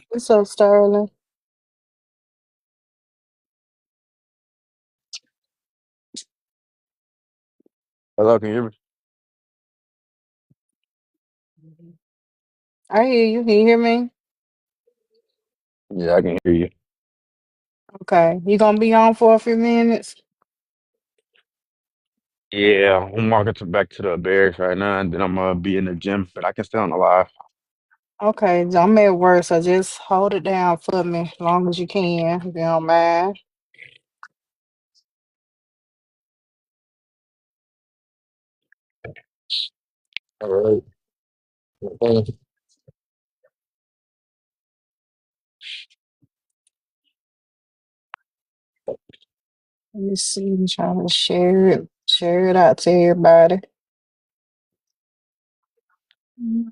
What's up, Sterling? Hello, can you hear me? I hear you. Can you hear me? Yeah, I can hear you. Okay. You gonna be on for a few minutes? Yeah, I'm walking back to the barracks right now, and then I'm gonna be in the gym, but I can stay on the live. Okay, I'm at work, so just hold it down for me as long as you can, if you don't mind. All right. Let me see. I'm trying to share it out to everybody. Mm,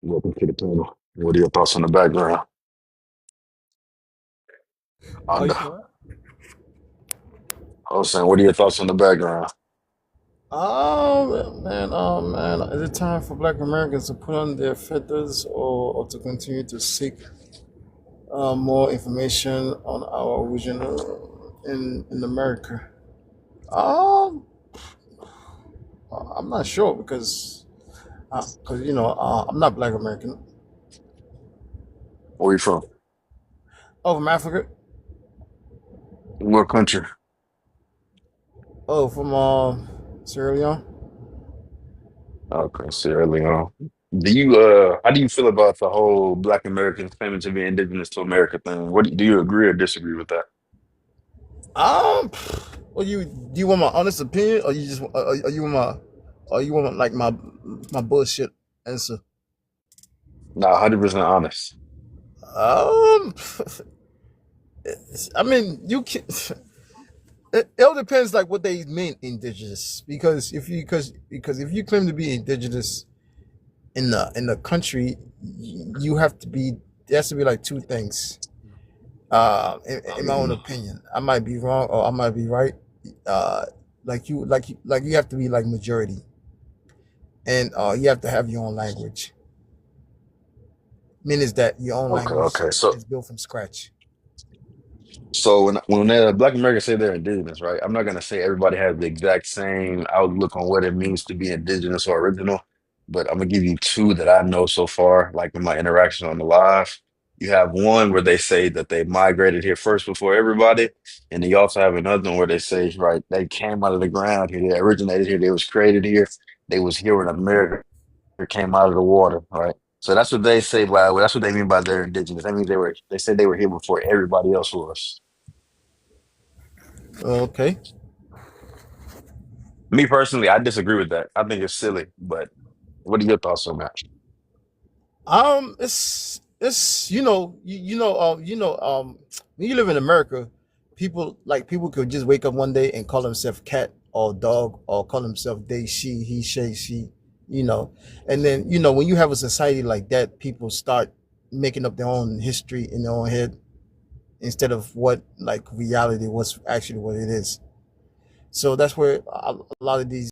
Welcome to the panel. What are your thoughts on the background? Oh, On you the, said what? I was saying, what are your thoughts on the background? Oh man, is it time for Black Americans to put on their feathers or to continue to seek more information on our original in America? Um, I'm not sure because I'm not Black American. Where you from? Oh, from Africa. What country? Oh, from Sierra Leone. Okay, Sierra Leone. How do you feel about the whole Black Americans claiming to be indigenous to America thing? Do you agree or disagree with that? Um, well, do you want my honest opinion, or you just or you want like my bullshit answer? Nah, 100% honest. Um, I mean, you can. It all depends like what they mean indigenous because if you claim to be indigenous in the country, you have to be there has to be like two things. I In my own mean, opinion, I might be wrong or I might be right. Uh, like you have to be like majority, and you have to have your own language. Meaning is that your own okay, language okay. So is built from scratch. when Black Americans say they're indigenous, right? I'm not gonna say everybody has the exact same outlook on what it means to be indigenous or original, but I'm gonna give you two that I know so far, like in my interaction on the live. You have one where they say that they migrated here first before everybody, and then you also have another one where they say, right, they came out of the ground here, they originated here, they was created here, they was here when America came out of the water, right? So that's what they say by, well, that's what they mean by they're indigenous. That means they said they were here before everybody else was. Okay. Me personally, I disagree with that. I think it's silly, but what are your thoughts on that? It's when you live in America, people could just wake up one day and call themselves cat or dog, or call himself they, she, he, she, you know. And then, when you have a society like that, people start making up their own history in their own head instead of what like reality was actually what it is. So that's where a lot of these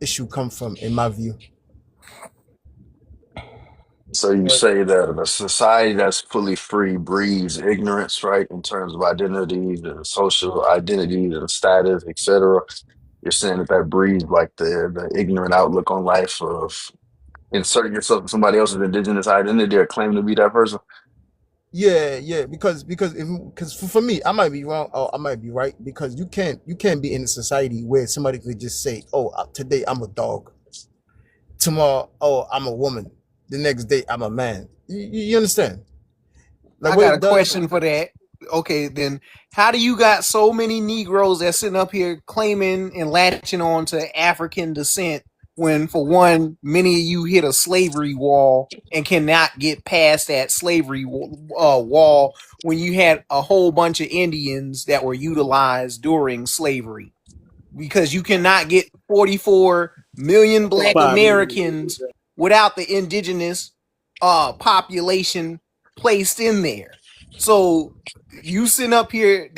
issues come from, in my view. So you But say that a society that's fully free breeds ignorance, right, in terms of identities and social identities and status, etc. You're saying that that breeds like the ignorant outlook on life of inserting yourself in somebody else's indigenous identity or claim to be that person. yeah, because for me, I might be wrong or I might be right, because you can't be in a society where somebody could just say, "Oh, today I'm a dog, tomorrow, oh, I'm a woman, the next day I'm a man." You understand? Like I what got it a does. question for that. Okay, then how do you got so many Negroes that sitting up here claiming and latching on to African descent when, for one, many of you hit a slavery wall and cannot get past that slavery wall when you had a whole bunch of Indians that were utilized during slavery? Because you cannot get 44 million black 5 million. Americans without the indigenous population placed in there. So you sitting up here,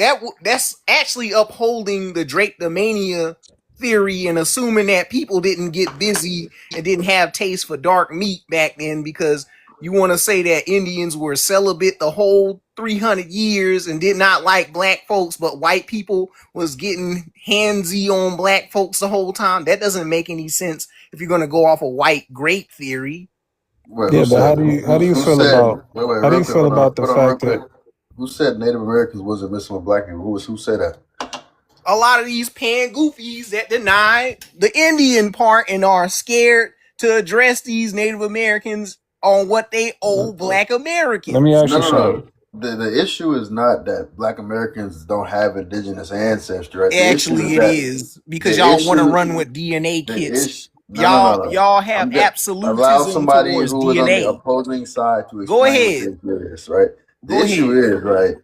that's actually upholding the Drakedomania theory and assuming that people didn't get busy and didn't have taste for dark meat back then, because you want to say that Indians were celibate the whole 300 years and did not like black folks, but white people was getting handsy on black folks the whole time. That doesn't make any sense if you're going to go off a white great theory. Wait, Yeah, who but how said? do you how do you Who feel said? about Wait, how do real you quick. feel about the Hold on, real fact quick. that Who said Native Americans wasn't messing with black people? Who said that? A lot of these pan goofies that deny the Indian part and are scared to address these Native Americans on what they owe black let me Americans. ask No, you no, something. no. The issue is not that black Americans don't have indigenous ancestry. Right? The issue is Actually, it that is, because the y'all want to issue, run with DNA the kits. issue. No, no, no, no. Y'all have I'm just allow absolutism somebody towards who is on the DNA. opposing side to Go explain what ahead. the issue is. Right? The Go issue ahead. is right.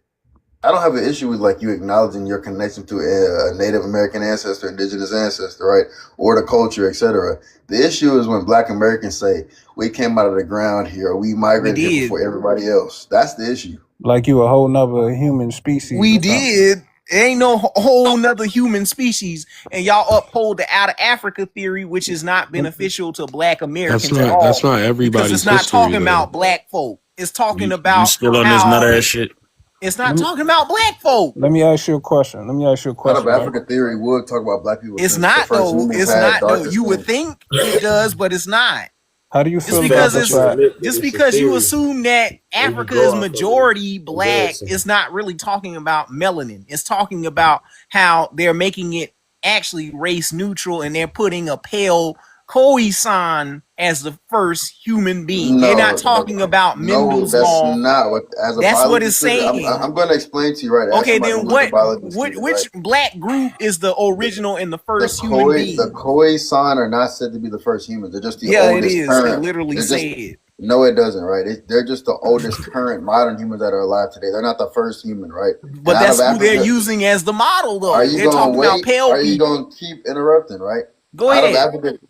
I don't have an issue with like you acknowledging your connection to a Native American ancestor, indigenous ancestor, right, or the culture, etc. The issue is when Black Americans say we came out of the ground here, or we We migrated here did. before everybody else. That's the issue. Like you a whole nother human species We or something. did. There ain't no whole nother human species, and y'all uphold the out of Africa theory, which is not beneficial to black Americans at That's all, not because everybody's it's not history talking though. about black folk. It's talking You about still on this nut how ass shit? it's Let not me talking about black folk. let me ask you a question. Let me ask you a Out of question, right? Africa theory would talk about Black people It's since the not first though. humans It's had not though. darker You would skin. think it does, but it's not. How do you Just feel The about because fact the that you it's fact? admit that just it's a because you theory assume that and you Africa go is off of it, majority black, embarrassing. it's not really talking about melanin. It's talking about how they're making it actually race neutral, and they're putting a pale Khoisan as the first human being. They're not talking about No, Mendel's that's law. not what. As a That's what biology it's student, saying. I'm going to explain to you, right? As Okay, somebody then who is a what? biology student, right? Which black group is the original and the first human The being? Khoisan are not said to be the first humans. They're just the Yeah, it oldest is. It current. literally They're just said. no, it doesn't, right? They're just the oldest current modern humans that are alive today. They're not the first human, right? And But out of that's who they're Africa, using as the model, are though. you They're going to talking about wait? pale Are you people. going to keep interrupting, right? Go ahead.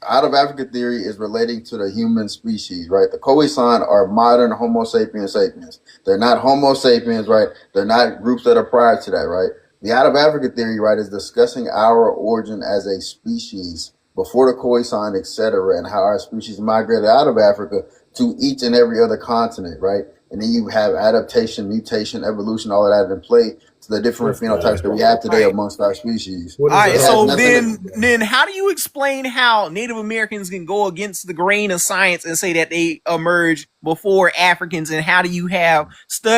Out of Africa theory is relating to the human species, right? The Khoisan are modern Homo sapiens sapiens. They're not Homo sapiens, right? They're not groups that are prior to that, right? The out of Africa theory, right, is discussing our origin as a species before the Khoisan, etc., and how our species migrated out of Africa to each and every other continent, right? And then you have adaptation, mutation, evolution, all of that in play to the different phenotypes that we have All today right. amongst our species. What All is right. It has So nothing to then how do you explain how Native Americans can go against the grain of science and say that they emerged before Africans? And how do you have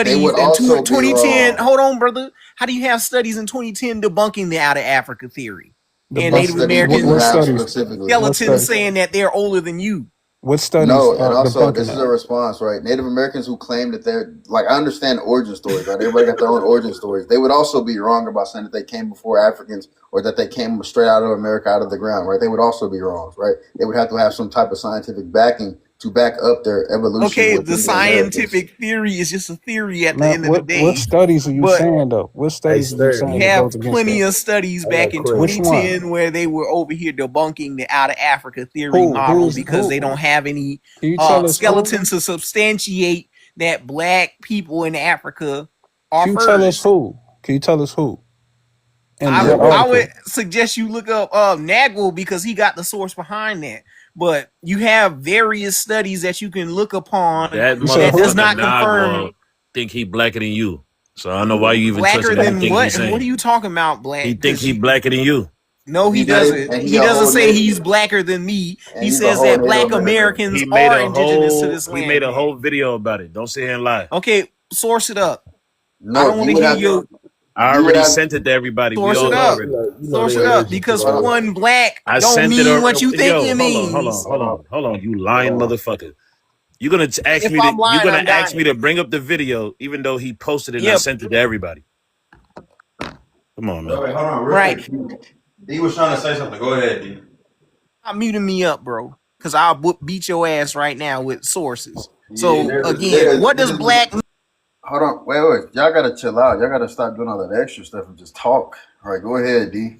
they studies would in also be 2010? wrong. Hold on, brother. How do you have studies in 2010 debunking the out of Africa theory The and What Native bunker. studies do What, you American what have studies? specifically? What skeletons studies? saying that they're older than you? What studies No, and are also debunking this is a that? response, right? Native Americans who claim that they're like I understand origin stories, right? Everybody got their own origin stories. They would also be wrong about saying that they came before Africans or that they came straight out of America out of the ground, right? They would also be wrong, right? They would have to have some type of scientific backing to back up their evolution Okay, the within the Americas. scientific theory is just a theory at the Man, end of the what day. studies are you But saying though? What Hey, studies are you Sturdy. we saying that have goes against plenty that? of studies I got a back in question. Which one? 2010 where they were over here debunking the out of Africa theory Who? model Who's because they who? don't have any Can you tell us who? skeletons to substantiate that black people in Africa are Can you tell us first. who? Can you tell us who? And I what would article? suggest you look up Nagwell because he got the source behind that. But you have various studies that you can look upon That You said that does who? not motherfucker confirm Nagwell think he blacker than you. So I don't know why you even blacker trusting than anything what? he's What are saying. you talking about, black? He think 'Cause he blacker than you. no, he He's not even, doesn't. and He he a doesn't whole say native, he's blacker than me. and He he's a says whole that Native black American. Americans He made are a indigenous to whole this he land. made a whole video about it. Don't sit here and lie. Okay, source it up. I No, don't want you to would hear have your I you would already have sent it to everybody. We source all it know up. already. Source yeah, it yeah. up because Hold for on. one, black I don't sent it. mean what you think Yo, it means. hold on. You lying motherfucker. You're gonna ask If me I'm to. You're lying, gonna I'm ask me dying. to bring up the video, even though he posted it and I Yep, sent it to everybody. Come on, man. Wait, hold on, real right. quick. D was trying to say something. Go ahead, D. Stop muting me up, bro. Because I'll beat your ass right now with sources. So Yeah, again, what does niggas black? hold on, wait. Y'all gotta chill out. Y'all gotta stop doing all that extra stuff and just talk. All right, go ahead, D.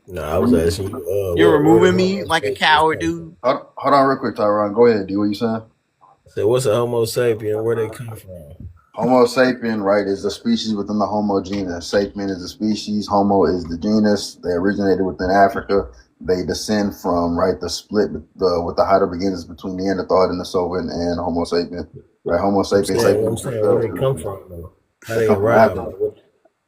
No, I was asking you, You're where the removing me Homo like a sapiens coward, come from. dude. Hold on, real quick, Tyron. Go ahead, D. What you saying? So what's a Homo sapien? Where they come from? Homo sapien, right, is the species within the Homo genus. Sapien is the species. Homo is the genus. They originated within Africa. They descend from, right, the split with the height of beginnings between Neanderthal, Denisovan, and Homo sapien. Right, Homo I'm sapien, saying sapien. where they come from though. How They they come from arrive? Africa. Like, what,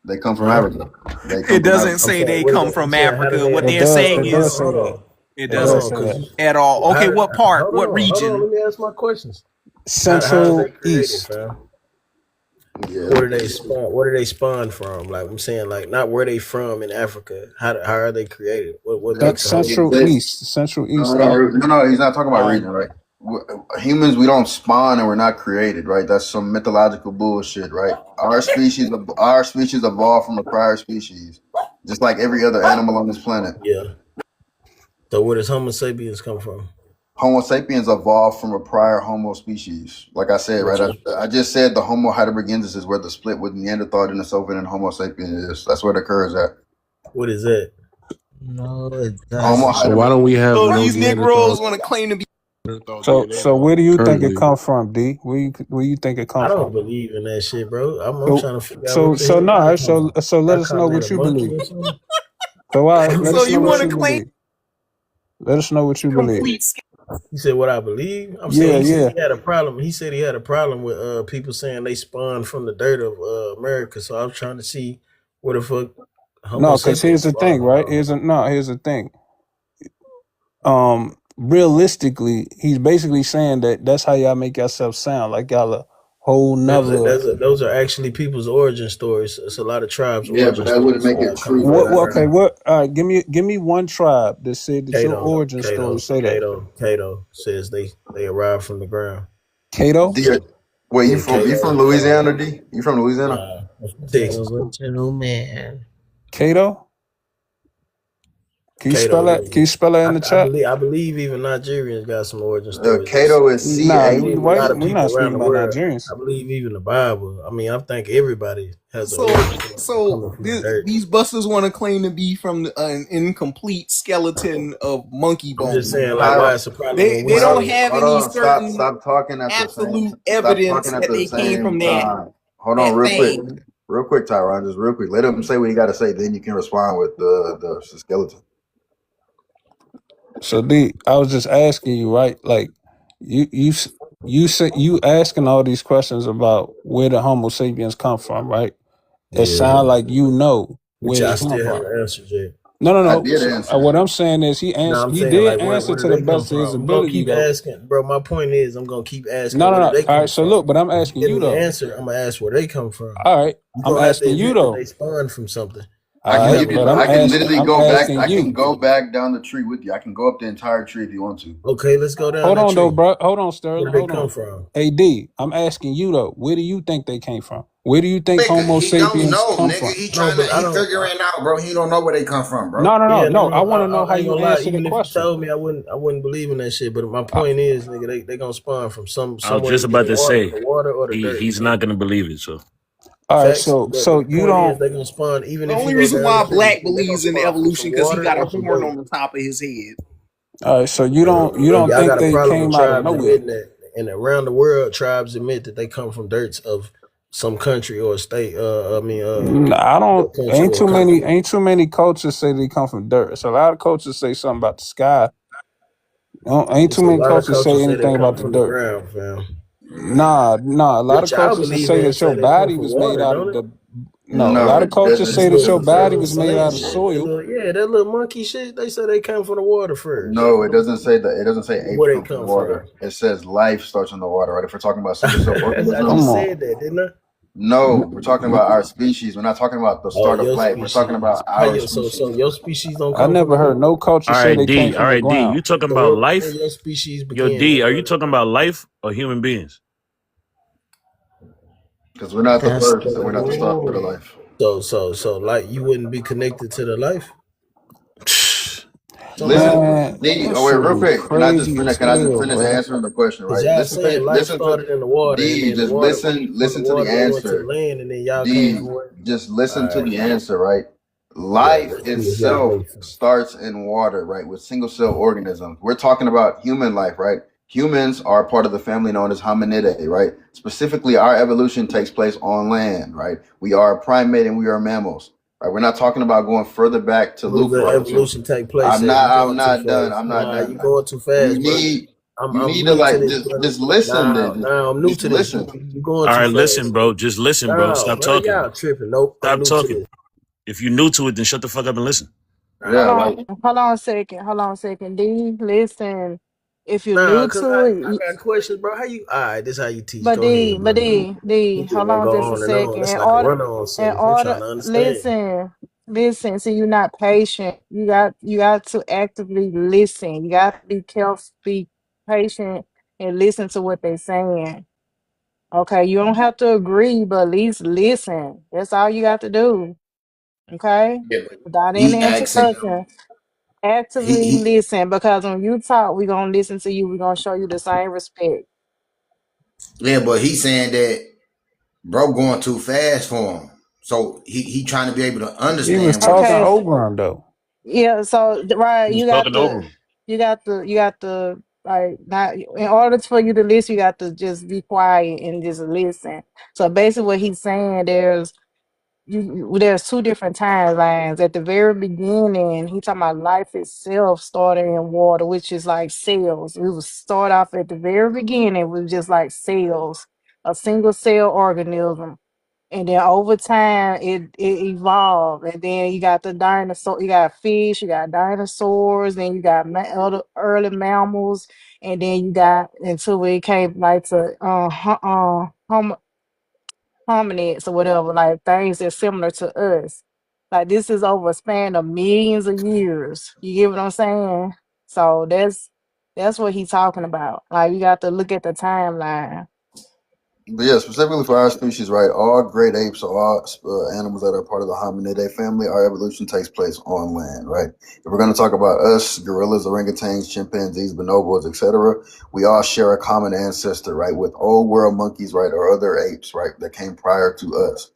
They come from huh? Africa. They come It from doesn't Africa. say I'm saying they where come they, I'm from saying how do Africa. they What It they're hold does. on, saying It hold does on, is say hold that. on. it It Hold does on, doesn't say cause that. you at all. Okay, what part? hold What on, hold on. region? Let me ask my questions. How is they Central created, East. fam? Yeah. Where do they spawn? Where do they spawn from? Like I'm saying, like not where they from in Africa. How are they created? What They, makes a Homo Central they, sapien? East. Central East. no, he's not talking about Um, region, right? Humans, we don't spawn and we're not created, right? That's some mythological bullshit, right? Our species evolved from a prior species, just like every other animal on this planet. Yeah. So where does Homo sapiens come from? Homo sapiens evolved from a prior Homo species. Like I said, Which right? is I just said the Homo heidelbergensis is where the split with Neanderthal, Denisovan, and Homo sapiens is. That's where it occurs at. what is that? No, it Homo doesn't. So why don't we have So no these Negroes Neanderthals? want to claim to be. so where do you think it Currently, come from, D? Where you think it I come don't from? believe in that shit, bro. I'm So trying to figure out what the hell no. y'all So talking about. so let Y'all us know calling that what a you monkey believe. or something? So all right, let So us know you what want you to claim believe. Let us know what you believe. complete? He said what I believe. I'm Yeah, saying he said yeah. he had a problem. He said he had a problem with people saying they spawned from the dirt of America. So I was trying to see where the fuck Homo No, because here's sapiens the thing, spawned right? from. Here's the thing. Realistically, he's basically saying that that's how y'all make yourself sound like y'all a whole nother. Those are actually people's origin stories. It's a lot of tribes' Yeah, but origin that wouldn't stories make how it y'all come true, from though. the What? Okay, ground. what? All right, give me one tribe that said that your origin story say that. Cato says they arrived from the ground. Cato. D, wait, Yeah, you from Louisiana, D? You from Louisiana? Nah, The Texas. original man. Cato. Can you spell Cato, that? Can you spell that in the chat? I believe even Nigerians got some origin stories. Cato is Nah, I believe a lot of we're not people around speaking the about world. Nigerians. I believe even the Bible. I mean, I think everybody has an So origin story coming from the dirt. these busters want to claim to be from an incomplete skeleton of monkey I'm bones. just saying, like, why it's a problem when we They don't say have any certain Stop talking at the absolute same. evidence Stop talking at that the they came from same that time. Hold on, real thing. quick, Tyron, just real quick. Let him say what he got to say, then you can respond with the skeleton. So D, I was just asking you, right? Like, you said you asking all these questions about where the Homo sapiens come from, right? It sounds like you know which where they I come still from. haven't answered yet. No. I did So, answer. what I'm saying is he No, I'm saying, did like, answer where to do the they come best of his from? I'm gonna ability, keep though. asking, bro. My point is, I'm gonna keep asking, No. where do they All come right. So from? look, but I'm asking Give you me the though. answer. I'm gonna ask where they come from. All right, You I'm gonna have to asking you admit that though. they spawned from something. I All can right, give you. but I can literally I'm go back. asking I can you. go back down the tree with you. I can go up the entire tree if you want to. Okay, let's go down Hold that on tree. though, bro. Hold on, Where Sterling. do they Hold come on. from? AD, I'm asking you though. Where do you think they came from? Where do you think Homo He don't sapiens know, come nigga. from? He No, trying to but I he don't. figuring out, bro. He don't know where they come from, bro. No, no, no, Yeah, no. I no. want to know how I ain't you gonna lie. answer the Even if you question. told me, I wouldn't believe in that shit. But my Uh, point is, nigga, they gonna spawn from I was somewhere just either about to say the water or the dirt. he's not gonna believe it. So all right, Facts. so But the you point is, don't. they gonna spawn even The if you only go reason down why into the Black sea, they gonna believes in spawn from evolution some because he water got a or some horn dirt. on the top of his head. All right, so you don't Y'all think got a they problem with came out of tribes nowhere. admitting that, and around the world, tribes admit that they come from dirts of some country or state. I don't. Country or continent. Ain't too many cultures say they come from dirt. So a lot of cultures say something about the sky. Ain't It's too a many lot of cultures say cultures say they anything come about the from the dirt. ground, fam. Nah. A lot of Which I cultures believe say in that your say they come body from was made water, out don't of it? the. No, a No, lot of it cultures doesn't. say that your That body little was made out of saline, soil. that little monkey shit. They say they come from the water first. No, it doesn't say that. It doesn't say apes Where they come from come from? water. It says life starts in the water, right? If we're talking about single cell I organisms, just Come said on. that, didn't I? no, we're talking about our species. We're not talking about the Oh, start of your life. We're talking species. about our So species. your species don't I come from never the heard water. no culture all say right, they came D. All from the right, D. ground. You talking So about when life? your species Yo, began, D. Are you talking about life or human beings? Because we're not the That's first the and we're not the start of rule. life. so like you wouldn't be connected to the life somehow? Listen, Man, D. that Oh wait, shit real be quick. Can I just crazy finish? as Can I just hell, finish bro. answering the question? Because Right. y'all saying life Listen to started in the water, and D. then the Just water listen. from the Listen to the water they went to the answer. land, and then y'all came from D. where? Just All listen to right, the answer. Right. yeah. Life Let's see if y'all itself make sense. starts in water. Right. With single cell organisms. We're talking about human life. Right. Humans are part of the family known as hominidae. Right. Specifically, our evolution takes place on land. Right. We are a primate and we are mammals. Right. We're not talking about going further back to Where Luke. the Right. evolution take place at? You I'm going too not done. fast. I'm not Nah, you done. going too You fast, bro. need I'm you I'm need to new to like this, brother. just listen then. Now I'm new Just to this. listen. You going All too right, listen, fast. bro. Just listen, bro. No, Stop bro, talking. y'all tripping. Nope, I'm Stop new to talking. this. If you're new to it, then shut the fuck up and listen. Yeah, like Hold on a second. Hold on a second. D, listen. If you're Nah, new cause to I it, got questions, bro. How you? All right, this how you teach. but Go D, ahead, but brother. D, You D, just hold gonna on go just a on and on. second. That's like a run-on In sentence. I'm trying order, to understand. listen. See, you're not patient. You got to actively listen. You got to be careful, be patient, and listen to what they're saying. Okay, you don't have to agree, but at least listen. That's all you got to do. Okay, yeah, but without any he asking interruption. Actively he listen because when you talk, we're gonna listen to you. We're gonna show you the same respect. yeah, but he's saying that bro going too fast for him. So he trying to be able to He was understand what he's talking Okay, saying. over him though. yeah. So right, He was talking over him. you got to like not in order for you to listen, you got to just be quiet and just listen. So basically, what he's saying, there's two different timelines. At the very beginning, he talking about life itself starting in water, which is like cells. We would start off at the very beginning with just like cells, a single cell organism. And then over time it evolved. And then you got the dinosaur, you got fish, you got dinosaurs, then you got other early mammals, and then you got until it came like to hominids or whatever, like things that's similar to us. Like this is over a span of millions of years. You get what I'm saying? So that's what he's talking about. Like you got to look at the timeline. But yeah, specifically for our species, right? All great apes, all animals that are part of the Hominidae family, our evolution takes place on land, right? If we're going to talk about us, gorillas, orangutans, chimpanzees, bonobos, etc., we all share a common ancestor, right? With old world monkeys, right, or other apes, right, that came prior to us.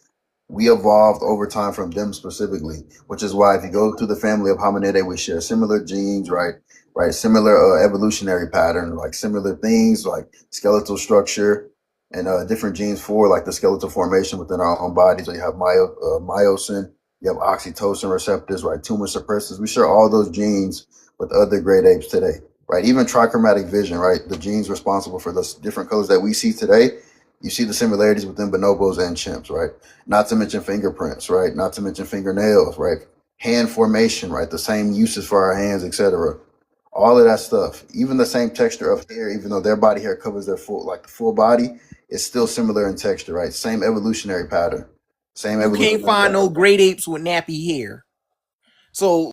We evolved over time from them specifically, which is why if you go to the family of Hominidae, we share similar genes, right? Right, similar evolutionary pattern, like similar things, like skeletal structure and different genes for like the skeletal formation within our own bodies. So you have myosin, you have oxytocin receptors, right? Tumor suppressors. We share all those genes with other great apes today, right? Even trichromatic vision, right? The genes responsible for the different colors that we see today. You see the similarities within bonobos and chimps, right? Not to mention fingerprints, right? Not to mention fingernails, right? Hand formation, right? The same uses for our hands, etc. All of that stuff, even the same texture of hair, even though their body hair covers their full, like the full body, it's still similar in texture, right? Same evolutionary pattern. Same You can't evolutionary find no pattern. great apes with nappy hair. So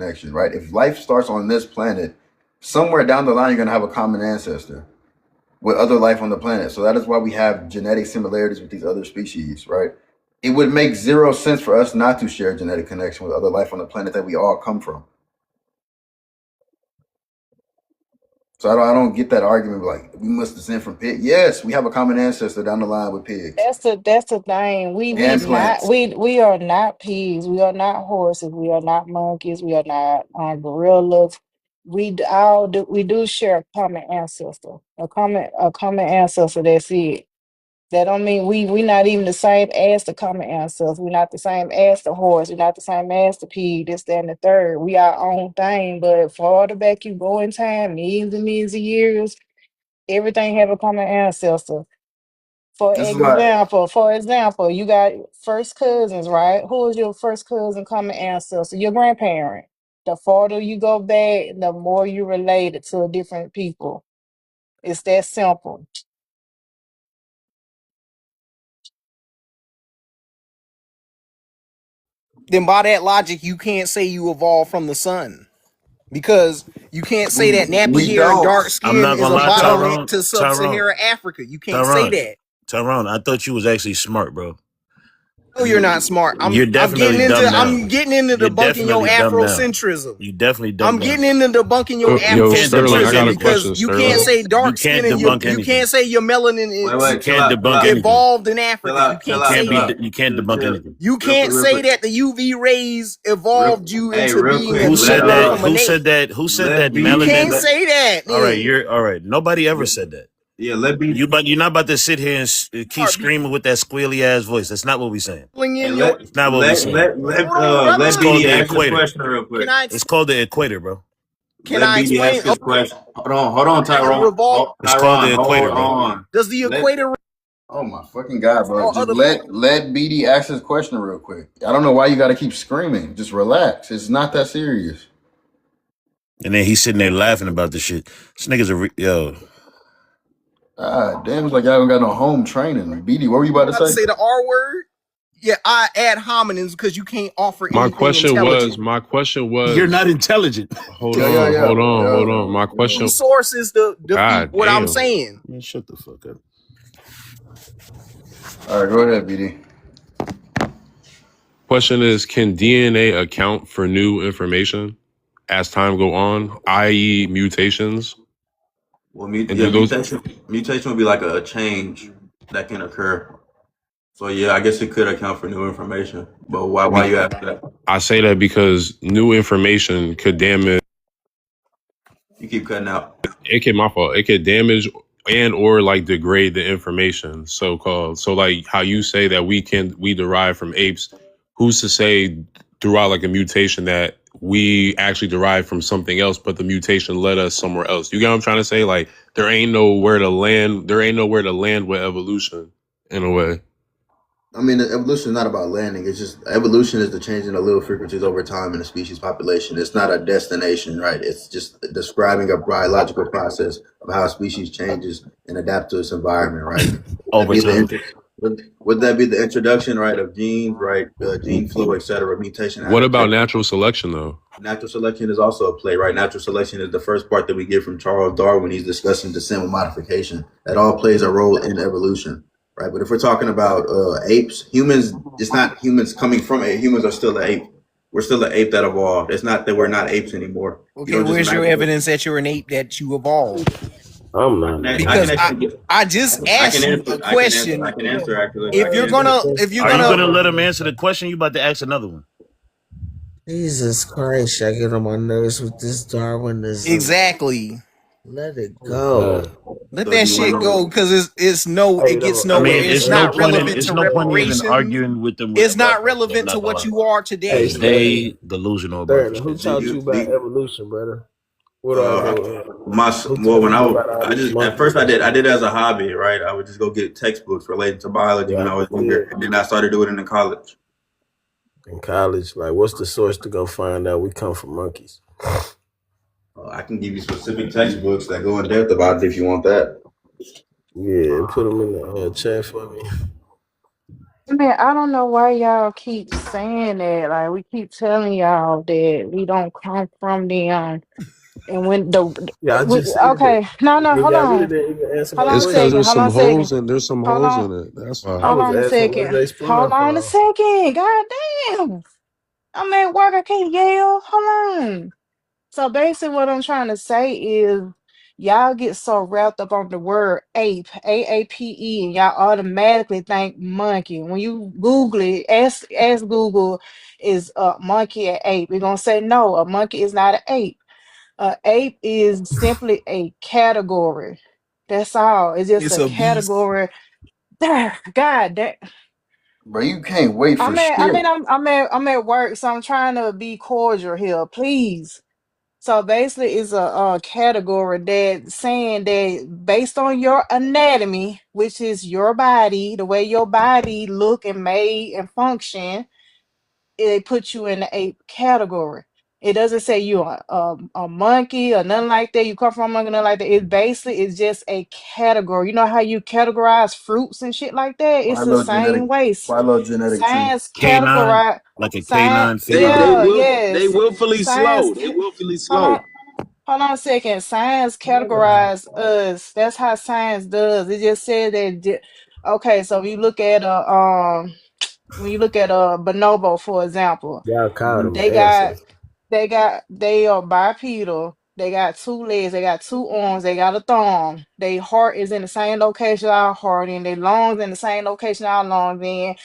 connection, right? If life starts on this planet, somewhere down the line, you're gonna have a common ancestor with other life on the planet. So that is why we have genetic similarities with these other species, right? It would make zero sense for us not to share a genetic connection with other life on the planet that we all come from. So I don't get that argument like we must descend from pigs. Yes, we have a common ancestor down the line with pigs That's the thing. and plants. We are not pigs. We are not horses. We are not monkeys. We are not gorillas. We do share a common ancestor. A common ancestor. That's it. That don't mean we not even the same as the common ancestors. We're not the same as the horse. We're not the same as the pig. This, that, and the third. We our own thing. But farther back you go in time, millions and millions of years, everything have a common ancestor. This is why For example, you got first cousins, right? Who is your first cousin common ancestor? Your grandparent. The farther you go back, the more you related to different people. It's that simple. Then by that logic, you can't say you evolved from the sun. Because you can't say that nappy we hair and don't. dark I'm skin not is gonna a lie, bottleneck to Tyrone, sub-Saharan Africa. You can't say Tyrone, that. Tyrone. I thought you was actually smart, bro. No, you're not smart. You're I'm definitely getting into dumb now. You're debunking your definitely dumb now. Afrocentrism. You definitely dumb I'm now. getting into debunking your You Yo, can't Sterling, debunk I got Afrocentrism a anything. because question, you can't Sterling. say You dark can't skin and debunk you can't anything. say your melanin You is can't debunk anything. evolved in Africa. You You can't can't say be. that. You can't debunk anything. You can't say that the UV rays evolved you into being Who said more that? from an Who said ape. that? Who said that? You can't Melanin. say that. All right, Then. you're all right. Nobody ever said that. You're not about to sit here and keep screaming with that squealy ass voice. That's not what we're saying. It's not what we're saying. Hold on, brother. It's called the equator. Can I It's called the equator, bro. can I explain? Hold on, Tyrone. Revolve. It's called the equator, bro. Does the equator Oh my fucking god, bro! or Just other let BD ask his question real quick. I don't know why you got to keep screaming. Just relax. It's not that serious. And then he's sitting there laughing about this shit. This nigga's yo. Ah, damn! It's like y'all don't got no home training. BD, what were you about to about to say? say the R word? Yeah, I add hominins because you can't offer My anything question intelligent. was, You're not intelligent. hold Yeah, on, yeah, hold on, yeah. hold on. My question, Sources to defeat God what I'm damn. saying. Man, shut the fuck up. All right, go ahead, BD. Question is, can DNA account for new information as time go on, i.e. mutations? And do those, Mutation would be like a change that can occur. So yeah, I guess it could account for new information. But why you ask that? I say that because new information could damage, You keep cutting out. my fault. It could damage and or like degrade the information, so called. So like how you say that we derive from apes, who's to say throughout like a mutation that we actually derive from something else, but the mutation led us somewhere else. You get what I'm trying to say? Like there ain't nowhere to land with evolution in a way. I mean, evolution is not about landing. It's just evolution is the changing of little frequencies over time in a species population. It's not a destination, right? It's just describing a biological process of how a species changes and adapt to its environment, right? Over time. Would that be the introduction, right, of genes, right, gene flow, etc., mutation? What about natural selection though? Natural selection is also a play, right? Natural selection is the first part that we get from Charles Darwin. He's discussing descent with modification. That all plays a role in evolution, right? But if we're talking about apes, humans, it's not humans coming from ape. Humans are still an ape. We're still an ape that evolved. It's not that we're not apes anymore. Okay, where's your evidence that you're an ape that you evolved? I'm not. Because I just asked you a question. I can answer actually. If you're gonna Are you gonna let him answer the question? You about to ask another one. Jesus Christ, I get on my nerves with this Darwinism. exactly. Let it go. Let that shit go because it gets nowhere. It's not relevant to reparations. Arguing with them. It's not relevant to what you are today. They delusional about Who taught you about evolution, brother? When I just at first I did it as a hobby, right? I would just go get textbooks related to biology when I was younger, and then I started doing it in college. In college, like, what's the source to go find out we come from monkeys? I can give you specific textbooks that go in depth about it if you want that. Yeah, put them in the chat for me. Man, I don't know why y'all keep saying that. Like we keep telling y'all that we don't come from them. And when the Yeah, I we, just said that. okay, no, no, But hold y'all really on, didn't even answer hold my on a It's because second, question. there's hold on some a holes second, and there's some hold holes on, in it. That's I why. hold was on a asking where second, they hold spawn on a from. second. God damn, I'm at work. I can't yell. Hold on. So basically, what I'm trying to say is, y'all get so wrapped up on the word ape, AAPE, and y'all automatically think monkey. When you Google it, ask Google, is a monkey an ape? We're gonna say no. A monkey is not an ape. A ape is simply a category. That's all. It's just It's a a beast. category. God, that Bro, you can't wait for shit. I'm at work, so I'm trying to be cordial here, please. So basically, it's a category that saying that based on your anatomy, which is your body, the way your body look and made and function, it puts you in the ape category. It doesn't say you're a monkey or nothing like that. You come from a monkey, nothing like that. It basically is just a category. You know how you categorize fruits and shit like that? It's the same way. Phylogenetic tree. Science Canine, categorize like a science. canine They Yeah, phenotype. will they yes. willfully slow. Science. They willfully Hold slow. on. Hold on a second. Science categorize us. That's how science does. It just said that. Okay, so if you look at when you look at a bonobo, for example, Y'all called Mhm. him they an got ancestor. they are bipedal. They got two legs, they got two arms, they got a thumb. Their heart is in the same location our heart in, their lungs in the same location our lungs in.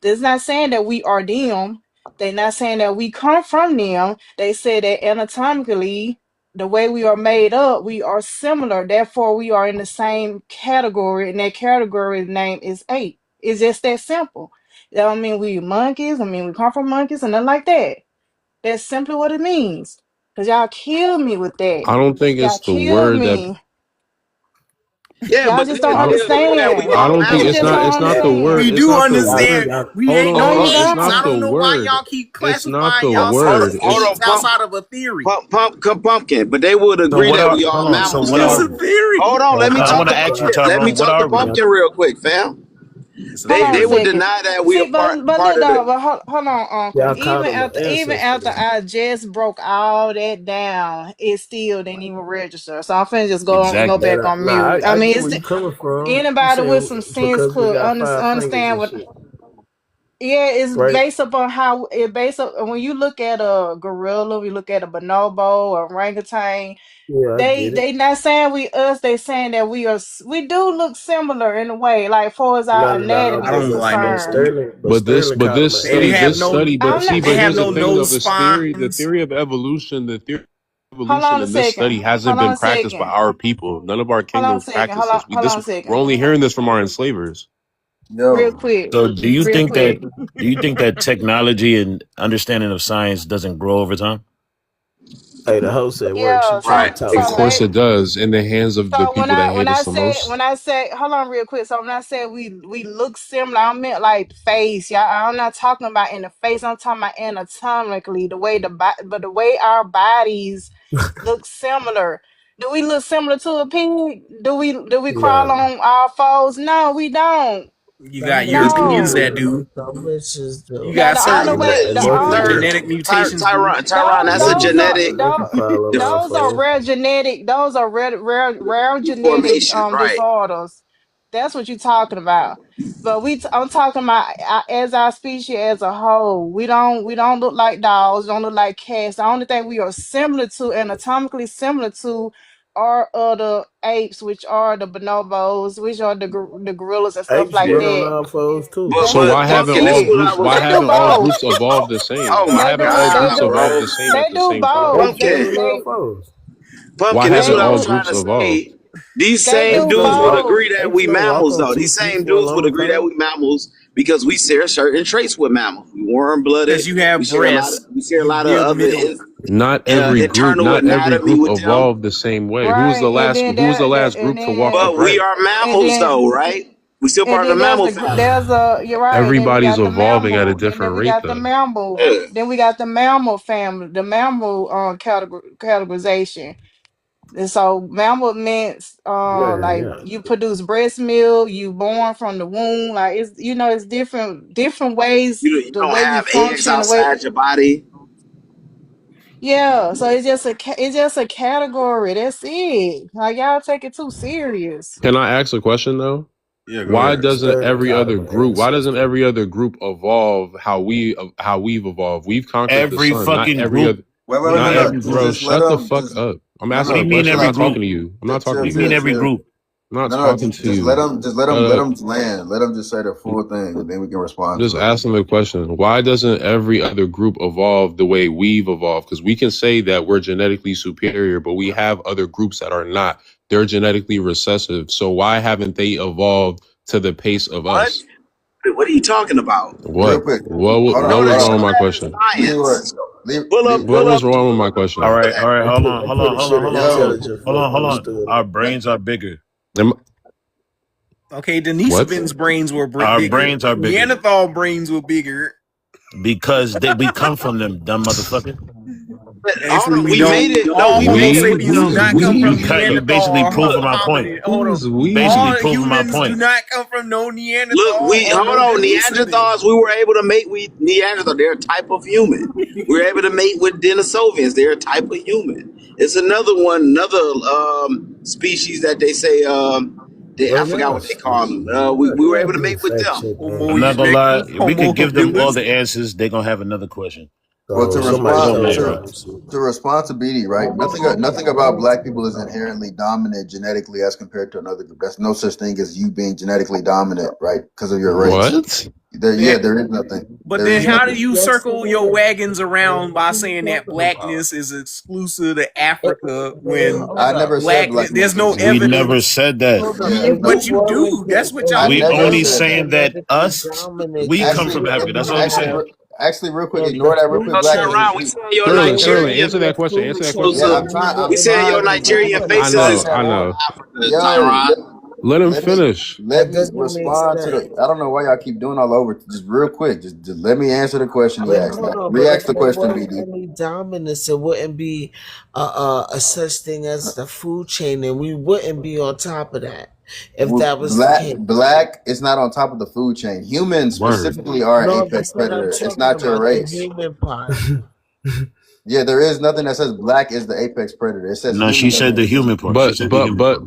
That's not saying that we are them. They're not saying that we come from them. They say that anatomically, the way we are made up, we are similar. Therefore, we are in the same category, and that category name is ape. It's just that simple. That don't mean we monkeys. I mean we come from monkeys and nothing like that. That's simply what it means. Cause y'all killed me with that. I don't think Y'all it's the killed word that me. Yeah, Y'all but just then don't I don't. still know that we understand. I are don't think You mammals just though. it's don't not the understand. word. We It's do not the Y'all, word. understand. y'all, We Hold ain't on, No, no hold you on. It's apes. not I don't. the don't know why word. y'all keep It's not classifying the No, Hold yourself on, as word. hold It's on, apes outside of a theory. pumpkin. But they would So agree what that are? we Hold are on. So mammals what It's are though. a we? theory. Hold on, y'all let me I called want talk to to him ask you, pumpkin. Let me Tyrone. What talk to are we? y'all, pumpkin real quick, fam. It's a hold on a They theory. would second. deny that we are See, part but part look of though, the. but hold on, Uncle. y'all called him an Even ancestor after though. I just broke all that down, it still didn't even register. So I'm finna just go Exactly. back on mute. I I mean, get it's where you coming from. You anybody with some saying sense because we could got five fingers understand and what. shit, Yeah, it's right? based upon how it based up when you look at a gorilla, you look at a bonobo, or orangutan. Yeah, I They get it. they not saying we us. They saying that we do look similar in a way, like far as our No, I anatomy is don't but like no concerned. Sterling But called him this an They study, have this ancestor. no study, but I'm see, not. they but have here's the no thing though. nose This theory, the spines. theory of evolution, the theory of Hold on evolution a in this second. study hasn't Hold on been a practiced by second. our people. None of our Hold on a kingdoms second. practice this. Hold on a We're second. only hearing this from our enslavers. Real Yo, quick. So do you Real think quick. that? Do you think that technology and understanding of science doesn't grow over time? Hey, the host at work. She Yeah. trying to Right. talk Of So to course, ba- it does. In the hands of the So people that hate when us I the say most. hold on real quick. So when I said we look similar, I meant like face. Yeah, I'm not talking about in the face. I'm talking about anatomically, the way but the way our bodies look similar. Do we look similar to a pig? Do we crawl nah. on our fours? No, we don't. You Some got bitches Europeans No. that do. do. Some bitches You do. Now got the Ty, only certain way And the monkey only do. genetic mutations do. Tyron, that's a genetic Monkey crawl on our those are phone. rare genetic those are rare genetic formation, right? disorders. That's what you're talking about. But I'm talking about as our species as a whole. We don't look like dogs, don't look like cats. The only thing we are similar to, anatomically similar to, are other apes, which are the bonobos, which are the gorillas and stuff Apes like run Yeah. on that. our foes too. But That's So why that's haven't pumpkin, all this it. what I groups? was. Why They do haven't all both. groups evolved the same? Oh Why my They haven't do. all They groups God, do. evolved bro, the same They at the do same Our time? both. apes They can't pumpkin, run our they foes. Why pumpkin. This haven't what they I all was do. trying groups to evolved? say. These They same Apes do don't dudes would walk. both. agree that Apes we don't walk mammals, on though. two These feet same for a dudes would long agree that time. we mammals because we share certain traits with mammals. We warm Because blooded. you have breasts, We share a you lot of give other milk. internal Not every anatomy group with them. evolved the same way. Right. And then Who was the that last and group to walk then But we upright? are and mammals, then though, right? We still and part of then the mammal family. there's a you're right. Then we Everybody's got the evolving at a mammal. Then different we rate got the though. mammal. Yeah. Then we got the mammal family, the mammal categorization. And so mammal means Yeah, like yeah. you produce breast milk, you born from the womb. Like it's different ways You the don't way we have eggs function, the way outside your body. Yeah, so it's just a category. That's it. Like y'all take it too serious. Can I ask a question though? Yeah, go Why ahead. doesn't Certain every kind other of group? Why doesn't ancestor. every other group evolve how we've evolved? We've conquered the Every sun. Not fucking every group. other. Wait, What wait, do you no, Not mean no. every every group? bro. Just let Shut the them. fuck Just up. I'm no, What asking do a you no. mean question. I'm every not Relax. talking group? to you. I'm not talking What to do Chill, you you. mean chill, every chill. group? I'm not No, no. talking to Just you. let them. Let Uh, them land. Let them just say the full thing, and then we can respond just to it. asking the question. Why doesn't every other group evolve the way we've evolved? Because we can say that we're genetically superior, but we have other groups that are not. They're genetically recessive. So why haven't they evolved to the pace of What? us? What are you talking about? Real What? quick. What? Hold on. What No, was Hold some wrong on. with my of that is question? Leroy. science. Pull up, What pull was up, wrong with my All question? right, all right, I'm hold on, I'm hold on, pretty hold sure on, the hold on, hold on, Yo. intelligent hold folk on, hold on. understood Our it. brains are bigger Am- Okay, What? Denisovan's brains were our bigger. brains are bigger Neanderthal brains were bigger. because we come from them, dumb motherfucker. But hold Actually, on, we we don't. made it. No, All we Homo made it. We? sapiens do Who's not come from we? You Neanderthal basically or proving my point. hominid. Hold Who on. is we? Basically All proving my humans do point. not come from no Look, Neanderthal we or hold no on. Denisovan. Neanderthals, we were able to mate with Neanderthal. They're a type of human. We were able to mate with Denisovans. They're a type of human. It's another one, another species that they say. I Well, they forgot are what they call them. species. You We you were gotta able to do mate with fact them. check, man. Homo I'm not gonna lie. erectus, We Homo could give them all habilis. the answers. They're gonna have another question. Well, So somebody It tell don't us matter. something. See. to respond to BD, right? Nothing about black people is inherently dominant genetically as compared to another group. That's no such thing as you being genetically dominant, right? Because of your race. What? There is nothing. But There then is You how do nothing. you just said circle your that. wagons around by What are you saying that talking about? blackness is exclusive to Africa when I Hold up. never said there's blackness no was. We never evidence. said that. Hold up. Yeah, If no. But you you were do. That's what I y'all We never only do. said that. saying that genetically us, dominant, we then come Actually, you from Africa. would That's all we actually, have saying. actually, real quick, the ignore that real quick, food No, black. chain. Tyrone, we saying your Sterling, Then answer Nigerian that the question. food Answer that chain, question. Yeah, exclusive. I'm then you trying. I'm We wouldn't saying your trying have to. Nigerian access I face to know, is I that. know. Africa, Yo, Tyrone. Let him let me finish. let That me doesn't make respond to sense. the. I don't know why y'all keep doing all over. Just real quick, just let me answer the question he Wait, asked. hold Now, on. But if re-ask the there question, was BD. any dominance, it wouldn't be a such thing as the food chain, and we wouldn't be on top of that if that was the case. Black is not on top of the food chain. Humans Word. specifically are an No, apex that's what I'm predator. It's talking not your about, the race. human part. Yeah, there is nothing that says black is the apex predator. It says No, she humans are said the the apex. human part. She But said the human part.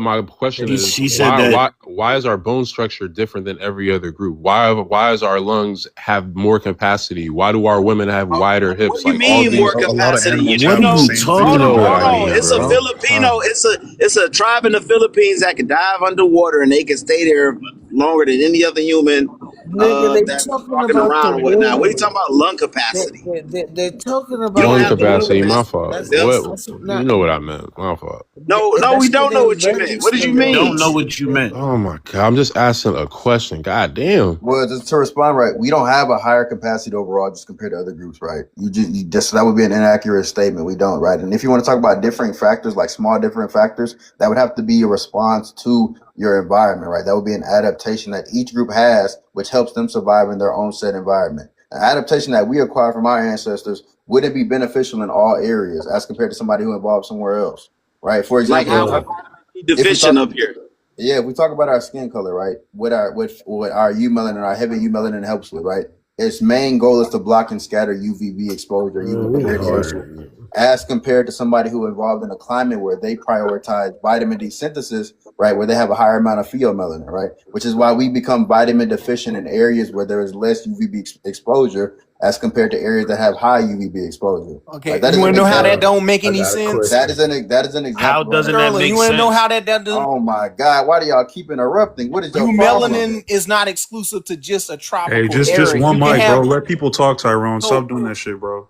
my question is She said that. why is our bone structure different than every other group? Why is our lungs have more capacity? Why do our women have wider What hips? do you Like all mean more these, A lot of capacity? animals What You are have the know, you same you talking hold know on, what about hold I right on. now, mean, It's a bro. bro? Filipino. It's a tribe in the Philippines that can dive underwater and they can stay there longer than any other human Nigga, they that's talking walking about the around or whatnot. What are you talking womb. about? Lung capacity? They're talking You don't about Lung the have the lung capacity, womb. my capacity fault. like them. That's You not. know what I meant. My fault. No, no, we That's what don't they know what you meant. What did you registered We on don't the know mean? what you system. meant. Oh my god, I'm just asking a question. God damn. Well, just to respond, right? We don't have a higher capacity overall, just compared to other groups, right? You just that would be an inaccurate statement. We don't, right? And if you want to talk about differing factors, like small different factors, that would have to be a response to your environment, right? That would be an adaptation that each group has, which helps them survive in their own set environment. An adaptation that we acquire from our ancestors wouldn't be beneficial in all areas as compared to somebody who evolved somewhere else, right? For Like example, how Yeah. we if we deficient talk up here? yeah, if we talk about our skin color, right? What our U melanin, our heavy U melanin helps with, right? Its main goal is to block and scatter UVB exposure, We UVB radiation, hard. as compared to somebody who involved in a climate where they prioritize vitamin D synthesis, right? Where they have a higher amount of pheomelanin, right? Which is why we become vitamin deficient in areas where there is less UVB exposure as compared to areas that have high UVB exposure. Right? Okay, That you is want an to know how that example. don't make I any got a sense? That question. is an How example, right? doesn't that Sterling, you make want to know how sense? that doesn't? Oh my God! Why do y'all keep interrupting? What is your You problem? melanin is not exclusive to just a Hey, tropical just area. one You can mic, bro. have Let people talk, Tyrone. so Stop doing that shit, bro.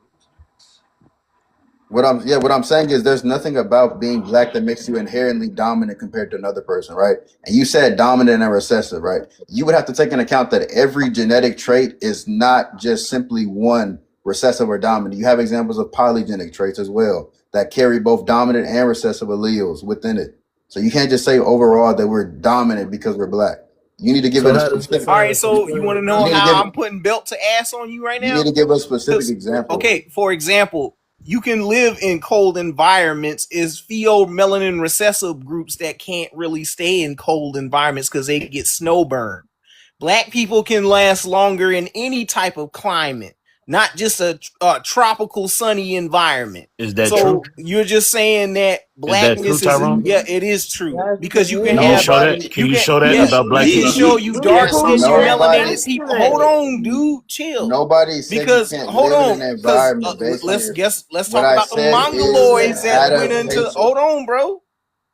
What I'm saying is there's nothing about being black that makes you inherently dominant compared to another person, right? And you said dominant and recessive, right? You would have to take into account that every genetic trait is not just simply one recessive or dominant. You have examples of polygenic traits as well that carry both dominant and recessive alleles within it. So you can't just say overall that we're dominant because we're black. You need to give So it a how does the specific. all right. science So you want to explain You know need to that? give. how I'm putting belt to ass on you right You need now? to give a specific 'Cause, example. okay, for example, you can live in cold environments. Is pheomelanin recessive groups that can't really stay in cold environments because they get snowburned. Black people can last longer in any type of climate. not just a tropical sunny environment. Is that So true? you're just saying that Is that true, blackness is Tyrone? yeah, it is true That's because you can Can you have show Nobody, that? Can you you can show that yeah about we can blackness? show you Who dark Yes, called skinned you and nobody, melanated people. Hold black? on, dude, chill. nobody said you Because can't hold live in on, an because environment based on your. let's What talk I about the said is an mongoloids that went into. adaptation. Hold on, bro.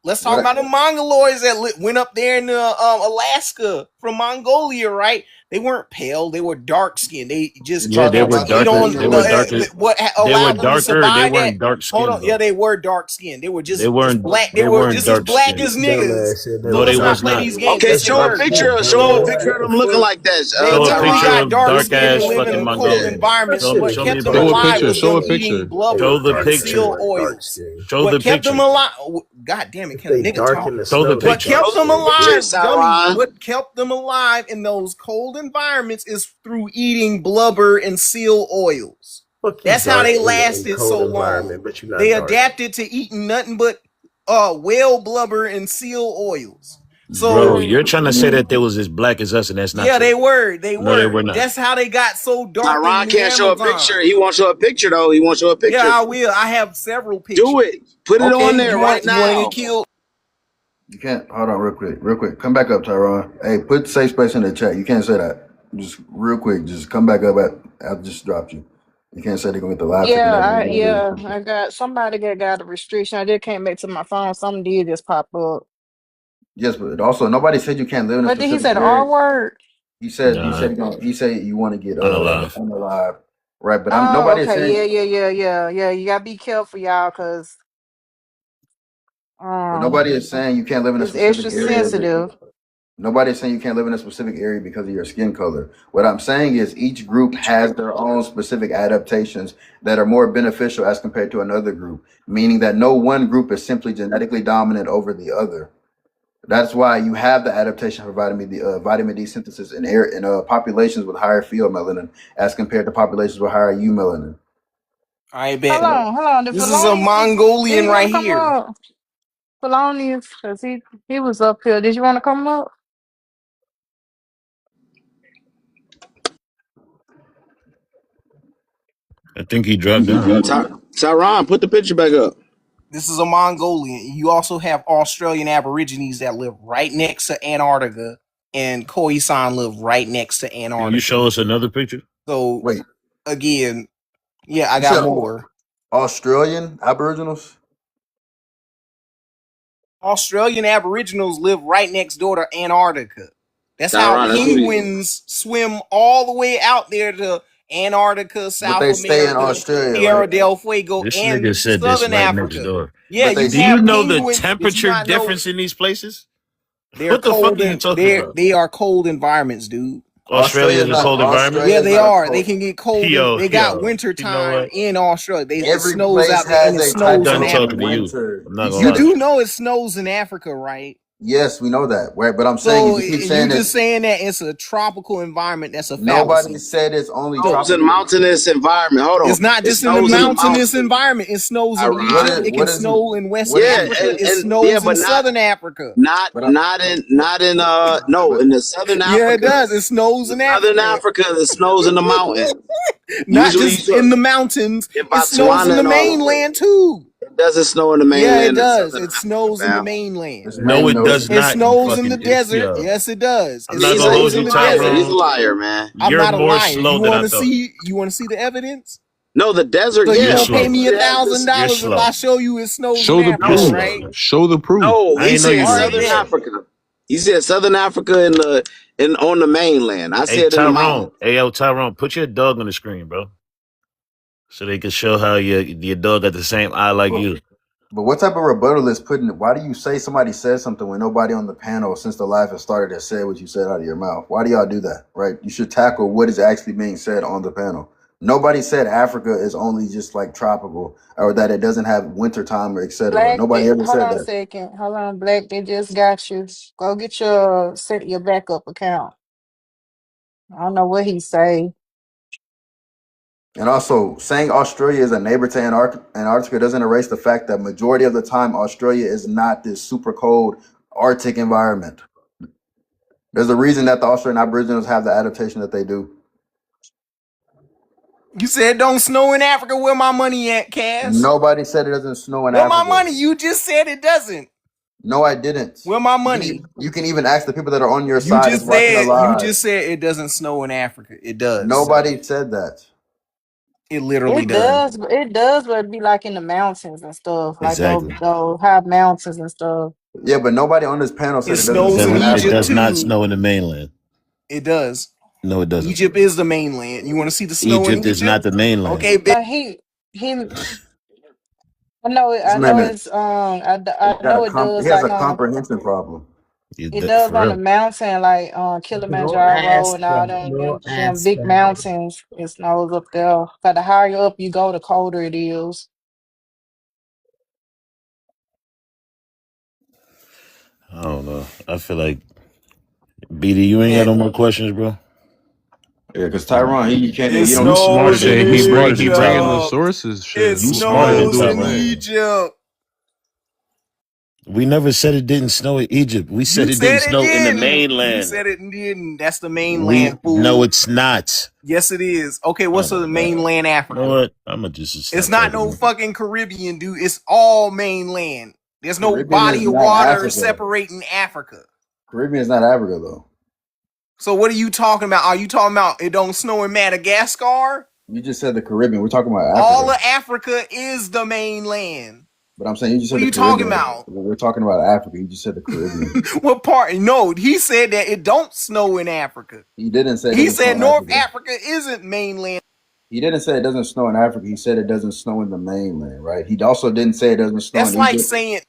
Let's talk What? about the mongoloids that went up there in Alaska from Mongolia, right? They weren't pale; they were dark skinned. They You're just Yeah, talking they were about the ate darker. on They were humanoid. darker. what They were allowed them to darker. They survive that. weren't dark Hold skinned on, yeah, though. they were dark skinned. They were They just weren't. black. They They were weren't just as dark black skinned. as Dumbass niggas. said So No, that's they let's not was play dark not. these skin. games. Okay, Yes, they That's show a dark were. skin, picture. Show a dumbass. picture So of What them the looking fuck? like that. they Show a literally picture got of dark dark skinned and ass living fucking in Man, cold Mongolians. that environments. Show them. shit What Show ain't me kept a them Show a picture. alive picture. was Show them a eating picture. blubber Show the and dark. They picture. seal weren't dark oils. skin. Show What the kept them picture. alive? God damn it, If can a they nigga dark talk? in the Show the snow, they What picture. dark kept Show them the skin. picture, alive, dummy? Sauron. What kept them alive in those cold environments is through eating blubber and seal oils. Fuck you That's how dark they in lasted cold so long. environment, but you're not They dark. adapted to eating nothing but whale blubber and seal oils. Bro, So you're trying to say that they was as black as us, and that's not yeah, true. they were. They No, they were. were not. That's how they got so dark in Tyron the can't show a picture. Amazon. He won't show a picture though. He won't show a Yeah, picture. I will. I have several Do pictures. it. Put it Okay, on there right you want to get now. killed? You can't. Hold on, real quick. Come back up, Tyron. Hey, put safe space in the chat. You can't say that. Just real quick. Just come back up. I just dropped you. You can't say they're gonna get the live ticket. I got somebody that got a restriction. I just came back to my phone. Something did just pop up. Yes, but also nobody said you can't live in a What did he specific say? The area. R word? Nah, He said you want to get unalive. unalive, right? But I'm Oh, nobody is okay. saying. Yeah. You gotta be careful, y'all, because But nobody is saying you can't live in a it's specific extra area. sensitive. Nobody is saying you can't live in a specific area because of your skin color. What I'm saying is each group has their own specific adaptations that are more beneficial as compared to another group, meaning that no one group is simply genetically dominant over the other. That's why you have the adaptation for vitamin D synthesis in air in populations with higher field melanin as compared to populations with higher U melanin. All right, bet. Hold on. The This is a Felonious, did Mongolian you want right to come here. up? Felonious, because he was up here. Did you want to come up? I think he dropped down. Tyron, put the picture back up. This is a Mongolian. You also have Australian Aborigines that live right next to Antarctica, and Khoisan live right next to Can you Antarctica. show us another picture? So Wait, again, yeah, I you got said more. Australian Aboriginals? Australian Aboriginals live right next door to Antarctica. That's how Tyron, that's what he. penguins swim all the way out there to Antarctica, But South they stay in America, Australia, Tierra right? del Fuego, This nigga and said this Southern right next Africa. door. Yeah, But they you Do you have know the penguins. Did you temperature not know difference in these places? they're What the fuck cold are you and talking about? they are cold environments, dude. Australia is a cold environment? Yeah, Australia's they not a are. cold. They can get cold. Yo, They got winter you know time what? in Australia. It Every snows place out there, and has it a I'm type snows in done of talking to Africa. you. winter. I'm not gonna You lie. do know it snows in Africa, right? Yes, we know that. Right, but I'm saying So is you keep you saying just that saying that it's a tropical environment. That's a nobody fallacy. said it's only So Snows in tropical. mountainous environment. Hold on. it's not It just in the snows in the mountainous mountains. environment. It snows in Tyron. Egypt. It can snow in West Yeah, Africa. It and yeah, snows in but not Southern Africa. But no, in the Southern Yeah, it Africa. does. It snows in Southern Africa. Africa, it snows in the mountains. Not Usually just in the mountains. in It snows in Botswana the and all of that. mainland too. It doesn't snow in the Yeah, it mainland in does. Southern It Africa, snows in the fam. mainland. No, it does It not. You snows in the fucking desert. yo. Yes, it does. I'm It not He's gonna a, hold snows he's a in you, the liar. He's a desert. Tyrone. liar, man. I'm You're not a more liar. slow You than I want to thought. see? You want to see the evidence? No, the desert, So you You're yeah. gonna pay slow. me It has this. You're $1,000 if slow. I show you it snows in Show the You're Africa, proof. slow. right? Show the proof. No, I he ain't know you said All right, slow. Southern bet. Africa. He said Southern Africa in on the mainland. I Hey said in the mountains. Tyrone. Hey yo, Tyrone, put your dog on the screen, bro. So they can show how your dog got the same eye like you. But what type of rebuttal is putting? Why do you say somebody said something when nobody on the panel since the live has started has said what you said out of your mouth? Why do y'all do that? Right? You should tackle what is actually being said on the panel. Nobody said Africa is only just like tropical or that it doesn't have winter time or etc. Black, Nobody ever hold said on a that. second. Hold on, Black. They just got you. Go get your backup account. I don't know what he say. And also, saying Australia is a neighbor to Antarctica doesn't erase the fact that majority of the time Australia is not this super cold Arctic environment. There's a reason that the Australian Aboriginals have the adaptation that they do. You said don't snow in Africa. Where my money at, Cass? Nobody said it doesn't snow in Where Africa. my money? You just said it doesn't. No, I didn't. Where my money? You can even ask the people that are on your side. You just said it doesn't snow in Africa. It does. Nobody said that. It literally does. It does, but it'd be like in the mountains and stuff, Exactly. like those high mountains and stuff. Yeah, but nobody on this panel said it snows in Egypt. It does too. not snow in the mainland. It does. No, it doesn't. Egypt is the mainland. You want to see the snow in Egypt? Egypt is not the mainland. Okay, he. I know it. I know it's. I know it does. He has a comprehension problem. It does on the mountain, like Kilimanjaro and all them big mountains. It snows up there. Cause the higher up you go, the colder it is. I don't know. I feel like BD, you ain't got no more questions, bro. Yeah, because Tyrone, he can't. He bringing the sources. Shit. It snows in Egypt. We never said it didn't snow in Egypt. We said it didn't snow in the mainland. You said it didn't. That's the mainland. No, it's not. Yes, it is. Okay, what's the mainland Africa? You know what? I'm gonna just. It's not no fucking Caribbean, dude. It's all mainland. There's no body of water separating Africa. Caribbean is not Africa, though. So what are you talking about? Are you talking about it don't snow in Madagascar? You just said the Caribbean. We're talking about Africa. All of Africa is the mainland. But I'm saying you just said what are you talking about? We're talking about Africa. You just said the Caribbean. What part? No, he said that it don't snow in Africa. He didn't say. He said North Africa isn't mainland. He didn't say it doesn't snow in Africa. He said it doesn't snow in the mainland, right? He also didn't say it doesn't snow in Egypt. That's like saying.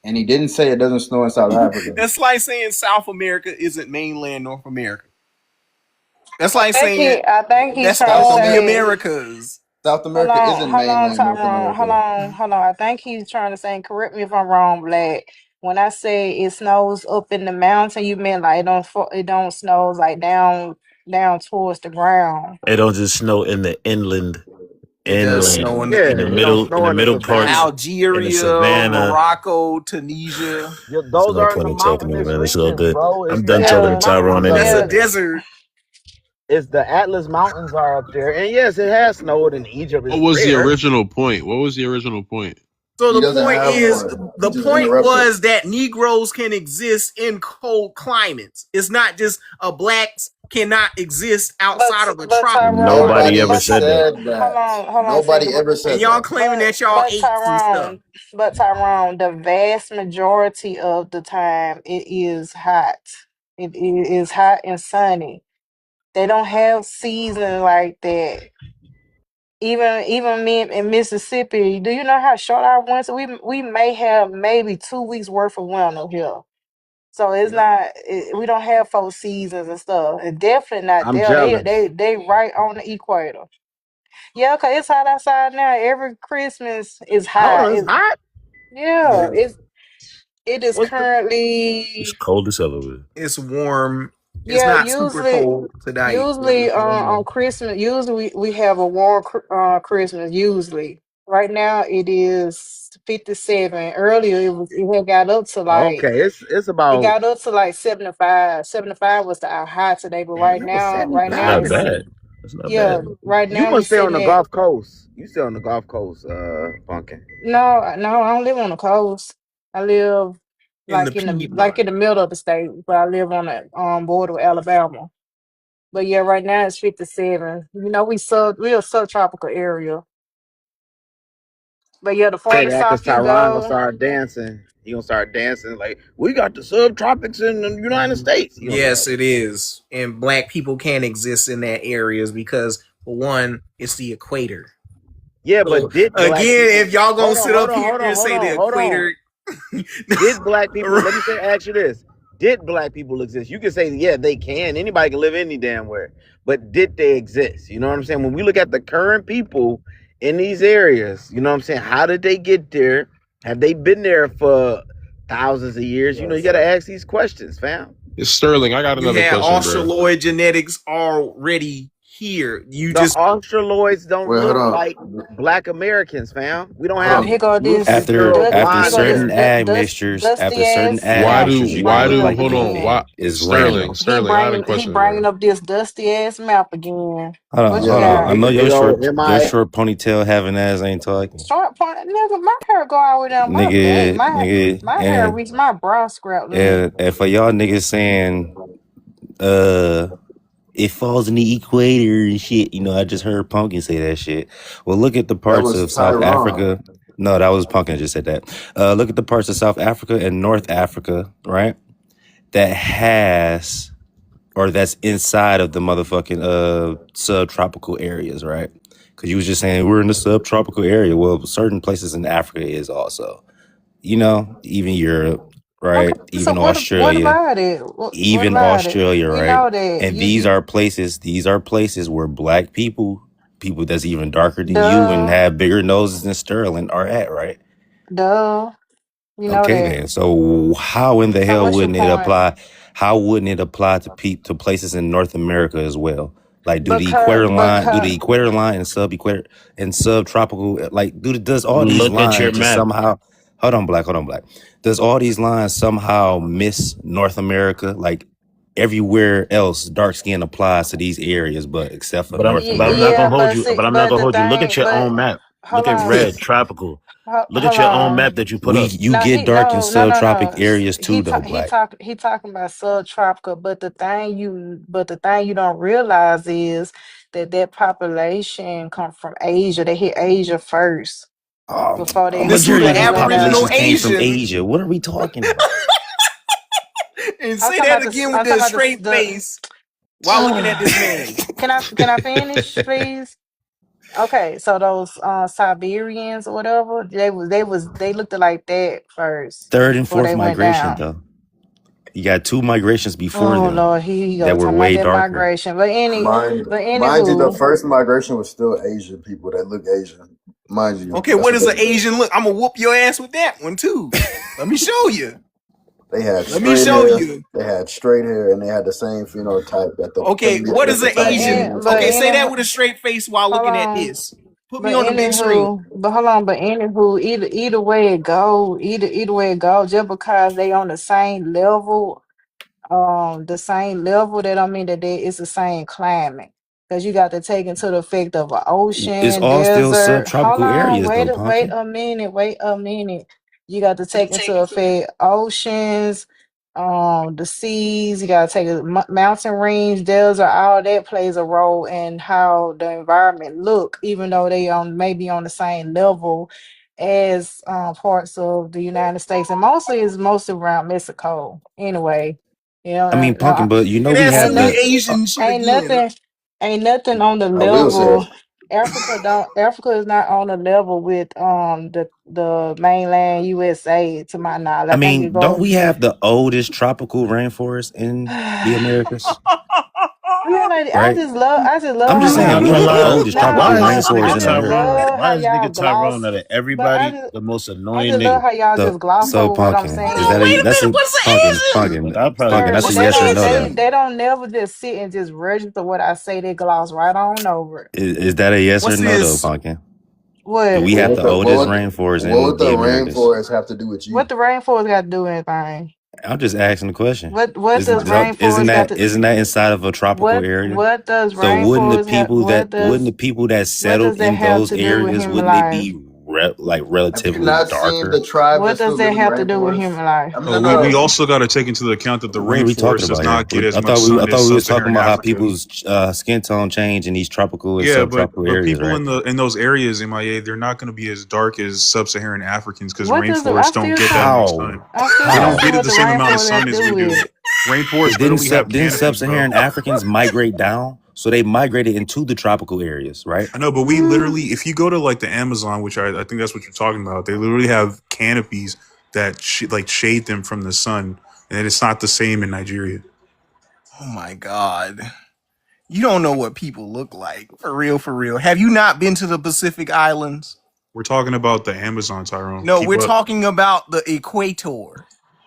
And he didn't say it doesn't snow in South Africa. That's like saying South America isn't mainland North America. That's like saying I think he's that's all the Americas. South America isn't mainland North America. Hold on. I think he's trying to say, correct me if I'm wrong, Black. When I say it snows up in the mountain, you meant like it don't snow like down towards the ground. It don't just snow in the inland. It does snow in the middle parts. Algeria, Morocco, Tunisia. Those are the mountainous regions, bro. I'm done talking to Tyrone. That's a desert. It's the Atlas Mountains are up there, and yes, it has snowed in Egypt. What was the original point? So the point was that Negroes can exist in cold climates. It's not just blacks cannot exist outside of a tropical. Nobody ever said that. Hold on. Nobody ever said that. And y'all claiming that y'all ate and stuff. But Tyrone, the vast majority of the time, it is hot. It is hot and sunny. They don't have seasons like that. Even me in Mississippi, do you know how short our winter? We may have maybe 2 weeks worth of winter here. So it's not. We don't have 4 seasons and stuff. It's definitely not there. They right on the equator. Yeah, cause it's hot outside now. Every Christmas is hot. It's hot. Yeah, it is currently. It's cold as hell. It's warm. It's not super cold tonight. Usually on Christmas, we have a warm Christmas. Usually, right now it is 57. Earlier it had got up to like it's about. It got up to like 75. 75 was our high today, but right now not bad. That's not bad. Right now you must stay on the Gulf Coast. You stay on the Gulf Coast, Pumpkin. No, I don't live on the coast. I live in the middle of the state, but I live on the border with Alabama. But yeah, right now it's 57. You know, we're a subtropical area. But yeah, the farther south you go, gonna start dancing. He gonna start dancing like we got the subtropics in the United States. Yes, it is, and black people can't exist in that areas because for one, it's the equator. Yeah, but if y'all gonna sit up here and say the equator. Did black people? Let me ask you this: did black people exist? You can say, yeah, they can. Anybody can live any damn where. But did they exist? You know what I'm saying? When we look at the current people in these areas, you know what I'm saying? How did they get there? Have they been there for thousands of years? You know, you got to ask these questions, fam. It's Sterling. I got another question. Australoid genetics already here. You The just Australoids don't Well, hold look on. like black Americans, fam. We don't Hold have Here on. go this Luther's girl here blonde go this hair. dusty ass Why map do he why bringing do up hold on? again. Why Sterling, I had a He question, bringing bro. up this dusty ass map again. What you Yeah, got? Big old MI. Short point, nigga. My hair go all the way down my back. My hair reach my bra scrap level. that was Tyrone. Okay, so what about it? What about it? We know that you duh duh. You know that. So what's your point? Because Look at your map. But I'm not yeah, gonna hold but you. see, But I'm not but gonna the hold you. Look at thing, your but own map. hold Look at on, red tropical. Look hold at your own on. map that you put up. No, he talking about subtropical, but the thing you don't realize is that population come from Asia. They hit Asia first before they this who the before they went Aboriginal down. Asian. And I'm say talking that about this. again with I'm the talking about straight face while looking at this man. can I finish, please? Okay, so those Siberians or whatever, they looked like that first before they went down. Oh Lord, here you go talking about that migration. Mind you, the Anywho, first migration was still Asian people that look Asian. Mind you, Okay, that's what what does an they look. Asian look? I'm gonna whoop your ass with that one too. Let me show you. They had Let me straight show hair. you. They had straight hair, and they had the same phenotype Okay, what that is the an Asian? Siberians but had. Okay, say that any with a straight face while hold looking at on. this. Put me But on the big screen. hold on, but anywho, either way it go, either way it go, just because they on the same level, that don't mean that it's the same climate. Because you got to take into the effect of an ocean, desert. Hold on, wait a minute. You got to take into effect oceans, the seas. You got to take mountain range, desert. All that plays a role in how the environment look, even though they maybe on the same level as parts of the United States, and mostly around Mexico. Anyway, you know, Look at that ain't silly nothing, Asian shit ain't again. nothing, ain't nothing on the I will say, level. Africa is not on the level with the mainland USA, to my knowledge. I think it go. Yeah, like I just love how I'm y'all not gonna lie. no, I just love Why how is y'all nigga Tyrone gloss, out of but everybody the most I annoying just love nigga? how y'all just gloss over what I'm Hold on, saying. wait a minute. What's an Asian? But I probably Sir, wouldn't but What's say an shit to Asian? that. they don't never just sit and just register what I say. They gloss right on over it. What's this? What? what would the rainforest have to do with you? What the rainforest got to do with anything? What does what does rainforest have what does that have to do with human life? Have you not seen the tribes What that does still that live in have to do with rainforests? human life? I mean, Oh, no, we no. also got to take into account that the rainforest does not get as much sun as sub-Saharan Africa. Yeah, but people in those areas, MIA, they're not going to be as dark as sub-Saharan Africans because What does rainforests don't get that much sun. I'm still They trying to don't see get it what the the same amount of rainforest got sun to as do we with do. it. Rainforests literally have canopies, bro. I know, but we literally, if you go to like the Amazon, which I think that's what you're talking about, they literally have canopies that like shade them from the sun, and it's not the same in Nigeria. Oh my god. You don't know what people look like. For real, for real. Have you not been to the Pacific Islands? We're talking about the Amazon, Tyrone. No, Keep we're up. talking about the equator.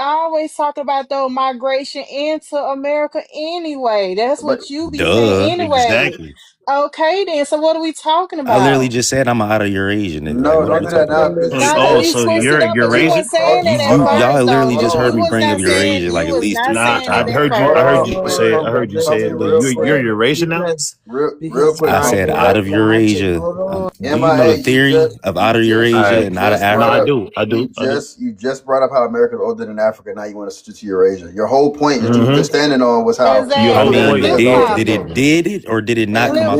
always talk about though migration into America anyway. That's But what you be saying Duh. anyway. Exactly. Okay, then. So what are we talking I literally about? just said I'm out of Eurasian, nigga. Like, no, what are don't we do that talking now about? because Now that Oh, you so switched it you're up because you weren't Eurasian? saying that at Y'all first, literally though. just heard You me was bring up not saying Eurasia like you at was least not three, four Nah, saying I that at times. heard hold you first. on, say wait, it. I heard you say it, Tommy, but real you're quick, Eurasian now? real quick, I because said Tommy, out right? of logic. Eurasia. Hold on. Do you know MIA, the theory of out of All Eurasia right. and out of No, brought I Africa? up do. I do. I do. you just brought up how America is older than Africa. Now you want to switch it to Eurasia. Your whole point that you were just Mm-hmm. standing on was how Your I whole Exactly. mean, point Flip is America is did older. flop did it. it did it or did it not come Flip out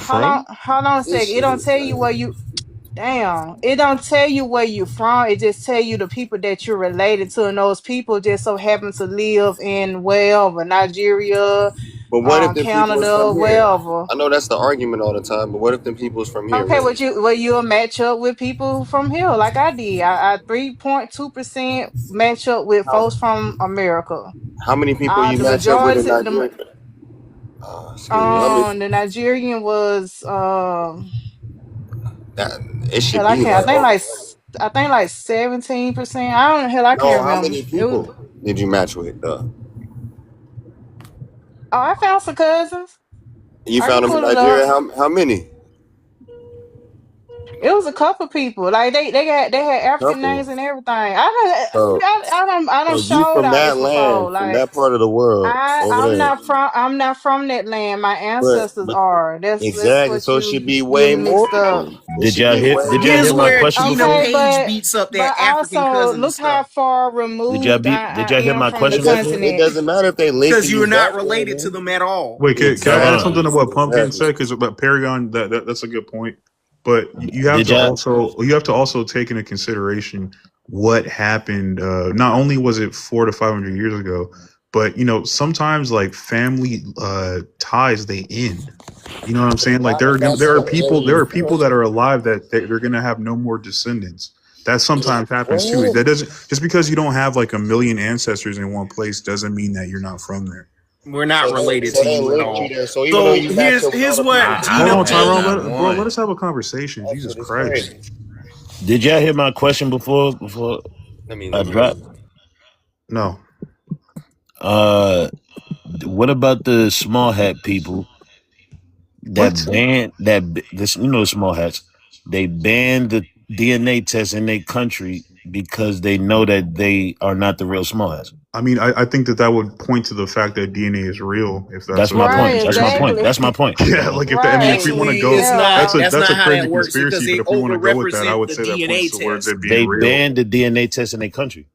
from? hold on a This second. It shit don't tell insane. you where you damn. It don't tell you where you from. It just tell you the people that you're related to, and those people just so happen to live in wherever Nigeria, But what if the people is Canada, from here? wherever. I know that's the argument all the time, but what if the people is from here, Okay, man? you'll match up with people from here, like I did. I 3.2% match up with folks from America. How many people you The match up with in majority, Nigeria? Excuse me. How many? the Nigerian was It should hell, I be can't. like, oh, I think like 17%. I don't hell, I no. can't How remember. many It was. people did you match with? Oh, I found some cousins. You I can found them in pull it Nigeria. up. How many? It was a couple people. Like they had African Couple. names and everything. I So, don't so you showed from out that this before. land, from Like that part of the world over there. I'm not from that land. My ancestors But are. That's exactly. what So it should you be way getting more mixed up. then. It Did should y'all be hear? way Did y'all more hear Here's my than. where question Gina before? Okay, Page beats up that but African also cousin look how stuff far Did y'all removed be? Did y'all I hear am my from the question before? It continent. doesn't matter if they because linking you're you not back related to there. them at all. Wait, can I add something Hold to on. what Pumpkin Exactly. said? Because about Paragon, that's a good point. But you have Did to y'all? also take into consideration what happened. Not only was it 400 to 500 years ago, but sometimes like family ties they end. You know what I'm saying? Like Why does that there are matter? people that are alive that they're gonna have no more descendants. That sometimes happens too. What? That doesn't just because you don't have like a million ancestors in one place doesn't mean that you're not from there. We're not related So to they you at linked you all. there. So even though So you match up with here's all the people what from Hold Gina on, there, Tyrone. Page. Let us have a conversation. that's Jesus what it's Christ. crazy. Did y'all hear my question before Let me I look. dropped? No. What about the small hat people that What? banned this? Small hats. They banned the DNA test in their country because they know that they are not the real small hats. I mean, I think that would point to the fact that DNA is real. If that's That's a my Right, point. That's my conspiracy. point. exactly. That's my point. Yeah, like if we want to Right. Actually, go, it's not. Yeah. That's that's not a how crazy that works because conspiracy. But they if we want to go with that, I overrepresent would the say that DNA points towards test. it being They real. banned the DNA test in their country.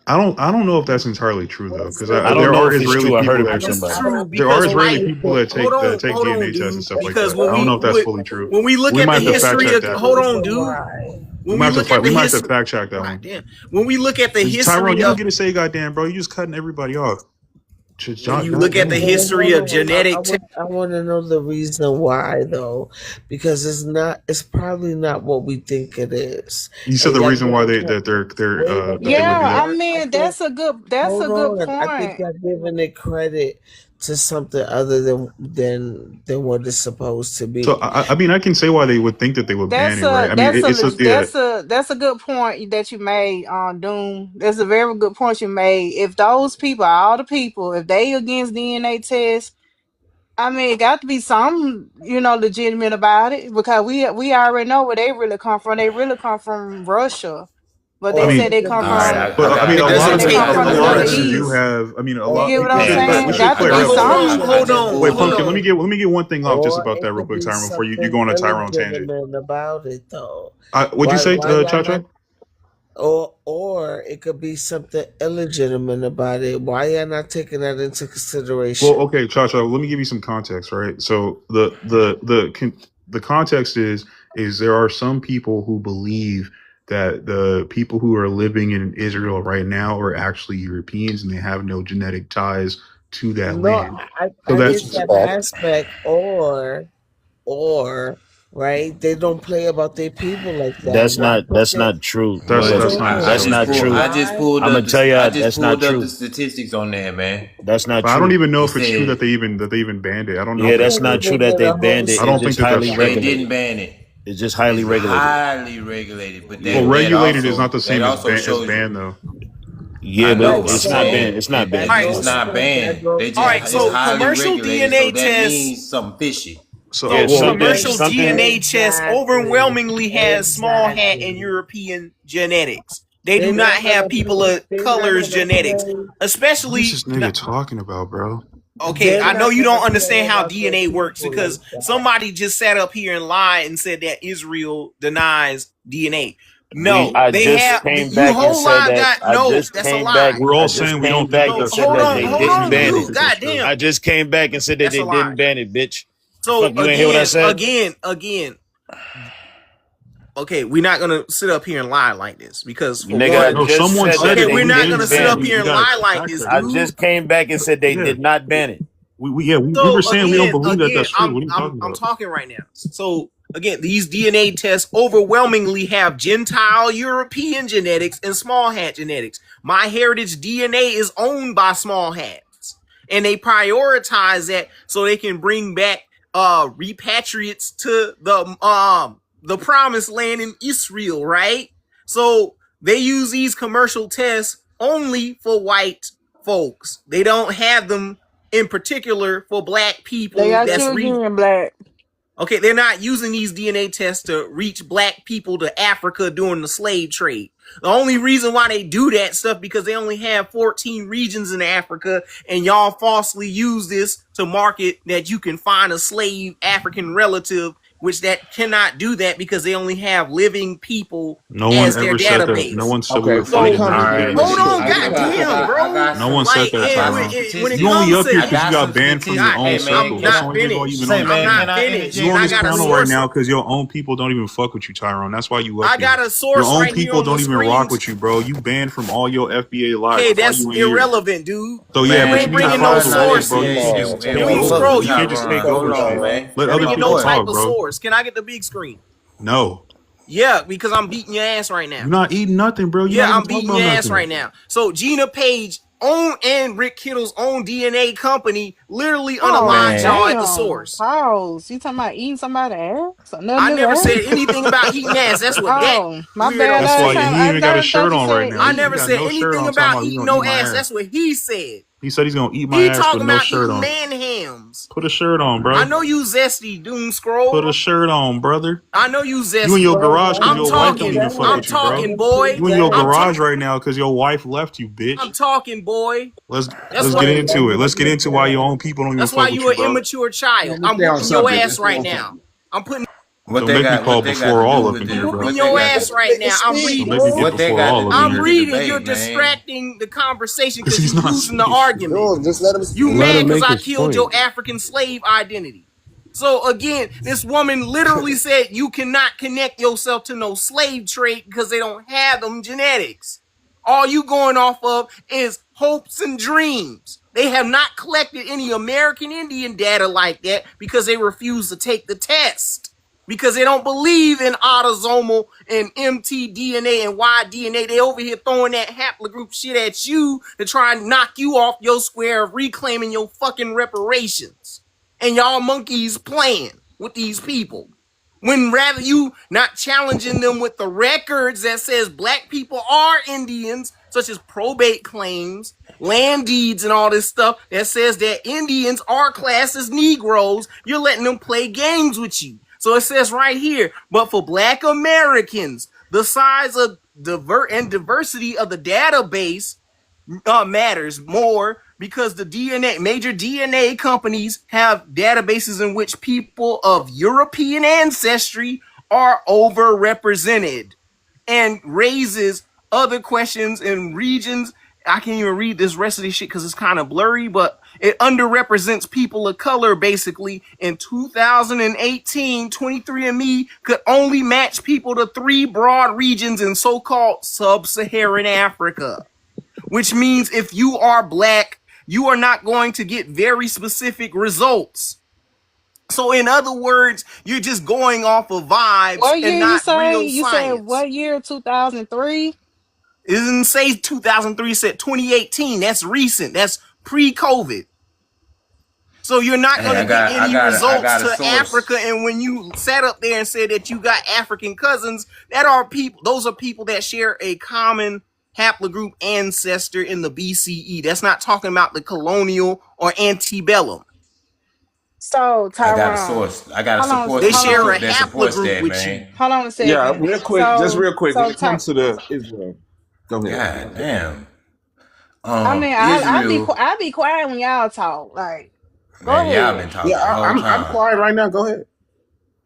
I don't know if that's entirely true Well, though, because I don't there know are if it's Israeli true. I heard people it that from It's somebody. I true don't, there I are because don't Israeli why? people think that that. take Hold on, DNA tests and dude. stuff like Because that. I don't know if that's fully true. when we look We at might the have to fact history check of that. hold on, Reason dude. why. We When might we have to look at fight. the We might have to history, fact check that God one. damn. When we look at the Tyrone, history you don't of get to say goddamn, bro. You just cutting everybody off. when you look at the Goddamn. Well, history hold of on. genetic tests. I want to know the reason why, though, because it's not. It's probably not what we think it is. You said And the y'all reason why giving they it. that they're Wait a that they would minute. do Yeah, that. I I mean think. that's a Hold good on. I think point. y'all giving it credit to something other than what it's supposed to So be. I mean, I can say why they would think that they would ban That's it, right? a I mean, it's a yeah. that's a good point that you made on Doom. That's a very good point you made. If those people, all the people, if they against DNA tests, I mean, it got to be some, legitimate about it because we already know where they really come from. They really come from Russia, but I they Or say it mean, they could come All be right, from. but I something. mean, It a They lot say doesn't of they it, take come the from a the lot Middle of them Russians. do East. have. I mean, a You lot. get what I'm Okay, but saying? we should Got to clear. be But some. hold on, Wait, hold Pumpkin. on. Let me get one thing off just Or about it that real could quick, be Tyron, before you go something on a Tyrone tangent. illegitimate about it, though. What'd you say, Why y'all Cha Cha? not? Or it could be something illegitimate about it. Why y'all not taking that into Well, consideration? okay, Cha Cha. Let me give you some context, right? So the context is there are some people who believe that the people who are living in Israel right now are actually Europeans and they have no genetic ties to that No, land. So I that's get that aspect. Or right, they don't play about their people like that. Why That's put that? not true. that's Hold But that's not I That's on. necessarily not true. true. just Why? pulled I'm up gonna tell I y'all just that's not pulled up the true. statistics on that, man. That's not But I don't true. even know It if it's true said that they even banned it. I don't know Yeah, if You that's that's ain't not true. true even that get they a whole banned it. I It's don't just think that that's highly they true. regulated. didn't ban it. It's just highly It's regulated. highly regulated, but Well, Yeah. regulated is not the that same also as shows you. banned though. Yeah, I but know, Right. but I'm it's not banned. saying It's not That banned. it's goes not that banned. goes They All just right, to it's so highly commercial regulated, so DNA that tests. means something fishy. So Yeah, So well, something commercial something DNA tests exactly. overwhelmingly has small hat and Exactly. European genetics. They do They're not not have gonna people play. of colors genetics, what is especially this nigga talking about, bro? okay, They're I know not you gonna don't play understand how about their DNA works people because like that. somebody just sat up here and lied and said that Israel denies DNA. No, I they just have came you back and whole said lie that got no, that's a lie. We're all I just saying we came don't think back that No, and that's said true. hold that We're on, they we're hold all didn't saying on, we ban don't it. dude. think that's God true. damn. I just came back and said that That's they a didn't lie. ban it, bitch. So Fuck, you ain't hear what I said? again, okay, we're not gonna sit up here and lie like this because for Nigga, I one, No, just someone said said that okay, it. they we're When you not say gonna didn't sit someone, ban up it. you, here you and gotta lie like fact this, check I it. dude. just came back and said they Yeah. did not ban it. we were So saying we don't believe that again, that's true. What are you talking I'm about? talking right now. So again, these DNA tests overwhelmingly have Gentile European genetics and small hat genetics. MyHeritage DNA is owned by small hats, and they prioritize that so they can bring back repatriates to the promised land in Israel, right? So they use these commercial tests only for white folks. They don't have them in particular for black people. They got children in black. Okay, they're not using these DNA tests to reach black people to Africa during the slave trade. The only reason why they do that stuff because they only have 14 regions in Africa, and y'all falsely use this to market that you can find a slave African relative, which that cannot do that because they only have living people as their database. No one said we were Hold fighting. on, goddamn, bro. No one said that. You only up here because you got banned from your own circle. I'm not finished. I'm not finished. You on this panel right now because your own people don't even fuck with you, Tyrone. That's why you up I got a source. Your own right people don't even rock with you, bro. You banned from all your FBA lives. Okay, that's irrelevant, dude. So yeah, but you bringing no source, bro. You can't just take over shit. Let other people talk, bro. Can I get the big screen? No. Yeah, because I'm beating your ass right now. You're not eating nothing, bro. I'm beating your ass right now. So Gina Page and Rick Kittle's own DNA company literally unaligned y'all at the source. Pause. You talking about eating somebody's ass? I never said anything about eating ass. That's what my bad. That's why he even got a shirt on right now. I never said anything about eating no ass. That's what he said. He said he's gonna eat my ass with no shirt on. Man hams. Put a shirt on, bro. I know you zesty, Doom Scroll. Put a shirt on, brother. I know you zesty. You in your garage because your wife don't even fuck I'm with you, talking, bro. boy. You in your garage right now because your wife left you, bitch. I'm talking, boy. Let's get into it. Let's get into why your own people don't even fuck with you, bro. That's why you an immature child. I'm whooping your ass right now. I'm putting. What they got? Call before all of them, I'm whooping your ass right now. I'm reading. I'm reading. You're distracting the conversation because you're losing the argument. Just let him. You mad because I killed your African slave identity. So again, this woman literally said you cannot connect yourself to no slave trade because they don't have them genetics. All you going off of is hopes and dreams. They have not collected any American Indian data like that because they refuse to take the test. Because they don't believe in autosomal and mtDNA and Y-DNA. They over here throwing that haplogroup shit at you to try and knock you off your square of reclaiming your fucking reparations. And y'all monkeys playing with these people. When rather you not challenging them with the records that says black people are Indians, such as probate claims, land deeds, and all this stuff that says that Indians are classed as Negroes, you're letting them play games with you. So it says right here, but for black Americans, the size of diversity of the database matters more because the major DNA companies have databases in which people of European ancestry are overrepresented and raises other questions in regions. I can't even read this rest of this shit because it's kind of blurry, but it underrepresents people of color, basically. In 2018, 23andMe could only match people to 3 broad regions in so-called sub-Saharan Africa, which means if you are black, you are not going to get very specific results. So in other words, you're just going off of vibes and not real science. You said what year? 2003? It didn't say 2003, it said 2018. That's recent. That's pre-COVID. So you're not going to get any results to Africa. And when you sat up there and said that you got African cousins, those are people that share a common haplogroup ancestor in the BCE. That's not talking about the colonial or antebellum. So Tyrone, I got a source. They share a haplogroup with you. Hold on a second. Yeah, real quick. Just real quick. When it comes to the Israel. Go ahead. God damn. I mean, I'll be quiet when y'all talk. Like, go ahead. Y'all been talking. I'm quiet right now. Go ahead.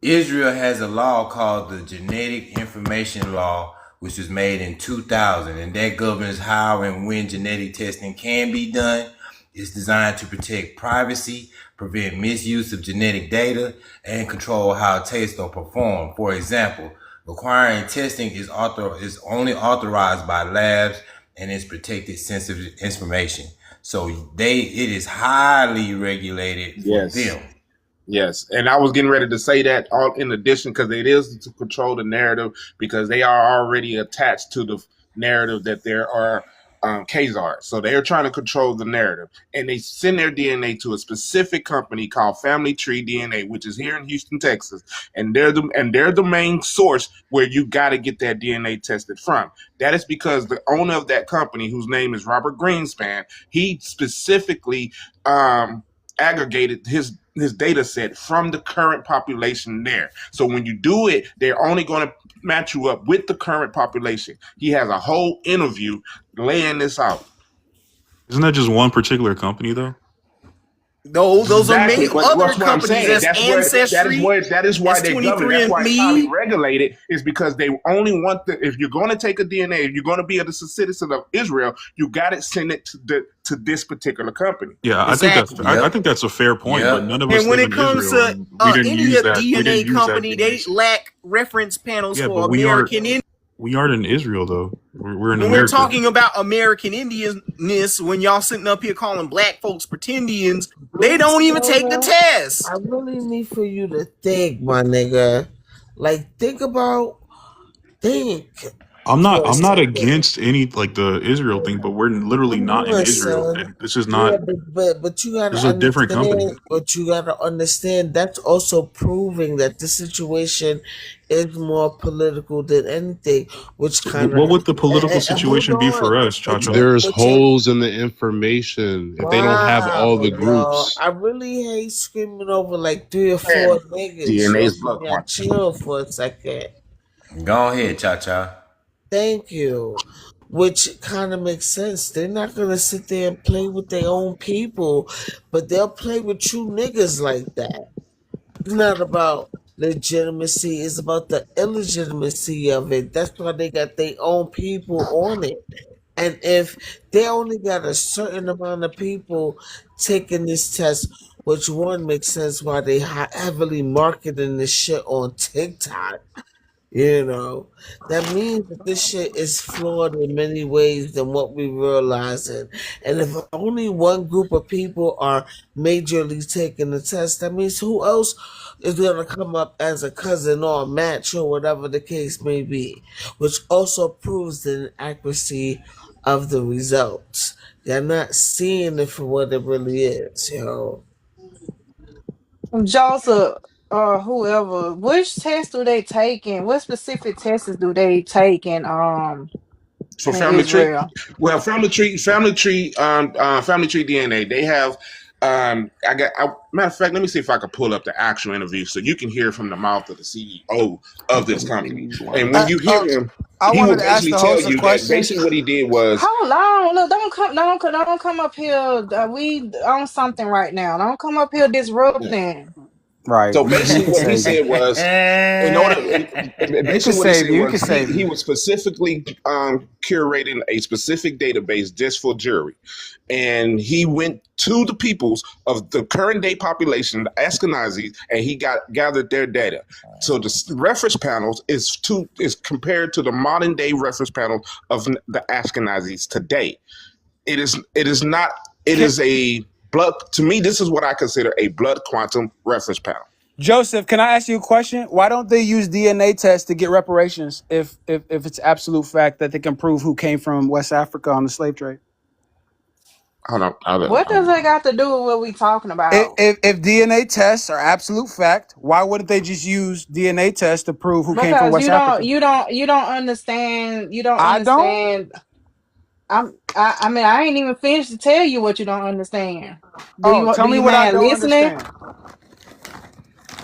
Israel has a law called the Genetic Information Law, which was made in 2000, and that governs how and when genetic testing can be done. It's designed to protect privacy, prevent misuse of genetic data, and control how tests are performed. For example, requiring testing is only authorized by labs and is protected sensitive information. So it is highly regulated for Yes. them. Yes, and I was getting ready to say that all in addition because it is to control the narrative because they are already attached to the narrative that there are Khazars. So they're trying to control the narrative, and they send their DNA to a specific company called Family Tree DNA, which is here in Houston, Texas, and they're the main source where you got to get that DNA tested from. That is because the owner of that company, whose name is Robert Greenspan, he specifically aggregated his data set from the current population there. So when you do it, they're only going to match you up with the current population. He has a whole interview laying this out. Isn't that just one particular company though? No, those Exactly. are other That's what I'm companies. saying. That's Ancestry. That is why they govern. That's why it's highly 23andMe. regulated. Is because they only want if you're going to take a DNA, if you're going to be a citizen of Israel, you got to send it to this particular company. Yeah, Exactly. I think that's a fair point, but none of us And when live it in comes Israel. to And we didn't any use that. DNA company, they lack reference panels Yeah, for but American Indians. we aren't in Israel though. We're in When America. we're talking about American Indianness, when y'all sitting up here calling black folks pretendians, they don't even take the test. I really need for you to think, my nigga. Like, think. I'm not against any like the Israel thing, but we're literally not in Israel, and this is not. Yeah, but you gotta This is a different company. understand. But you gotta understand that's also proving that the situation is more political than anything. Which kind of What would the political situation be for us, Chacho? There's holes in the information if they don't have all the groups. I really hate screaming over like 3 or 4 niggas. DNA's blood Yeah, chill for a second. Go ahead, Cha-Cha. Thank you. Which kind of makes sense. They're not gonna sit there and play with their own people, but they'll play with you niggas like that. It's not about legitimacy, it's about the illegitimacy of it. That's why they got their own people on it. And if they only got a certain amount of people taking this test, which one makes sense why they heavily marketing this shit on TikTok. You know, that means that this shit is flawed in many ways than what we realizing. And if only one group of people are majorly taking the test, that means who else is going to come up as a cousin or a match or whatever the case may be, which also proves the inaccuracy of the results. They're not seeing it for what it really is, yo. Joseph, or whoever, which test do they take and what specific tests do they take For in Family Tree, Israel? well, Family Tree DNA. They have. Matter of fact, let me see if I can pull up the actual interview so you can hear from the mouth of the CEO of this company. And when you hear him, he will basically tell you that basically what he did was. Hold on, look, don't come up here. We on something right now. Don't come up here disrupting. Right. So basically, what he said was, he was specifically curating a specific database just for jury, and he went to the peoples of the current day population, the Ashkenazis, and he gathered their data. So the reference panels is compared to the modern day reference panel of the Ashkenazis today. It is not. It is a blood. To me, this is what I consider a blood quantum reference panel. Joseph, can I ask you a question? Why don't they use DNA tests to get reparations if it's absolute fact that they can prove who came from West Africa on the slave trade? Hold on. What does that got to do with what we talking about? If DNA tests are absolute fact, why wouldn't they just use DNA tests to prove who came from West Africa? You don't understand. You don't understand. I mean, I ain't even finished to tell you what you don't understand. Tell me what I don't understand.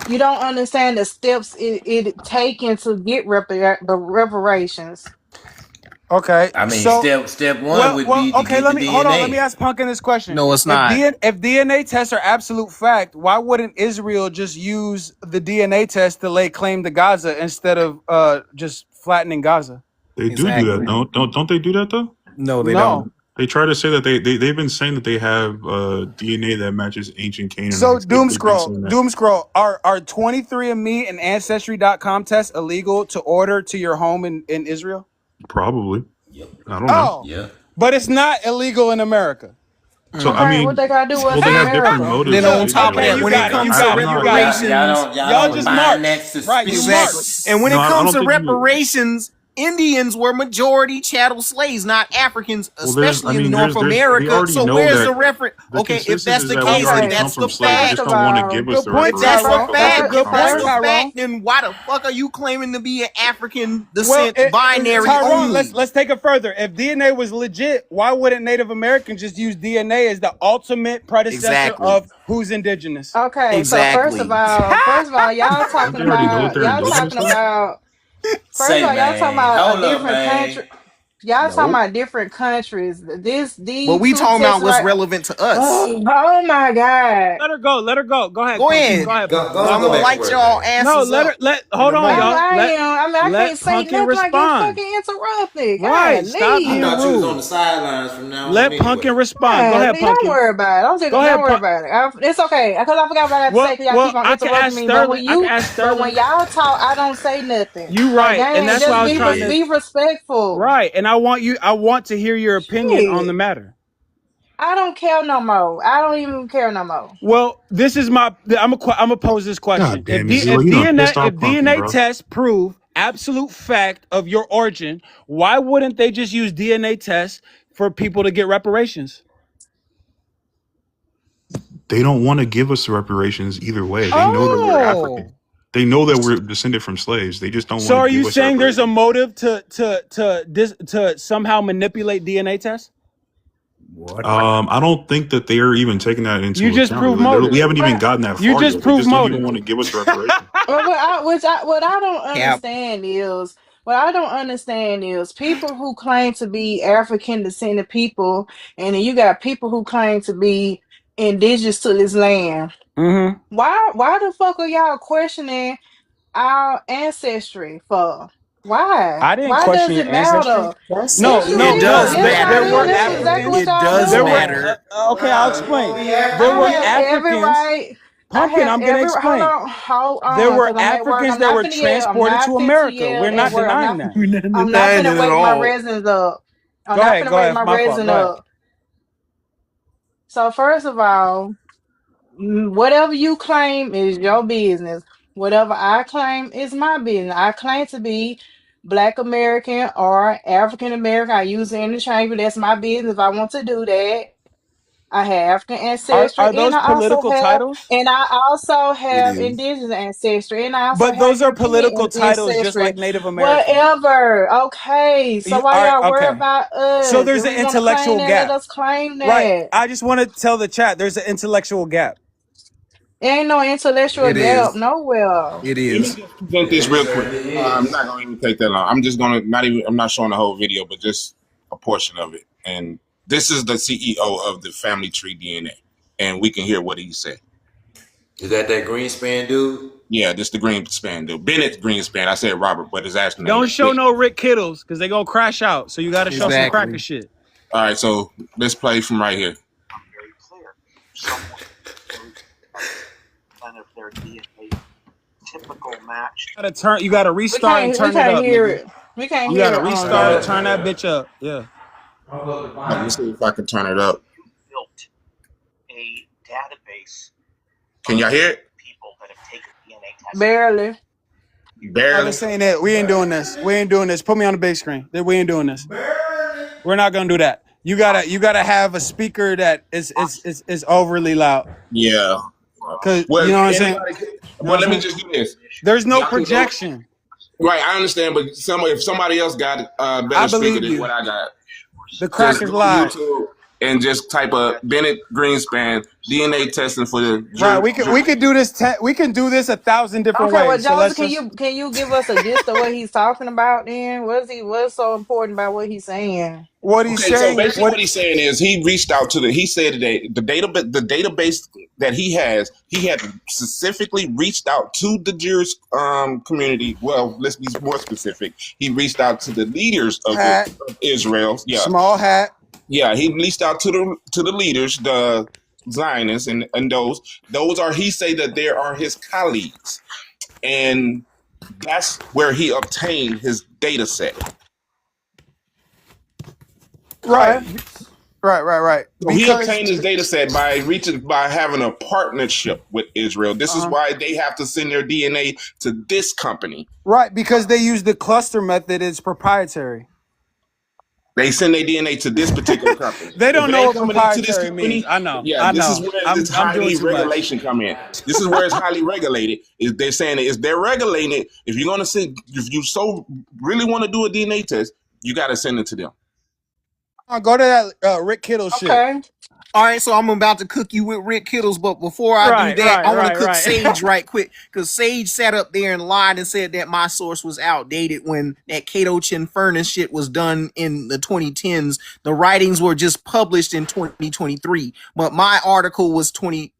You don't understand the steps it taken to get the reparations. Okay. I mean, step one would be to get let the me DNA. hold on. Let me ask Punkin this question. No, it's not. If DNA tests are absolute fact, why wouldn't Israel just use the DNA test to lay claim to Gaza instead of just flattening Gaza? They do that. Don't they do that though? No, they don't. They try to say that they've been saying that they have DNA that matches ancient Canaanites. So doom scroll. Are 23andMe and Ancestry.com tests illegal to order to your home in Israel? Probably. Yep. I don't know. Yeah. But it's not illegal in America. So I Okay, what mean, they gotta do with well, us they in have different America? Then motives on to top of Okay, that, Israel. you when it got it. comes You to got it. You got it. reparations, Y'all just buying marched. that Right, you suspicious. Exactly. marched. And when No, it I comes don't to think you. reparations, Indians were majority chattel slaves, not Africans, Well, there's, I especially in mean, North we America. already So know where's that the reference? the Okay, if consensus that's is the that we case, if already Okay, come that's from the slaves. They first just fact, of don't want to all, give us Good the point, if that's reparations the off Tyrone. of That's a fact, African good if that's point, the conquest. fact, Tyrone. then why the fuck are you claiming to be an African Well, descent binary Tyrone, only? let's take it further. If DNA was legit, why wouldn't Native Americans just use DNA as the ultimate predecessor Exactly. of who's indigenous? okay. So Exactly. first of all, Don't they already know what they're y'all indigenous talking of? about. First of Say, all, y'all talking man, about a hold up, different man. country. Y'all talking Nope. about different countries. But These we two talking texts about what's right. relevant to us. Oh my God. Let her go. Let her go. Go ahead, Go Pumpkin. Go ahead. ahead, Pumpkin. Go Cause and I'm go gonna back to light work, y'all man. No, asses let her. up in Hold a on, I, moment. y'all. I am. I mean, I can't Let say Pumpkin nothing. I get respond. fucking interrupted. Right. Stop I being Golly. thought you was on rude. the sidelines from now on Let Pumpkin anyway. respond. Go Yeah, ahead, don't Pumpkin. worry about it. Go Don't ahead, worry about it. It's okay because I forgot what I got to say because y'all keep on I can interrupting ask me. But Sterling. I can ask when Sterling. y'all talk, I don't say nothing. You Like, right, and dang, that's why just I was trying to. be respectful. Right, and I want you. I want to hear your opinion on the Shit, matter. I don't care no more. I don't even care no more. Well, this is my. I'm gonna pose this question. God damn it, Zilla, you done pissed off If Pumpkin, DNA bro. tests prove absolute fact of your origin, why wouldn't they just use DNA tests for people to get reparations? They don't want to give us the reparations either way. They know that we're Oh, African. They know that we're descended from slaves. They just don't so want to are you give us saying there's a reparations. motive to somehow manipulate DNA tests? I don't think that they are even taking that You into just account. prove Really, we motive. haven't even But gotten that You far just yet. They prove just don't even motive. want to give us reparations. what I don't Cap. understand is people who claim to be African descended people, and then you got people who claim to be indigenous to this land. Mm-hmm. Why the fuck are y'all questioning our ancestry for? Why? I didn't Why question does your it ancestry. matter? That's No, Yes, you no, It did. no. does Yes, y'all There matter. did. were That's Africans. exactly what It y'all does There were doing. matter. okay. I'll explain. There I were have every Africans. right. I Pumpkin. have I'm gonna every explain. hold There on, were because I'm at work. Africans I'm that not were finna yell. I'm transported not to fit to America. We're yell at not work. denying that. We're not I'm not denying finna it at wake my all. residents up. I'm Go not ahead. finna Go wake ahead. my My fault. resident Go ahead. up. So first of all, whatever you claim is your business. Whatever I claim is my business. I claim to be Black American or African American. I use it interchangeably. That's my business. If I want to do that, I have African Are ancestry, those political titles? and I also It have is. indigenous ancestry, and I also But have those are European political titles, just ancestry. like Native American. Whatever. Okay. So why All right. y'all worry Okay. about So us? there's If an we want to claim intellectual that, let gap, us claim right? that. I just want to tell the chat there's an intellectual gap. Ain't no intellectual It gap is. nowhere. Let It me is. just present this real Yes, sir, quick. it I'm is. not going to even take that long. I'm just going to not even. I'm not showing the whole video, but just a portion of it. And this is the CEO of the Family Tree DNA, and we can hear what he said. Is that Greenspan dude? Yeah, this the Greenspan dude, Bennett Greenspan. I said Robert, but his actual name Don't is show Bennett. no Rick Kittles because they gonna crash out. So you got to show some cracker Exactly. shit. All right, so let's play from right here. I'm very clear. Someone knows kind of their DNA typical match. You got to restart and We turn it can't up, hear nigga. it. We can't You got to hear restart and Joe. turn that bitch up. Yeah. Let me see if I can turn it up. Built a database. Can y'all hear it? People that have taken DNA tests. Barely. Oh, Barely. this ain't it. We ain't doing this. We ain't doing this. Put me on the big screen. We ain't doing this. We're not gonna do that. You gotta have a speaker that is overly loud. Yeah. Cause you Well, know what I'm saying? anybody. You know Well, what let I'm me saying? just do this. There's no Y'all can go. projection. Right, I understand, but if somebody else got a I better speaker believe than you. what I got, The crack just is go to live. YouTube and just type Bennett Greenspan DNA testing for the Right. We could do this. We can do this 1,000 different Okay, well, ways. So Joseph, let's just. can you give us a gist of what he's talking about then? What's so important about what he's saying? What he's Okay, so saying. basically what he's saying is he reached out to he said today the database that he had specifically reached out to the Jewish community. Well, let's be more specific. He reached out to the leaders of Hat. Israel. Yeah. Small hat. Yeah, he reached out to the leaders, the Zionists, and those are he say that there are his colleagues, and that's where he obtained his data set. Right. Okay. Right. So he Because obtained his data set by having a partnership with Israel. This is why they have to send their DNA to this company. right, because they use the cluster method. It's proprietary. They send their DNA to this particular company. They If don't it know ain't what coming into this proprietary means. company, I know. this is where this I'm doing highly too much. regulation come in. This is where it's highly regulated. Is they're saying that if they're regulating it, if you're gonna send, if you so really want to do a DNA test, you got to send it to them. Go to that Rick Kittle shit. Okay. All right, so I'm about to cook you with Rick Kittles, but before I do that, I want to cook Sage right quick, because Sage sat up there and lied and said that my source was outdated when that Cato Chin Furnace shit was done in the 2010s. The writings were just published in 2023, but my article was 2020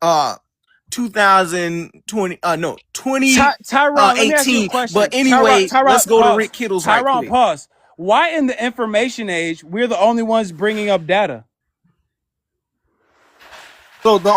Tyrone, let me ask you a 18. question. But anyway, Tyrone, let's go pause. to Rick Kittles right Tyrone, quick. pause. Why in the information age we're the only ones bringing up data? So the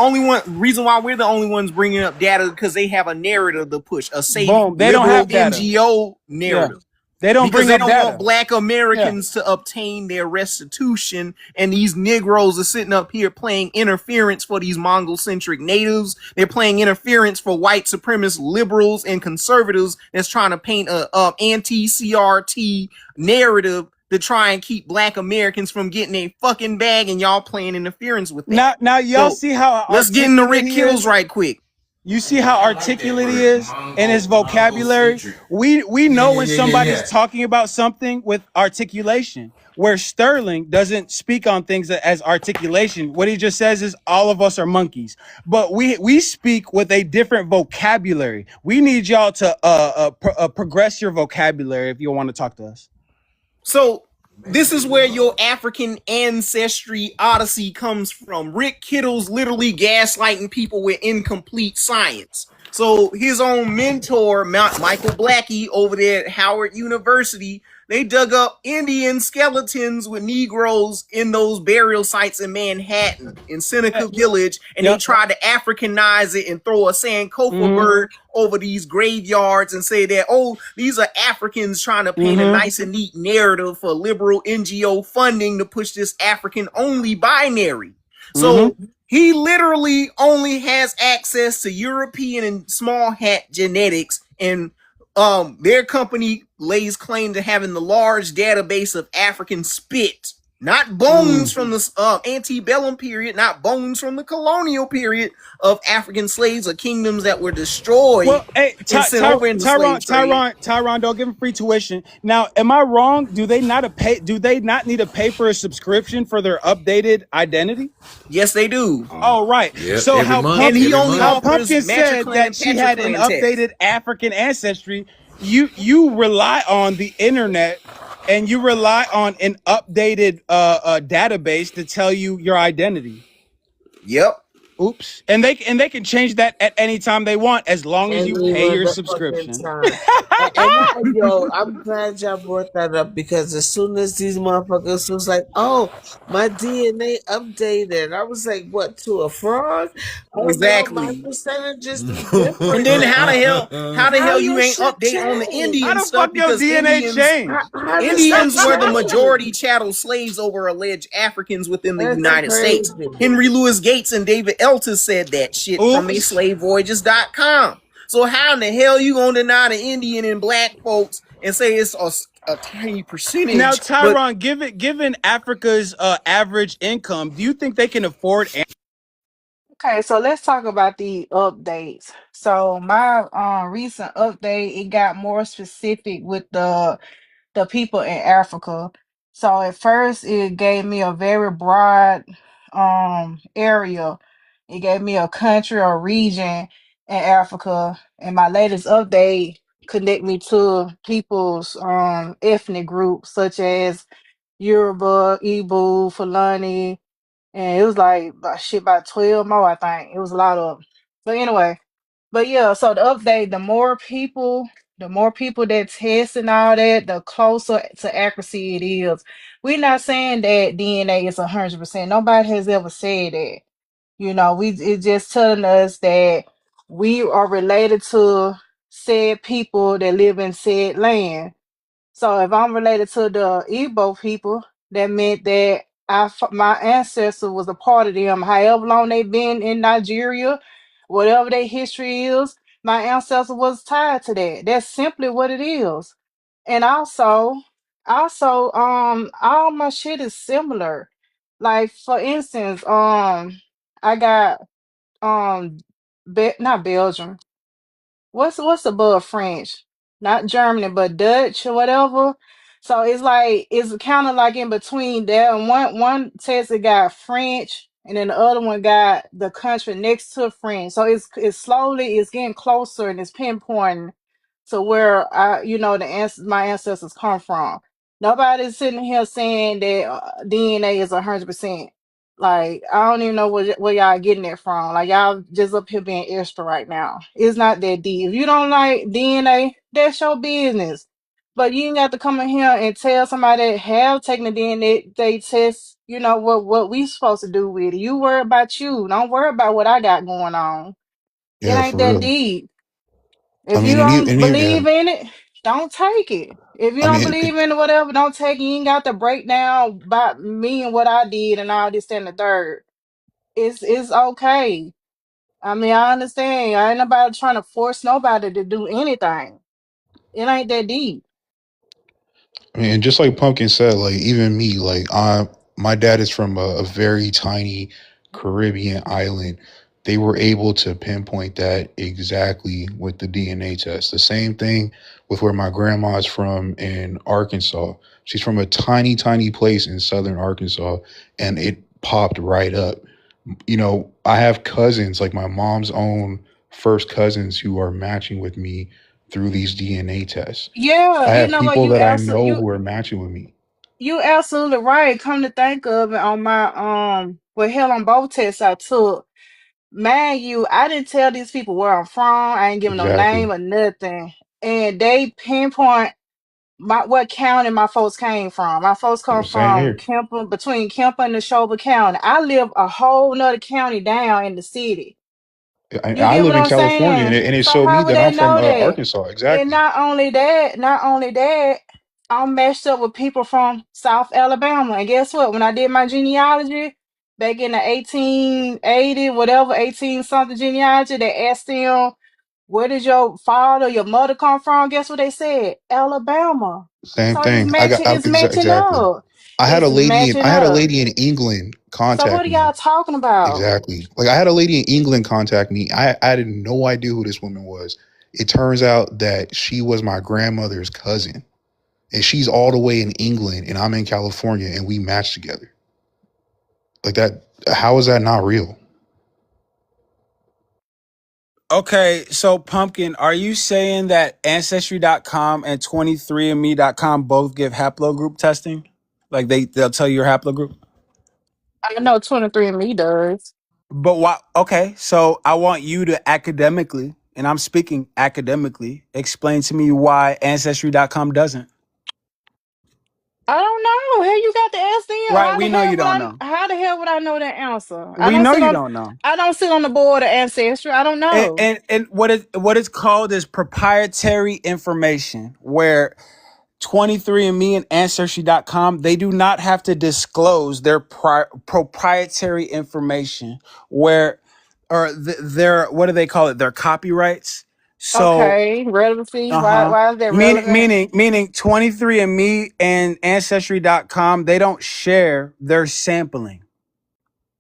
reason why we're the only ones bringing up data because they have a narrative to push, a safe, Boom. They liberal don't have data. NGO narrative. Yeah. They don't because bring they up don't data. want Black Americans to obtain their restitution, and these Negroes are sitting up here playing interference for these Mongol-centric natives. They're playing interference for white supremacist liberals and conservatives that's trying to paint a anti-CRT narrative to try and keep Black Americans from getting a fucking bag, and y'all playing interference with that. Now y'all So, see how let's get into Rick articulate he Kittles is? right quick. You see how articulate he is in his vocabulary? We know when somebody's talking about something with articulation, where Sterling doesn't speak on things as articulation. What he just says is all of us are monkeys. But we speak with a different vocabulary. We need y'all to progress your vocabulary if you want to talk to us. So this is where your African ancestry odyssey comes from. Rick Kittle's literally gaslighting people with incomplete science. So his own mentor, Michael Blackie, over there at Howard University, they dug up Indian skeletons with Negroes in those burial sites in Manhattan, in Seneca Village, and they tried to Africanize it and throw a Sankofa bird over these graveyards and say that, oh, these are Africans trying to paint a nice and neat narrative for liberal NGO funding to push this African-only binary. So he literally only has access to European and small hat genetics, and their company lays claim to having the large database of African spit, not bones from the antebellum period, not bones from the colonial period of African slaves or kingdoms that were destroyed. Well, hey, and sent over into slave trade. Tyrone, don't give them free tuition. Now, am I wrong? Do they not need to pay for a subscription for their updated identity? Yes, they do. Oh, right. Yep, So every how month, Pumpkin said that she had an updated African ancestry. You rely on the internet and you rely on an updated database to tell you your identity. Yep. Oops. And they can change that at any time they want as long as you pay your subscription. Yo, I'm glad y'all brought that up, because as soon as these motherfuckers was like, oh, my DNA updated, I was like, what, to a frog? Exactly. My percentages different. And then how the hell you ain't update on the Indian How the stuff, fuck your because DNA changed? Indians were the majority chattel slaves over alleged Africans within the United States. Henry Louis Gates and David Eltis said that shit from slavevoyages.com. So how in the hell you gonna deny the Indian and Black folks and say it's a tiny percentage? Now, Tyron, given Africa's average income, do you think they can afford? Okay, so let's talk about the updates. So my recent update, it got more specific with the people in Africa. So at first it gave me a very broad area. It gave me a country or region in Africa. And my latest update connect me to people's ethnic groups such as Yoruba, Igbo, Fulani, and it was like about 12 more, I think. It was a lot of 'em. But anyway, but yeah, so the update, the more people that test and all that, the closer to accuracy it is. We're not saying that DNA is 100%. Nobody has ever said that. You know, it's just telling us that we are related to said people that live in said land. So if I'm related to the Igbo people, that meant that my ancestor was a part of them. However long they been in Nigeria, whatever their history is, my ancestor was tied to that. That's simply what it is. And also, all my shit is similar. Like for instance, I got not Belgium. What's above French? Not Germany, but Dutch or whatever. So it's like it's kind of like in between there. And one test it got French, and then the other one got the country next to French. So it's slowly it's getting closer and it's pinpointing to where my ancestors come from. Nobody's sitting here saying that DNA is 100%. Like, I don't even know where y'all getting it from. Like, y'all just up here being extra right now. It's not that deep. If you don't like DNA, that's your business. But you ain't got to come in here and tell somebody that have taken the DNA they test, what we supposed to do with it. You worry about you. Don't worry about what I got going on. It Yeah, ain't for that real. deep. I If you mean, don't yeah. believe in it, don't take it. If you I don't mean, believe in it, whatever, don't take it. You ain't got to break down about me and what I did and all this and the third. It's okay. I mean, I understand. I ain't nobody trying to force nobody to do anything. It ain't that deep. I mean, just like Pumpkin said, like even me, like my dad is from a very tiny Caribbean island. They were able to pinpoint that exactly with the DNA test. The same thing with where my grandma's from in Arkansas. She's from a tiny, tiny place in southern Arkansas, and it popped right up. I have cousins, like my mom's own first cousins, who are matching with me through these DNA tests. Yeah, I you have know what? people that I know who are matching with me. You absolutely right. Come to think of it, on my hell, on both tests I took. Man, I didn't tell these people where I'm from. I ain't giving no Exactly. name or nothing. And they pinpoint what county my folks came from. My folks come Same from here. Kemper, between Kemper and Neshoba County. I live a whole nother county down in the city. You I get live what in I'm California, and saying? it So showed me how would that they I'm from know that? Arkansas. And Exactly. not only that, I'm matched up with people from South Alabama. And guess what? When I did my genealogy back in the 1880, whatever, 18 something genealogy, they asked them, where did your father, your mother come from? Guess what they said? Alabama. Same So it's thing. matching, it's matching Exactly. up. It's I matching had a up. lady in England So what contact are me. y'all talking about? Exactly. Like I had a lady in England contact me. I had no idea who this woman was. It turns out that she was my grandmother's cousin, and she's all the way in England, and I'm in California, and we matched together. Like that. How is that not real? Okay, so Pumpkin, are you saying that Ancestry.com and 23andMe.com both give haplogroup testing? Like they'll tell you your haplogroup? I know 23andMe does. But why? Okay, so I want you to academically, and I'm speaking academically, explain to me why Ancestry.com doesn't. I don't know. Hell, you got to ask them. Right, we know you don't know. How the hell would I know that answer? We know you don't know. I don't sit on the board of Ancestry. I don't And know. and, and what is called is proprietary information, where 23andMe and Ancestry.com, they do not have to disclose their proprietary information, where or their, what do they call it? Their copyrights. So, Okay, relevancy. Why uh-huh. why is that Meaning relevant? meaning meaning 23andMe and Ancestry.com, they don't share their sampling.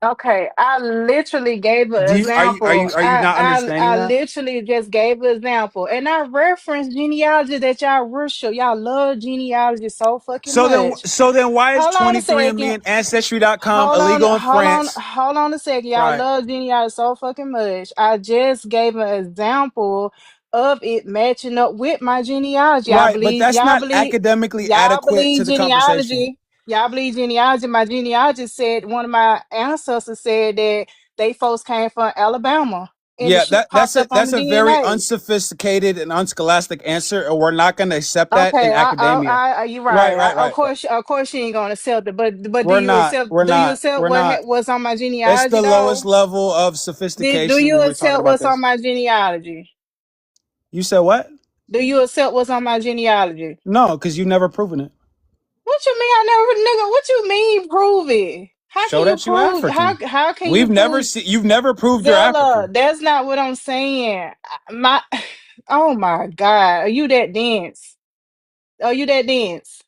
Okay, I literally gave an Do you are you are example. you are you not understanding I that? literally just gave an example, and I referenced genealogy that y'all worship. Y'all love genealogy so fucking much. So then why is Hold on a 23andMe second. and Ancestry.com illegal in France? Hold on a second. Y'all Right. love genealogy so fucking much. I just gave an example of it matching up with my genealogy. Right, but that's not academically Y'all adequate to believe the conversation. genealogy. Y'all believe genealogy. My genealogy said one of my ancestors said that they folks came from Alabama. And the Yeah, shit that's popped up on the a very DNA. unsophisticated and unscholastic answer, and we're not going to accept that in Okay, academia. you're Right, right. right, right. Of course, she ain't gonna accept it. But We're not. We're do you not. accept We're not. what's on my It's genealogy the lowest though? level of Do sophistication you when we're talking accept about what's on this. my genealogy? You said what? Do you accept what's on my genealogy? No, because you've never proven it. What you mean? I never, nigga. What you mean? Prove it. How can Show you that you prove? African. How can you We've never prove? seen. You've never proved you're Zella, African. that's not what I'm saying. My, oh my God, are you that dense? Are you that dense?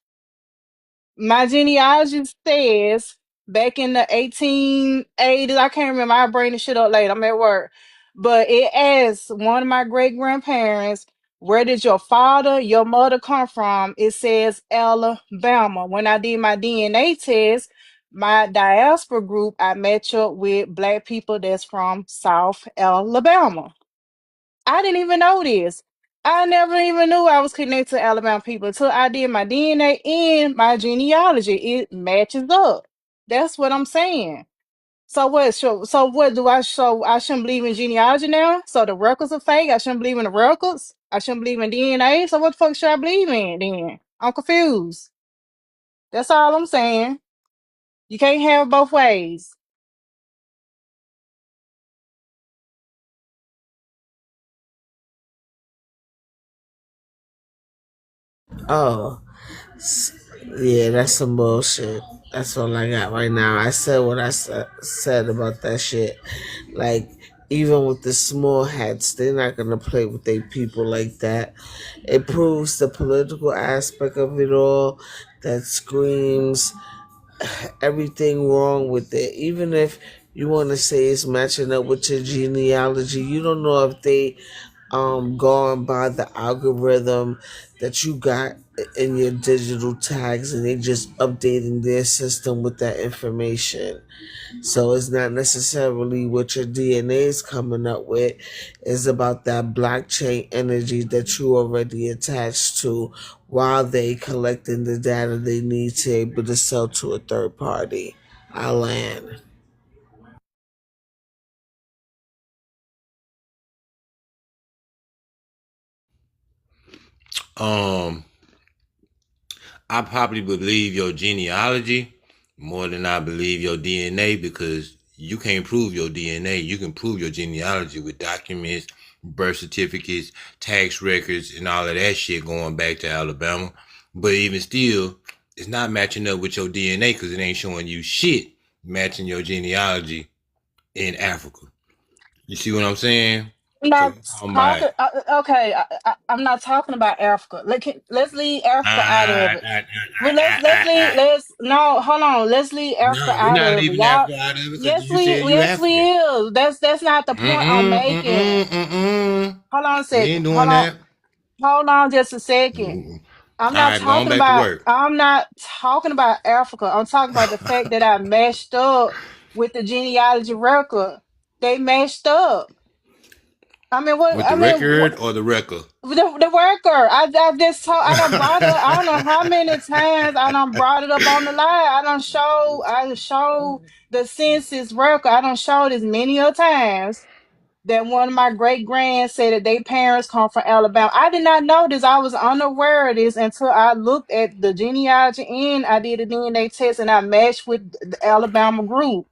My genealogy says back in the 1880s, I can't remember. I'll bring the shit up later. I'm at work. But it asks one of my great grandparents, where did your father, your mother come from? It says Alabama. When I did my DNA test, my diaspora group, I match up with black people that's from South Alabama. I didn't even know this. I never even knew I was connected to Alabama people until I did my DNA and my genealogy. It matches up. That's what I'm saying. So what? So what do I show? I shouldn't believe in genealogy now. So the records are fake. I shouldn't believe in the records. I shouldn't believe in DNA. So what the fuck should I believe in then? I'm confused. That's all I'm saying. You can't have it both ways. Oh, yeah, that's some bullshit. That's all I got right now. I said what I said about that shit. Like, even with the small hats, they're not gonna play with their people like that. It proves the political aspect of it all that screams everything wrong with it. Even if you want to say it's matching up with your genealogy, you don't know if they going by the algorithm that you got in your digital tags, and they just updating their system with that information. So it's not necessarily what your DNA is coming up with. It's about that blockchain energy that you already attached to while they collecting the data they need to be able to sell to a third party. I land. Um, I probably believe your genealogy more than I believe your DNA, because you can't prove your DNA. You can prove your genealogy with documents, birth certificates, tax records, and all of that shit going back to Alabama. But even still, it's not matching up with your DNA because it ain't showing you shit matching your genealogy in Africa. You see what I'm saying? I'm So not you're talking about talking. Okay, I'm not talking about Africa. Let's leave Africa out of it. Well, let's leave. Let's no. Hold on. Let's leave Africa no, we're out not of it, leaving y'all. Africa out of it because Yes, you said you yes we African. is. That's not the point I'm making. Hold on a We second. ain't doing that. Hold on just a second. All right, going back to work. I'm not talking about Africa. I'm talking about the fact that I meshed up with the genealogy record. They meshed up. I mean, what? With I the mean, record or the record? the worker. I just told. I done brought it up. I don't know how many times I done brought it up on the line. I show the census record. I done showed this many a times that one of my great grands said that their parents come from Alabama. I did not know this. I was unaware of this until I looked at the genealogy and I did a DNA test and I matched with the Alabama group.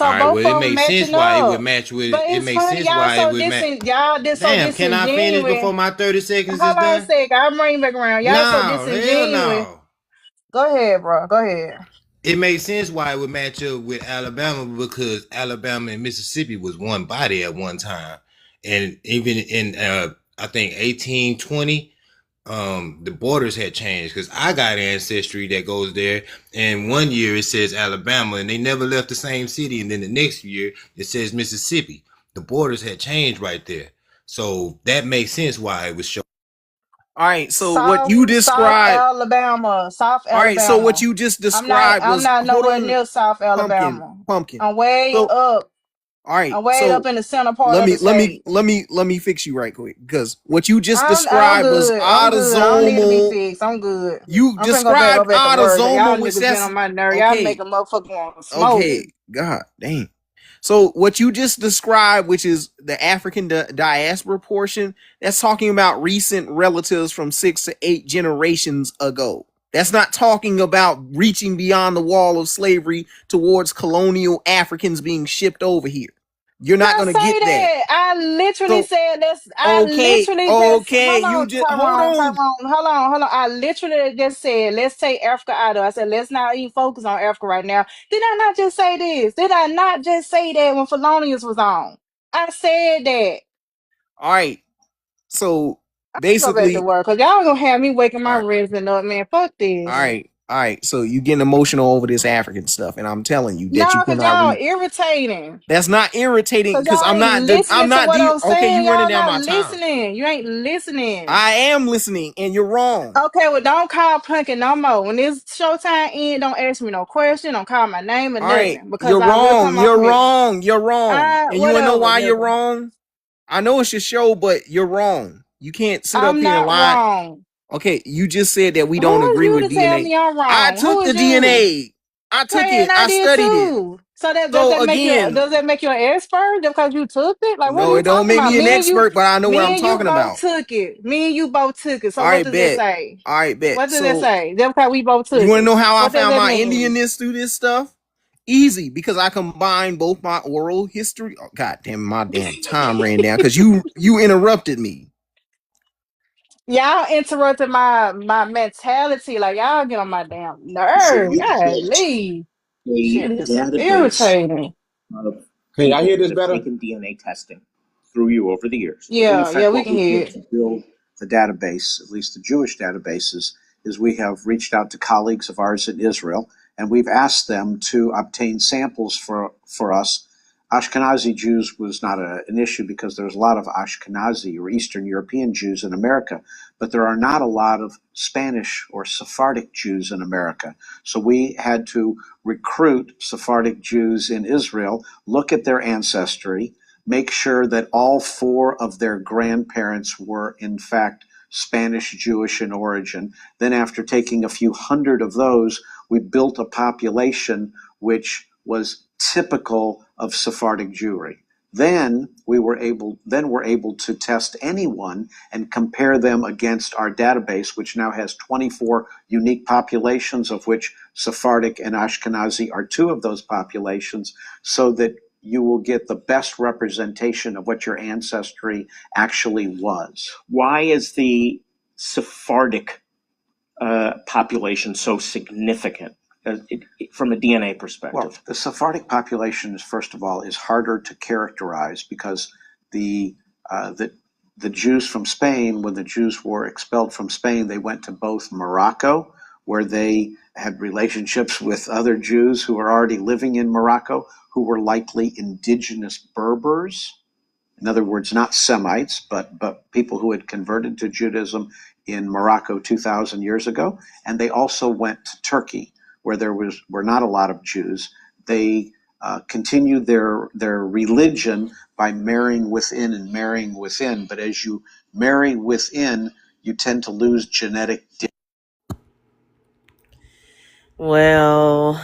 All So right, both well, it of them makes sense matching why it would up. match with But it. It it's makes funny, sense y'all why it so would match. y'all this so Damn, can I finish disingenuous. before my 30 seconds is Hold on a done? sec. I'll bring back around. Y'all so No, hell disingenuous. no. Go ahead, bro. Go ahead. It makes sense why it would match up with Alabama because Alabama and Mississippi was one body at one time. And even in I think 1820, the borders had changed because I got ancestry that goes there, and one year it says Alabama and they never left the same city, and then the next year it says Mississippi. The borders had changed right there, so that makes sense why it was shown. All right, so what you South described. Alabama. South All right, so what Alabama. you just described I'm was, not hold nowhere on, near South pumpkin, Alabama. pumpkin. I'm way So, up. all right, I'm way up so in the center part let of me the state. fix you right quick because what you just I'm described was good. I'm good. I don't need to be autosomal. fixed. I'm good. You I'm finna go described back to work. Y'all autosomal, which niggas been that's on my nerve. Y'all okay. make a motherfucker want to smoke. Okay, God dang. So what you just described, which is the African diaspora portion, that's talking about recent relatives from 6 to 8 generations ago. That's not talking about reaching beyond the wall of slavery towards colonial Africans being shipped over here. You're not I gonna say get that. that. I literally So said that's. I okay, literally just okay, hold you on, just hold on. Hold on. I literally just said let's take Africa out of. I said let's not even focus on Africa right now. Did I not just say this? Did I not just say that when Felonious was on? I said that. All right. So I'm gonna go back to basically, work because y'all gonna have me waking all my right, resident up, man. Fuck all this. right, all right. So you getting emotional over this African stuff, and I'm telling you that you No, cause cannot y'all read. irritating. That's not irritating Cause because y'all I'm ain't not. The, I'm listening to not. what The I'm okay. saying. You running Y'all down not my time. listening. You ain't listening. I am listening, and you're wrong. Okay, well, don't call Punkin no more. When this showtime end, don't ask me no question. Don't call my name or All right, nothing because you're I will wrong. come off You're mute. wrong. You're wrong. And you wanna know Whatever, why you're nigga. wrong? I know it's your show, but you're wrong. You can't sit up I'm here and not lie. wrong. Okay, you just said that we don't Who is agree you with to tell DNA. me I'm I wrong? Who took the is you? DNA. I took Okay, it. and I I did studied it. too. So that does So that make you again, an expert just because you took it? Like, what are no, you it don't talking make about? me an expert, but I know what I'm Me and you talking both about. took it. Me and you both took it. So All what right, does that bet. say? All right, bet. What does that So say? Just because we both you took want to it. know how I What does found that my mean? Indianness through this stuff? Easy, because I combined both my oral history. Oh, God damn, my damn time ran down because you interrupted me. Y'all interrupted my mentality. Like y'all get on my damn So nerve. you God built leave. a Shit is database irritating. of Can y'all hear people this that have better? taken DNA testing through you over the years. But in Yeah, effect, we what can we hear did it. to build the database, at least the Jewish databases, is we have reached out to colleagues of ours in Israel, and we've asked them to obtain samples for us. Ashkenazi Jews was not an issue because there's a lot of Ashkenazi or Eastern European Jews in America, but there are not a lot of Spanish or Sephardic Jews in America. So we had to recruit Sephardic Jews in Israel, look at their ancestry, make sure that all four of their grandparents were, in fact, Spanish Jewish in origin. Then, after taking a few hundred of those, we built a population which was typical of Sephardic Jewry. Then we're able to test anyone and compare them against our database, which now has 24 unique populations, of which Sephardic and Ashkenazi are two of those populations, so that you will get the best representation of what your ancestry actually was. Why is the Sephardic population so significant from a DNA perspective? Well, the Sephardic population is, first of all, is harder to characterize because the uh, the the Jews from Spain, when the Jews were expelled from Spain, they went to both Morocco, where they had relationships with other Jews who were already living in Morocco, who were likely indigenous Berbers. In other words, not Semites, but people who had converted to Judaism in Morocco 2,000 years ago. And they also went to Turkey, where were not a lot of Jews. They continued their religion by marrying within and marrying within. But as you marry within, you tend to lose genetic. Well,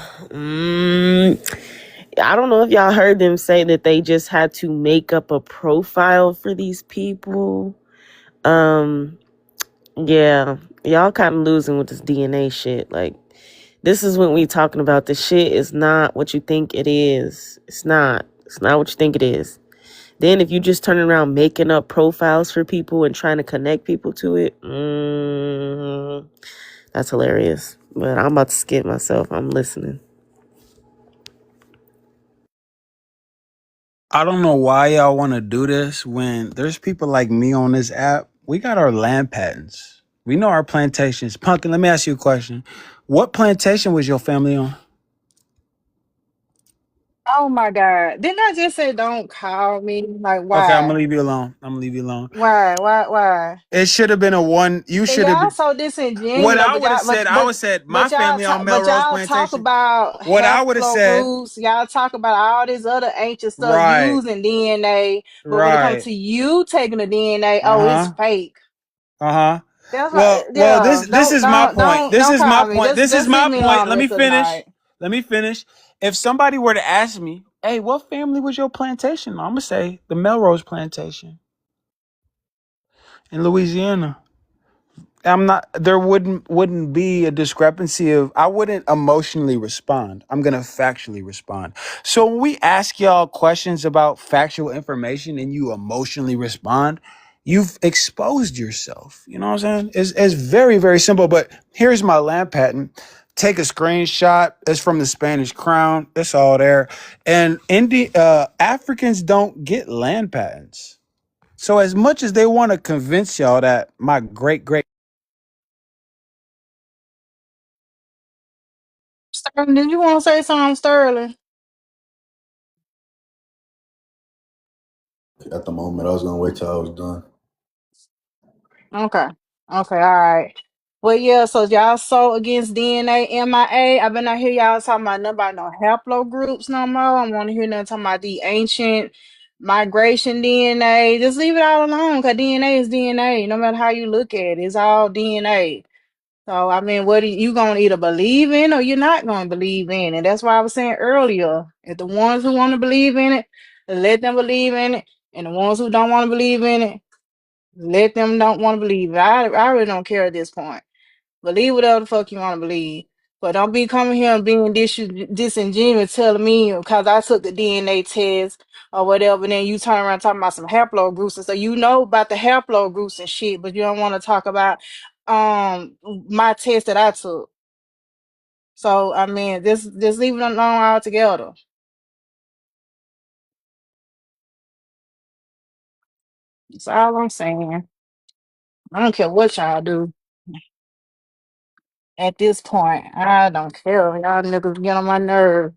I don't know if y'all heard them say that they just had to make up a profile for these people. Yeah, y'all kind of losing with this DNA shit. Like, this is when we talking about the shit is not what you think it is. It's not. It's not what you think it is. Then if you just turn around making up profiles for people and trying to connect people to it, that's hilarious. But I'm about to skip myself. I'm listening. I don't know why y'all want to do this when there's people like me on this app. We got our land patents. We know our plantations. Pumpkin, let me ask you a question. What plantation was your family on? Oh my God. Didn't I just say don't call me? Like Okay, I'm gonna why? leave you alone. I'm gonna leave you alone. Why? It should have been a one. You And should have y'all been. so What disingenuous, I would have said, I would have said my family on but Melrose y'all talk Plantation. about What I would have said, haplogroups, y'all talk about all this other ancient stuff right, using DNA, but when it comes right, to you taking the DNA, uh oh, it's huh, fake. uh huh. That's why, Well, yeah. this is my point. This Don't is my call me. point. This is Just leave my me point. alone the Let me rest of the finish. night. Let me finish. If somebody were to ask me, "Hey, what family was your plantation?" I'm gonna say the Melrose Plantation in Louisiana. I'm not. There wouldn't be a discrepancy of. I wouldn't emotionally respond. I'm gonna factually respond. So when we ask y'all questions about factual information and you emotionally respond, you've exposed yourself. You know what I'm saying? It's very very simple. But here's my land patent. Take a screenshot. It's from the Spanish Crown. It's all there. And Africans don't get land patents. So as much as they want to convince y'all that my great Sterling, did you want to say something, Sterling? At the moment, I was gonna wait till I was done. Okay. Okay, all right. Well, yeah, so y'all so against DNA MIA. I've been out here y'all talking about nothing about no haplogroups no more. I want to hear nothing talking about the ancient migration DNA. Just leave it all alone because DNA is DNA. No matter how you look at it, it's all DNA. So, I mean, what are you going to either believe in or you're not going to believe in? And that's why I was saying earlier, if the ones who want to believe in it, let them believe in it. And the ones who don't want to believe in it, let them don't want to believe it. I really don't care at this point. Believe whatever the fuck you want to believe. But don't be coming here and being disingenuous telling me because I took the DNA test or whatever, and then you turn around talking about some haplogroups and so you know about the haplogroups and shit, but you don't want to talk about my test that I took. So I mean, just leave it alone altogether. That's all I'm saying. I don't care what y'all do. At this point, I don't care. Y'all niggas get on my nerve.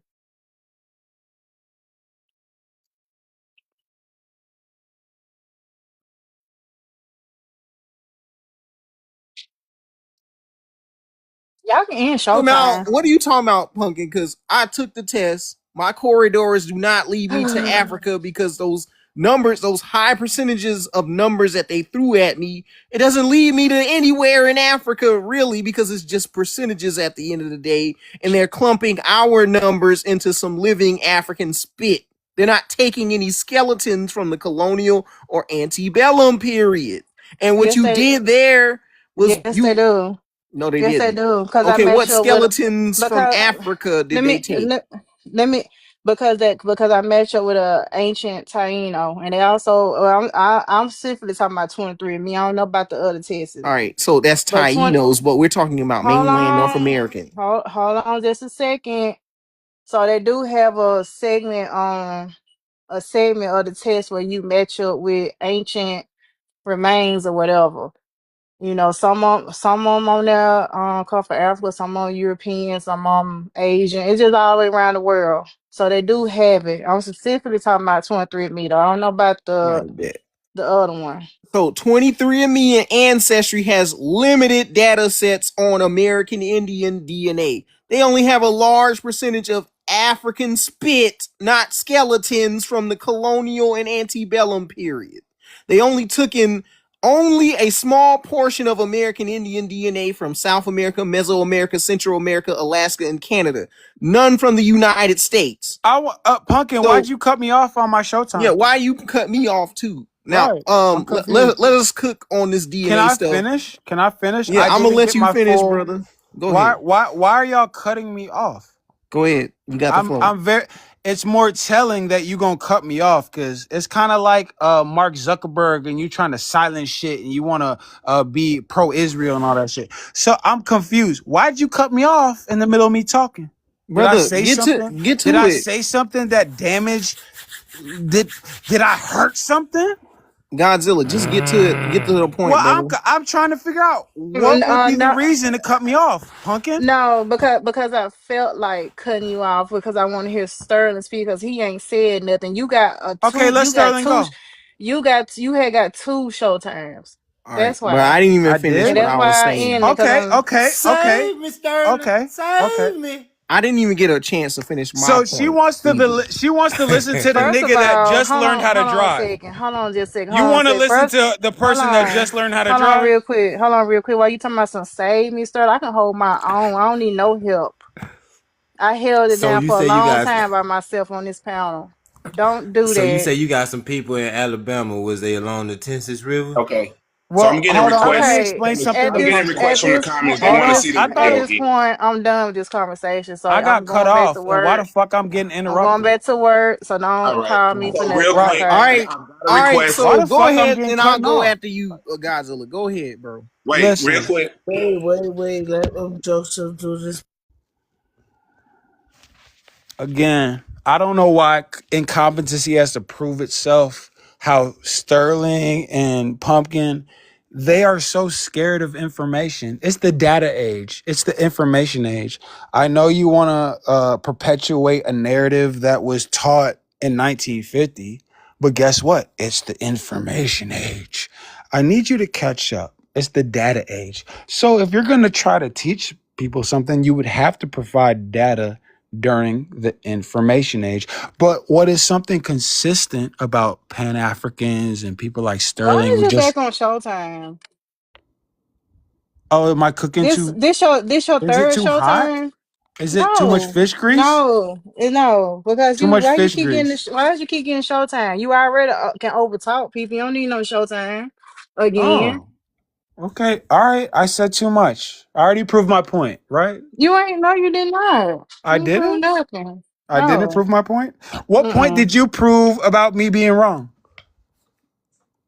Y'all can end So now, Showtime. what are you talking about, Pumpkin? Because I took the test. My corridors do not lead me to Africa because those numbers, those high percentages of numbers that they threw at me, it doesn't lead me to anywhere in Africa, really, because it's just percentages at the end of the day. And they're clumping our numbers into some living African spit. They're not taking any skeletons from the colonial or antebellum period. And what Yes, you they did there was yes they you do. no, they Yes, they didn't. do. Because I Okay, met what sure with skeletons from because Africa did let they me take? let me because I met you with a ancient Taino, and they also I'm simply talking about 23 and me. I don't know about the other tests, All right, so that's but 20. Tainos, but we're talking about Hold mainland North on, American. hold on, just a second. So they do have a segment of the test where you match up with ancient remains or whatever. You know, some of them on there come from Africa, some on European, some on Asian. It's just all the way around the world. So they do have it. I'm specifically talking about 23andMe though. I don't know about All right, bet. the other one. So 23andMe and Ancestry has limited data sets on American Indian DNA. They only have a large percentage of African spit, not skeletons from the colonial and antebellum period. They only took in only a small portion of American Indian DNA from South America, Mesoamerica, Central America, Alaska, and Canada. None from the United States. Pumpkin, So why'd you cut me off on my yeah, Showtime? why you cut me off too? Now, Right. I'm confused. let us cook on this Can DNA I stuff. finish? Can I finish? Yeah, I I'm gonna didn't let get you my finish, full. brother. Go ahead. Why are y'all cutting me off? Go ahead. You got the floor. I'm very. It's more telling that you gonna cut me off because it's kind of like Mark Zuckerberg and you trying to silence shit and you want to be pro-Israel and all that shit. So I'm confused. Why'd you cut me off in the middle of me talking? Did I Brother, say get to something? Did I it. say something that damaged? Did I hurt something? Godzilla, just get to it. Get to the point, Well, brother. I'm trying to figure out what would be the No, reason to cut me off, Pumpkin. no, because I felt like cutting you off because I want to hear Sterling speak because he ain't said nothing. You got Okay, let Sterling go. you had got two showtimes. All right, That's but why. I didn't even I finish And did. what that's I why was I saying. ended because Okay, I'm okay, okay, Save me, Sterling. okay, okay. Save me. I didn't even get a chance to finish my So she point. wants to Either. listen to the first of nigga that all, just learned how to hold on a drive. second. Hold on just a second. You Hold on a want to second. listen First, to the hold person that on. just learned how to Hold on drive? real quick. Hold on real quick. While you talking about some save me, Sterling, I can hold my own. I don't need no help. I held it So down you for a say you long got time by myself on this panel. Don't do so you that. say you got some people in Alabama, was they along the Tennessee River? Okay. So I'm Well, getting hold on. Let me requests. Okay, explain something I'm to getting Pumpkin. requests from the comments. They Hold want to on. see the I at thought video it. this again. point, I'm done with this conversation. So I I'm got cut going back to off, and why the work. fuck I'm getting I'm going interrupted? back to work. So All don't right. call me for So nothing. real Right. quick, Okay. All I've right, got a all right. request. Why So the So go fuck I'm ahead, getting and I'll cut go off? after you, Godzilla. Go ahead, bro. Wait, real Listen. quick. Wait. Let them Joseph do this. Again, I don't know why incompetency has to prove itself. How Sterling and Pumpkin, they are so scared of information. It's the data age. It's the information age. I know you want to perpetuate a narrative that was taught in 1950, but guess what? It's the information age. I need you to catch up. It's the data age. So if you're going to try to teach people something, you would have to provide data during the information age. But what is something consistent about Pan Africans and people like Sterling why is who you just, back on Showtime? oh, am I cooking This too? this your Is it third too hot? Showtime? Is it too much No, fish grease? no, because Too much why you fish keep getting grease. why did you keep getting Showtime? You already can overtalk people. You don't need no Showtime again. Oh, okay. All right. I said too much. I already proved my point, right? You ain't no, you did not. I You ain't prove didn't. nothing. I didn't No. prove my point. What point Mm-mm. did you prove about me being wrong?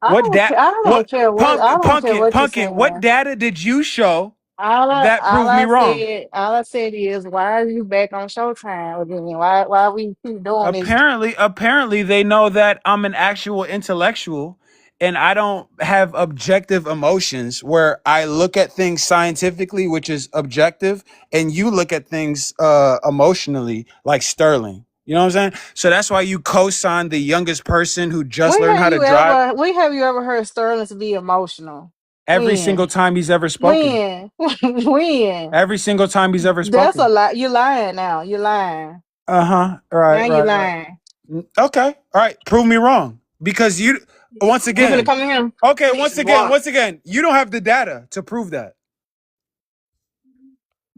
I What don't that? care. I don't What care what I don't care what you're pumpkin? What saying. data did you show All that proved me wrong? all I said is why are you back on Showtime again? Why we keep doing this? Apparently they know that I'm an actual intellectual and I don't have objective emotions where I look at things scientifically, which is objective, and you look at things emotionally, like Sterling. You know what I'm saying? So that's why you co-sign the youngest person who just learned how to drive When have you ever heard Sterling to be emotional? every single When? time he's ever spoken. When? When? Every single time he's ever That's a spoken. lie. You're lying now. You're lying. Uh-huh. Now Right, you're right, right. lying. Okay. All right. Prove me wrong. Because you, once You gonna again, come in here? okay, once again, you don't have the data to prove that.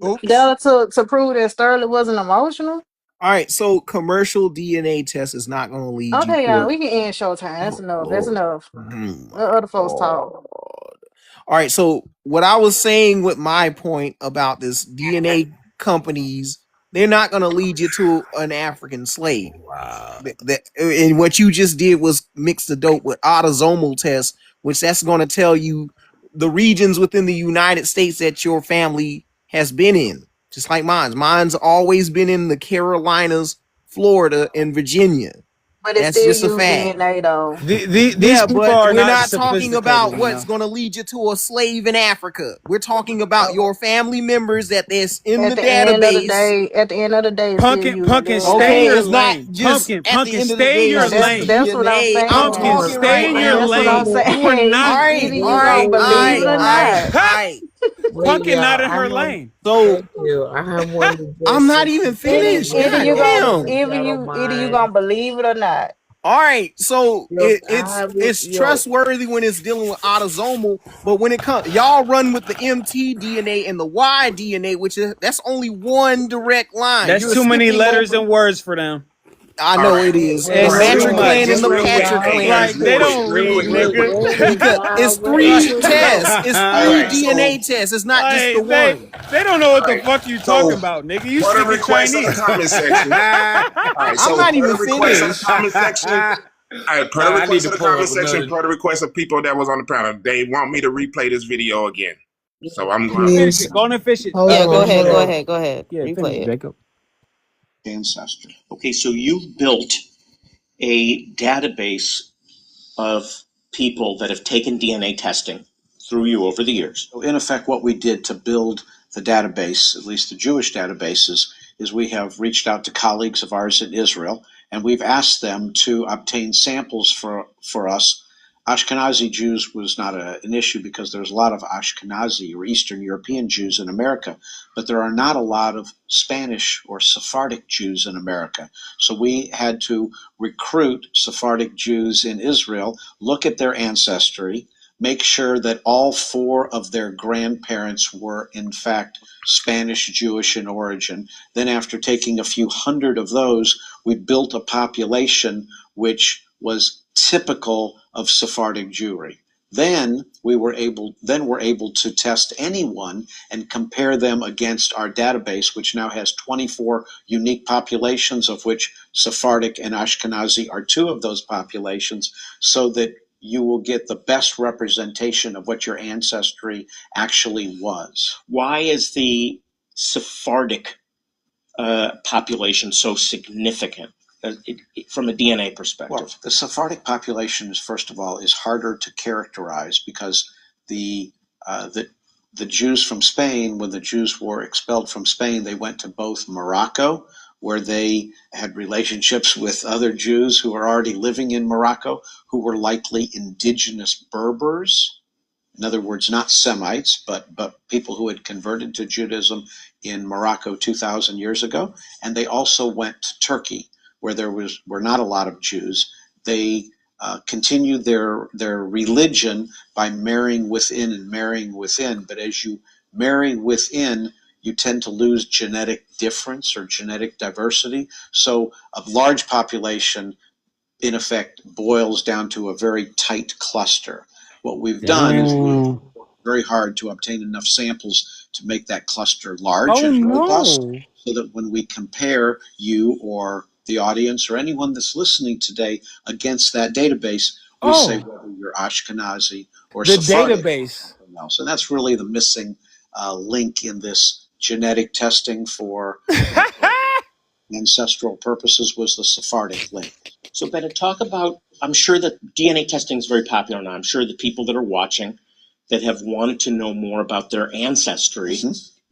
Oops. Della to prove that Sterling wasn't emotional? All right, so commercial DNA test is not going to lead you Okay, to y'all, a. we can end Showtime. That's Oh enough. That's Lord, enough. oh Let my other folks talk. God. All right, so what I was saying with my point about this DNA companies, they're not going to lead you to an African slave. Wow. And what you just did was mix the dope with autosomal tests, which that's going to tell you the regions within the United States that your family has been in, just like mine. Mine's always been in the Carolinas, Florida, and Virginia. But it That's still just a use fact. DNA though. These Yeah, people but are we're not not talking sophisticated about what's enough. going to lead you to a slave in Africa. We're talking about your family members that is in the At the end of the database. day, it's still using Pumpkin, stay in Okay, DNA. your it's not lane. just at the Pumpkin, end of the stay in day, your it's just lane. That's what I'm DNA. I'm Pumpkin, saying. talking right stay in your now. That's what I'm lane. You are saying. All not. right, Either all you right, gonna all believe it right, or all right, not. all right. Wait, Pumpkin not y'all. in her lane. Thank you. I have one to I'm not Joseph. even Either finished. either God you gonna damn. either you gonna believe it or not. All right, so I have it's trustworthy when it's dealing with autosomal, but when it comes, y'all run with the MT DNA and the Y DNA, which is that's only one direct line. That's You're too many skipping letters over. and words for them. I All know right. it is the All It's right. too So matriclan much. and the real quick. Hey, patriclan. Like they real quick. don't Real read, quick. Real quick. nigga. Because it's Hey. three tests. It's All three right. So. DNA tests. It's not just the Like one. they don't know what All the right. fuck you talking So about, nigga. You per the speaking request of the Chinese. comment section. All right. I'm So not per even the request of the finished. comment section. All right, per the I need request to of the pull comment up section, another. per the request of people that was on the panel, they want me to replay this video again. So I'm going to. Finish Please it. Go on and fish it. hold Yeah, go on, ahead, hold go on. ahead, go ahead. Yeah, finish Replay it, it. Jacob. Ancestor. Okay, so you've built a database of people that have taken DNA testing through you over the years. So in effect, what we did to build the database, at least the Jewish databases, is we have reached out to colleagues of ours in Israel, and we've asked them to obtain samples for us. Ashkenazi Jews was not an issue because there's a lot of Ashkenazi or Eastern European Jews in America, but there are not a lot of Spanish or Sephardic Jews in America. So we had to recruit Sephardic Jews in Israel, look at their ancestry, make sure that all four of their grandparents were in fact Spanish Jewish in origin. Then after taking a few hundred of those, we built a population which was typical of Sephardic Jewry. Then we're able to test anyone and compare them against our database, which now has 24 unique populations, of which Sephardic and Ashkenazi are two of those populations, so that you will get the best representation of what your ancestry actually was. Why is the Sephardic population so significant from a DNA perspective? Well, the Sephardic population is, first of all, is harder to characterize because the Jews from Spain, when the Jews were expelled from Spain, they went to both Morocco, where they had relationships with other Jews who were already living in Morocco, who were likely indigenous Berbers. In other words, not Semites, but people who had converted to Judaism in Morocco 2,000 years ago. And they also went to Turkey, where there were not a lot of Jews. They continued their religion by marrying within and marrying within. But as you marry within, you tend to lose genetic difference or genetic diversity. So a large population, in effect, boils down to a very tight cluster. What we've done is we've worked very hard to obtain enough samples to make that cluster large and robust, so that when we compare you or the audience or anyone that's listening today against that database, we say whether you're Ashkenazi or the Sephardic database. or something else. And that's really the missing link in this genetic testing for ancestral purposes, was the Sephardic link. So, Bennett, talk about, I'm sure that DNA testing is very popular now. I'm sure the people that are watching that have wanted to know more about their ancestry,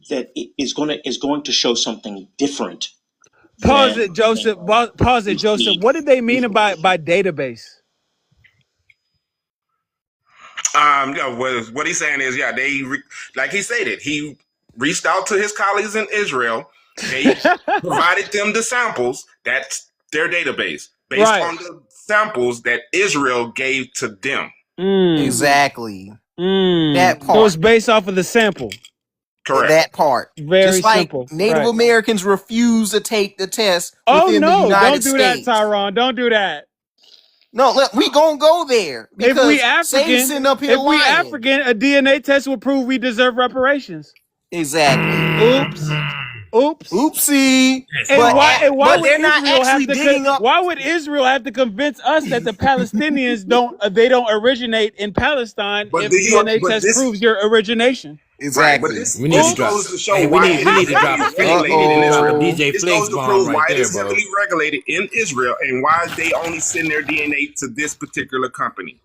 that it is going to show something different. Pause it, Joseph. Pause it, Joseph. What did they mean by database? What he's saying is, like he stated, he reached out to his colleagues in Israel. They provided them the samples. That's their database, based on the samples that Israel gave to them. Exactly. That part. So it's based off of the sample. Correct. That part. Very Just like simple. Native Americans refuse to take the test Oh within the no! United Don't do States. that, Tyrone. Don't do that. No, look, we gonna go there. If we African, sitting up here lying. a DNA test will prove we deserve reparations. Exactly. Oops. Oopsie. And why but would they're not Israel have actually to digging up. Why would Israel have to convince us that the Palestinians don't originate in Palestine if DNA test proves your origination? Exactly. But this We need to drop. goes to show Hey, we why need to drop a DJ this Flex goes to bomb prove right why there, it is bro. heavily regulated in Israel and why they only send their DNA to this particular company.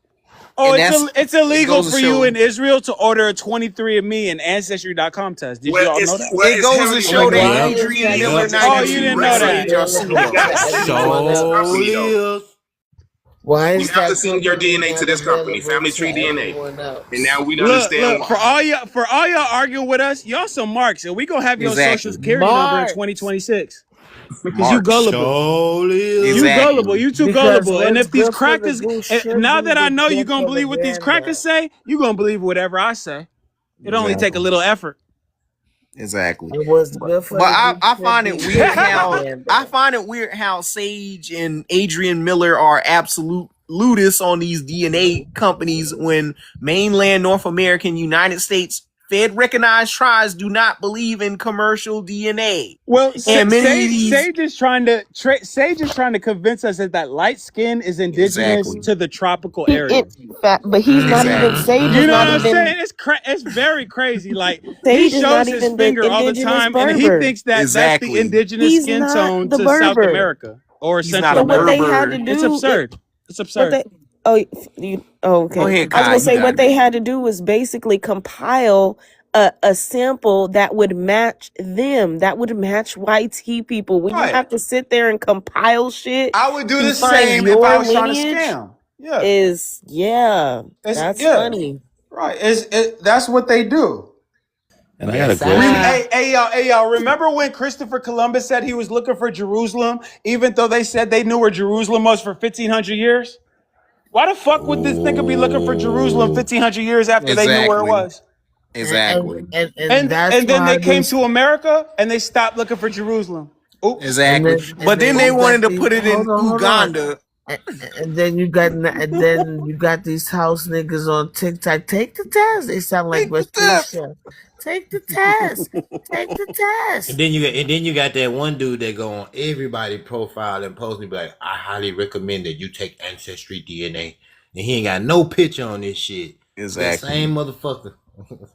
Oh, And it's illegal for you in Israel to order a 23andMe and Ancestry.com test. Did you all know that? It goes to show that Adrian Miller Oh, you didn't know that. Why You is have that to send your DNA to this company, Family Tree DNA. And now we understand Look, why. for all y'all arguing with us, y'all some marks, and we gonna have your social security number in 2026 because you gullible. You gullible. You too gullible. And if these crackers, now that I know you gonna believe what these crackers say, you gonna believe whatever I say. It only take a little effort. Exactly. But I find it weird how Sage and Adrian Miller are absolute ludus on these DNA companies when mainland North American United States Fed recognized tribes do not believe in commercial DNA. Well, and Sage is trying to convince us that light skin is indigenous to the tropical area. But he's not even Sage. You is know not what I'm even, saying? It's very crazy. Like Sage he is shows not his even finger the all the indigenous time, and he Berber. thinks that's the indigenous He's skin not tone the to South Berber. America or He's Central not a What America. they had to do, It's absurd. It's absurd. okay. Go ahead, I was Kai, gonna say you got what it. they had to do was basically compile a sample that would match them, that would match YT people. When you have to sit there and compile shit, I would do to the find same if your I was trying to lineage scam. Yeah, that's yeah. funny. Right. That's what they do. And I got a question. Hey, y'all, remember when Christopher Columbus said he was looking for Jerusalem, even though they said they knew where Jerusalem was for 1,500 years? Why the fuck would this nigga be looking for Jerusalem 1,500 years after they knew where it was? Exactly. And that's And then why they came this- to America and they stopped looking for Jerusalem. Oops. Exactly. But then they wanted to put it in Uganda. And then you got these house niggas on TikTok. Take the test. They sound like West Asia. Take the test. Take the test. And then you got that one dude that go on everybody profile and post and be like, I highly recommend that you take Ancestry DNA. And he ain't got no picture on this shit. Exactly. That same motherfucker.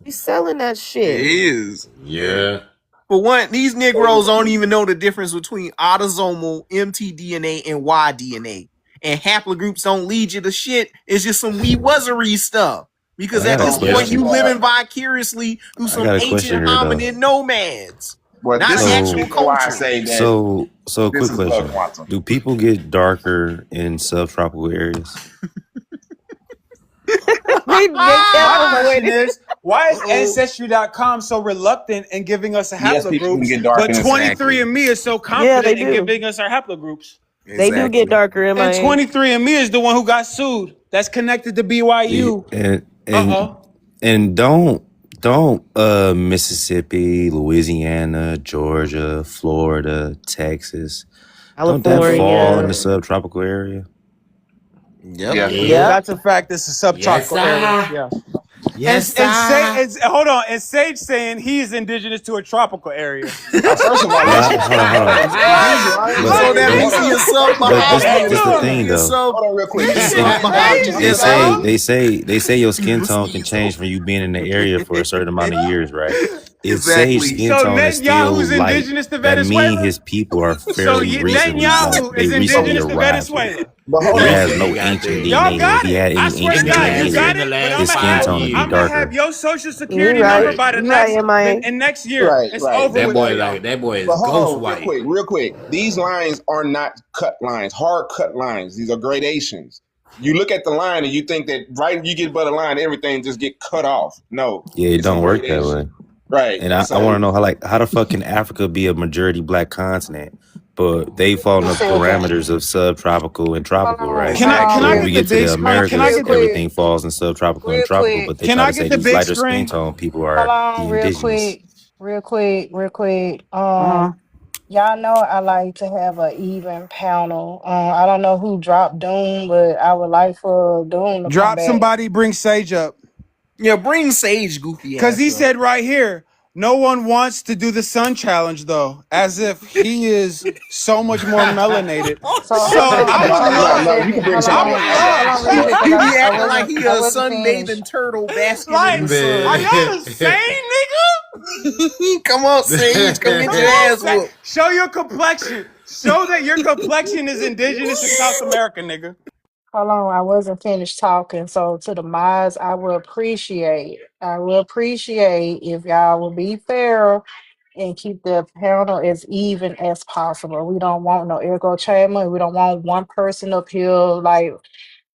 He's selling that shit. It is. Yeah. For one, these Negroes don't even know the difference between autosomal, mtDNA, and Y-DNA. And haplogroups don't lead you to shit. It's just some wee-wuzzery stuff. Because at this point, you living vicariously through some ancient hominid nomads. Well, not actual culture. So quick question. Do people get darker in subtropical areas? Why is Ancestry.com so reluctant in giving us a haplogroups, but 23andMe is so confident in giving us our haplogroups? They do get darker. And 23andMe is the one who got sued. That's connected to BYU. And don't Mississippi, Louisiana, Georgia, Florida, Texas, don't that fall in the subtropical area? Yeah, that's a fact. It's a subtropical area. Yeah. Yes, and hold on. And Sage saying he is indigenous to a tropical area. First of all, so that means he is That's the thing, though. Hold on, real quick. They say your skin tone can change from you being in the area for a certain amount of years, right? If Sage's skin tone is still light, that means his people are fairly recently white. They recently arrived. He has no ancient DNA. If he had any ancient DNA, his skin tone would be I'm gonna darker. have your social security number by the next year. It's over That with. boy is ghost white. Real quick. These lines are not cut lines, hard cut lines. These are gradations. You look at the line and you think that right you get but a line, everything just get cut off. No. Yeah, it don't work that way. Right. And I want to know how the fuck can Africa be a majority black continent, but they fall in the parameters of subtropical and tropical, right? Can I when we get to the Americas, get the- everything falls in subtropical and tropical, but they Can try I to get say the these big lighter screen? skin tone people are Hold on, the real indigenous. quick. Y'all know I like to have an even panel. I don't know who dropped Doom, but I would like for Doom to come Drop back. somebody, bring Sage up. Yeah, bring Sage goofy ass. Because he said right here, no one wants to do the sun challenge though, as if he is so much more melanated. So you can bring somebody. He be acting like he a sunbathing turtle basking in the sun. Are y'all insane, nigga? Come on, Sage, come get your ass whooped. Show your complexion. Show that your complexion is indigenous to South America, nigga. Hold on, I wasn't finished talking. So to the mods, I will appreciate if y'all will be fair and keep the panel as even as possible. We don't want no echo chamber. We don't want one person up here like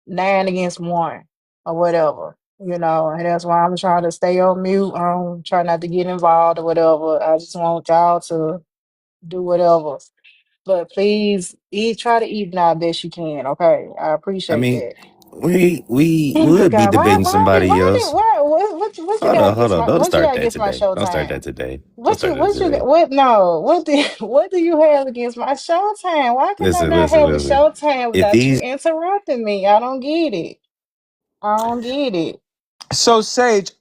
9 against 1 or whatever. You know, and that's why I'm trying to stay on mute. Try not to get involved or whatever. I just want y'all to do whatever. But please, try to even out best you can. Okay, I I appreciate mean, that. we Oh, would be God, debating somebody else. what you Hold got on. against my Don't what you start got that against my today. Don't start Showtime? that today. What do you have against my Showtime? Why can I Listen. not have a Showtime If without you these interrupting me? I don't get it. So Sage,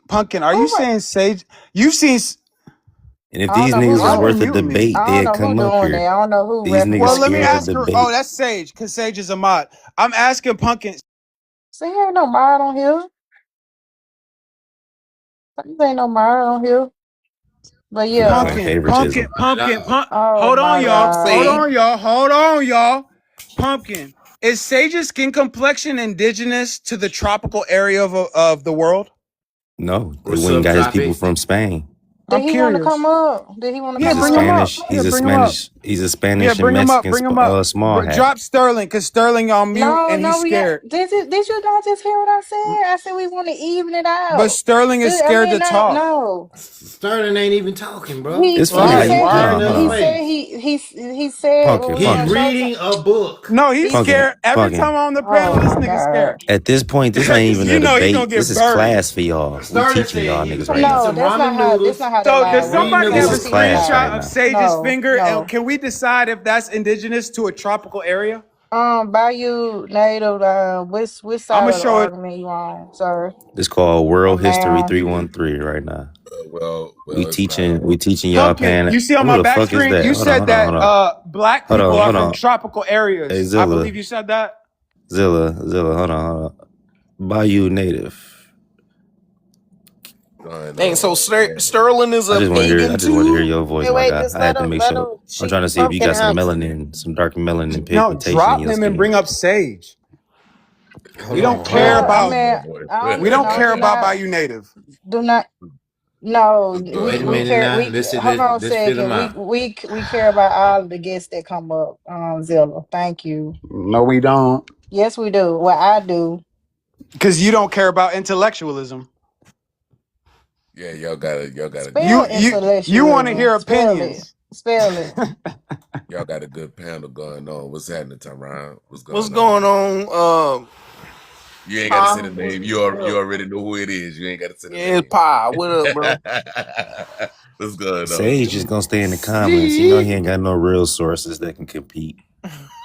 Pumpkin, are you saying Sage? You've seen. and if I don't these know niggas who was Why worth a you mute me? debate, I they'd don't know who come up doing that. here. I don't know who These niggas Well, let me scared ask of her. debate. Oh, that's Sage, because Sage is a mod. I'm asking Pumpkin. See, ain't no mod on here. Ain't no mod on here. But yeah. Pumpkin. Oh Hold on, my y'all. God. Hold on, y'all. Pumpkin. Is Sage's skin complexion indigenous to the tropical area of the world? No, they went and got his people from Spain. Did he want to come up? Did he want to He's come a up? Spanish. He's a Spanish. He's a Spanish and Mexican small hat. Drop Sterling, because Sterling on mute and he's scared. Did you not just hear what I said? I said we want to even it out. But Sterling is scared to talk. No. Sterling ain't even talking, bro. He said Pumpkin. He's reading a book. No, he's Pumpkin. scared. Every Pumpkin. time I'm on the panel, this nigga's scared. At this point, this ain't even You a know he debate. gonna get This is burned. class for y'all. We teaching y'all niggas right No, now. that's not how So that does line somebody works. have a This is class screenshot right of now. Sage's finger? No. And can we decide if that's indigenous to a tropical area? Bayou Native, which I'm side gonna of the show it. argument you on, sir? It's called Or World History ma'am? 313 right now. Well, We it's not. teaching y'all Pumpkin, pan. you see on Who my the back fuck is screen, that? you said that Hold on. black Hold people on, are hold from on. tropical Hey areas. I believe you said that. Zilla, hold on. Bayou Native. Dang, so Sterling is I a just want to hear pagan too? your voice, Hey, my wait, guy. just I had let to him make let sure. him I'm trying to see if you Pumpkin got some answer. melanin, some dark melanin No, pigmentation in drop your him and skin. bring up Sage. We Hold don't on, hold care Well, on, I about. mean, boy. I We don't don't no, care do about not Bayou Native. do not. No, Wait a we minute care. now. We hold on a Let's fill him second. out. We care about all of the guests that come up. Zilla, thank you. No, we don't. Yes, we do. Well, I do. Because you don't care about intellectualism. Yeah, y'all got a Spell good You want to intellectualism. hear Spell it. opinions. Spell it. y'all got a good panel going on. What's happening, Tyron? What's What's going on? going on? You ain't got to say the Huh? name. You already know who it is. You ain't got to say the Yeah, it's name. Pa. What up, bro? What's going on? Sage is gonna stay in the comments. You know he ain't got no real sources that can compete.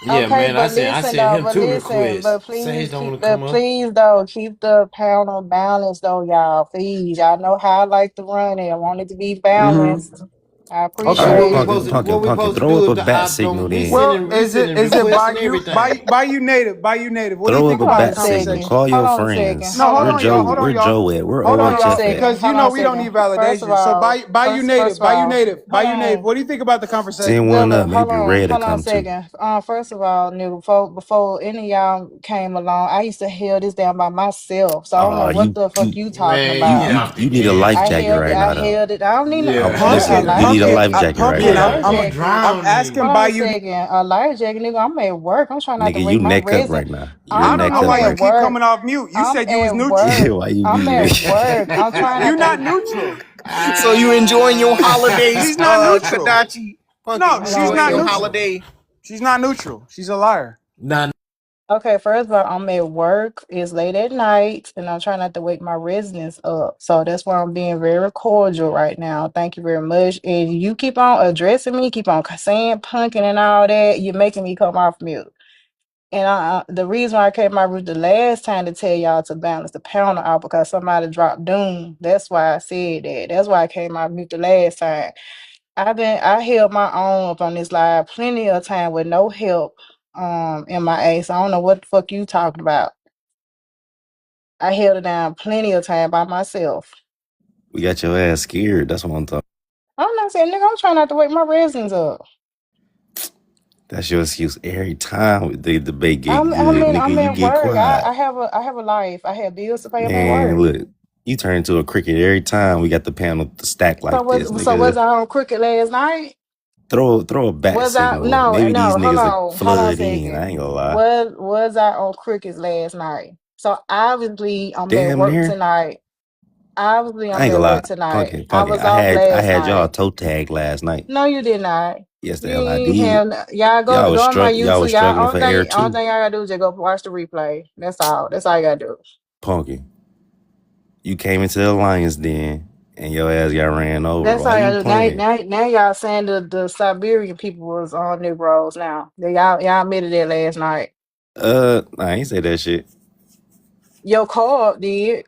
Yeah, Okay, man. but I listen sent though, him but two listen, requests. but Sage please don't keep want to the come up. please though, keep the panel balanced though, y'all. Please. Y'all know how I like to run it. I want it to be Mm-hmm. balanced. I All Okay. right, appreciate it. What we pumpkin. supposed to Throw do up if a the bat op signal don't? We then. Well, sending is it requests and everything. Bayou Native? Bayou Native. What do you Throw think up a about Hold the on a bat signal. second. conversation? Call Hold your on a second. friends. No, Hold hold on a on, y'all. second. We're Joe at. We're Hold on a OHF at. second. Because you Hold on know a we don't need second. First of validation. So all, Bayou first Native, of all, hold Bayou Native. on. What do you think about the Send conversation? one Zilla, up. hold Maybe on, Red to hold on a come too. second. First of all, nigga, before any of y'all came along, I used to held this down by myself. So I don't know what You the fuck you talking Man, you get about. you off the you need a life gas, jacket right I now though. held it. I don't need no Yeah, a Listen, man. you life need a life jacket. jacket right A Pumpkin. now. life I'ma jacket. I'm drown asking Hold in. on a Bayou. second. A life jacket, nigga. I'm at work. I'm trying not to Nigga, you wake my neck up resident. right now. You're I don't neck know I'm up why you at right keep work. coming off mute. You I'm said you was at neutral. work. now. Why you I'm muting at me? work. I'm trying You're not not to. neutral. So you enjoying your holidays, She's not neutral. Kadachi? Pumpkin, No, you Hold she's on a enjoying not your second. neutral. holiday? She's not neutral. She's a liar. Nah, Okay, first of all, I'm at work. It's late at night, and I'm trying not to wake my residents up. So that's why I'm being very cordial right now. Thank you very much. And you keep on addressing me, keep on saying punking and all that. You're making me come off mute. And the reason why I came out with the last time to tell y'all to balance the panel out because somebody dropped Doom. That's why I said that. That's why I came out mute the last time. I held my own up on this live plenty of time with no help in my ace. I don't know what the fuck you talking about. I held it down plenty of time by myself. We got your ass scared. That's what I'm talking. I'm not saying nigga, I'm trying not to wake my residents up. That's your excuse every time the debate get I'm good, nigga. I'm You at get work. quiet. I have a life. I have bills to pay. I'm at Man, work. look, you turn into a cricket every time we got the panel stacked like this, So was nigga. I on cricket last night? Throw a bat Was I signal. no Maybe these hold niggas are on a flood in. second. I ain't gonna lie. Was I on crickets last night? So obviously I'm at Damn work near. tonight. Obviously I I'm ain't at gonna lie. work tonight. Pumpkin. I was I off had last y'all night. toe tag last night. No, you did not. Yes, the You hell I ain't did. y'all Y'all was go on my y'all was YouTube. struggling for air Only too. thing y'all gotta do is just go watch the replay. That's all. That's all you gotta do. Pumpkin. You came into the Lions Den and your ass got ran over. That's Why all you y'all do. Now, playing? now, now y'all saying the Siberian people was on Negroes now. Y'all admitted that last night. I ain't say that shit. Your co-op did.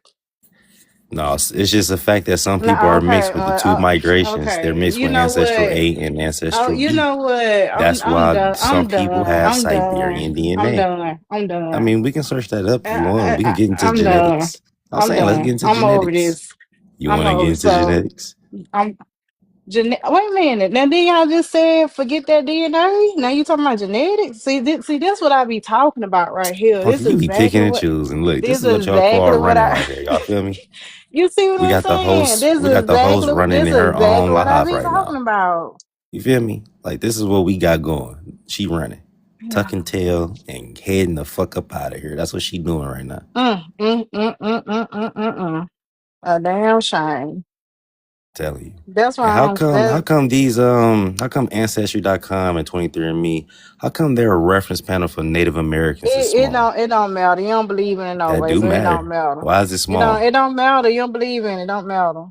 No, it's just the fact that some people No, are okay, mixed with the two migrations. They're okay. mixed You with know ancestral what? A and Oh, ancestral you B. know what? That's I'm why done. some people have I'm done. Siberian DNA. I'm I done. mean, we can search that up if you want. We can get into I'm done. genetics. I'm saying let's get into I'm over genetics. this. You I'm want to get over. into So genetics? I'm. Wait a minute. Now, then y'all just said forget that DNA. Now you talking about genetics? See, that's what I be talking about right here. This Pumpkin, you is be picking exactly and what. choosing. Look, this This is what is y'all call exactly what running I. right here. Y'all feel me? You see what We I'm got the saying? host. We got the host running This in is her own exactly what I live be right talking now. about. You feel me? Like this is what we got going. She running, tucking tail and heading the fuck up out of here. That's what she doing right now. A damn shame. Telling you. That's And why I'm. how come Ancestry.com and 23andMe, how come they're a reference panel for Native Americans is small? It don't matter. You don't believe in it no That way, do so it don't matter. matter. Why is it small? It don't matter. You don't believe in it. It don't matter.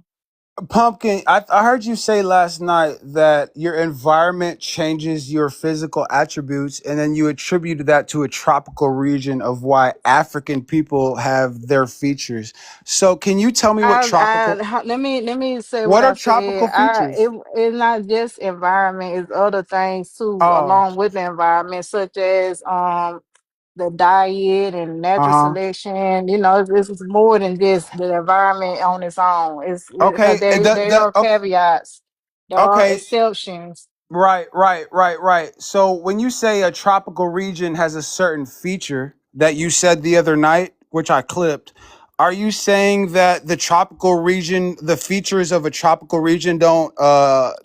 Pumpkin, I heard you say last night that your environment changes your physical attributes, and then you attributed that to a tropical region of why African people have their features. So, can you tell me what tropical? Let me say what What are I said. tropical features? It's not just environment; it's other things too, Oh, along with the environment, such as the diet and natural uh-huh. selection. You know, it's more than just the environment on its own. It's because Okay. there are caveats, there are Okay. exceptions. Right. So when you say a tropical region has a certain feature that you said the other night, which I clipped, are you saying that the tropical region, the features of a tropical region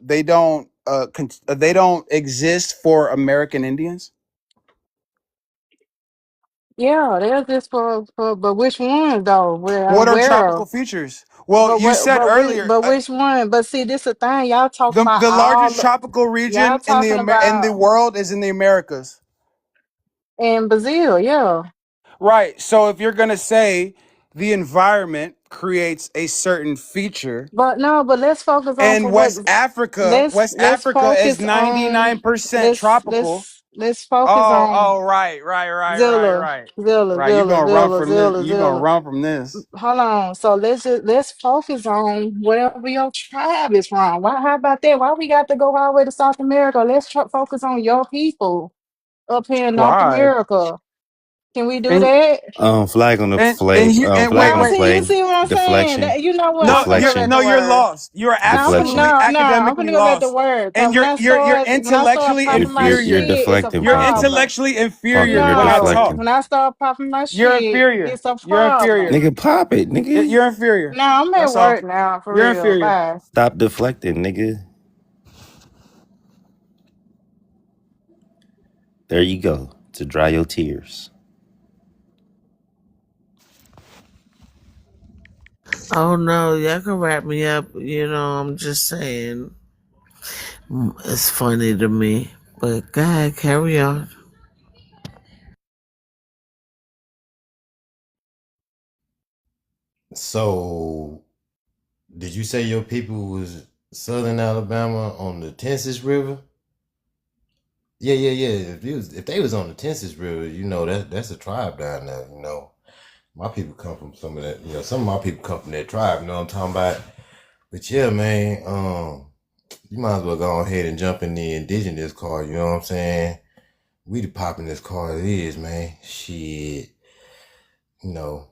they don't exist for American Indians? Yeah, they're just but which one though? What are Where? tropical features? Well, you said earlier But which one? But see, this the thing. Y'all talking about the largest all. tropical Y'all region talking in the about world is in the Americas. in Brazil, yeah. Right. So if you're going to say the environment creates a certain feature, But no, but let's focus on and for what. West Let's Africa is focus on. 99% tropical. Let's focus on Right. Zilla, Zilla, Right. You're Zilla, going to run Zilla, from this. Zilla, You're going to Zilla. run from this. Hold on. So let's focus on wherever your tribe is from. Why? How about that? Why we got to go all the way to South America? Let's focus on your people up here in North Why? America. Can we do And that? Flag on the flag wait, on the wait. You play. see what I'm saying? Deflection. That, you know what? I'm No, finna go Deflection. back to you're work. lost. You're No, Deflection. I'm academically finna go back to lost. work. Cause And you're when I start intellectually popping my You're inferior. shit, it's a deflecting, You're Parker. problem. intellectually Parker, inferior you're when I No, talk. deflecting. when I start popping my You're shit, inferior. it's a You're inferior. problem. Nigga, pop it, nigga. You're inferior. No, I'm at That's all. work now, for You're real. inferior. Bye. Stop deflecting, nigga. There you go. To dry your tears. Oh no, y'all can wrap me up. You know, I'm just saying. It's funny to me. But go ahead, carry on. So, did you say your people was Southern Alabama on the Tennessee River? Yeah. If they was on the Tennessee River, you know that's a tribe down there. You know, my people come from some of that. You know, some of my people come from that tribe. You know what I'm talking about? But yeah, man, you might as well go ahead and jump in the indigenous car. You know what I'm saying? We the popping this car it is, man. Shit, you know.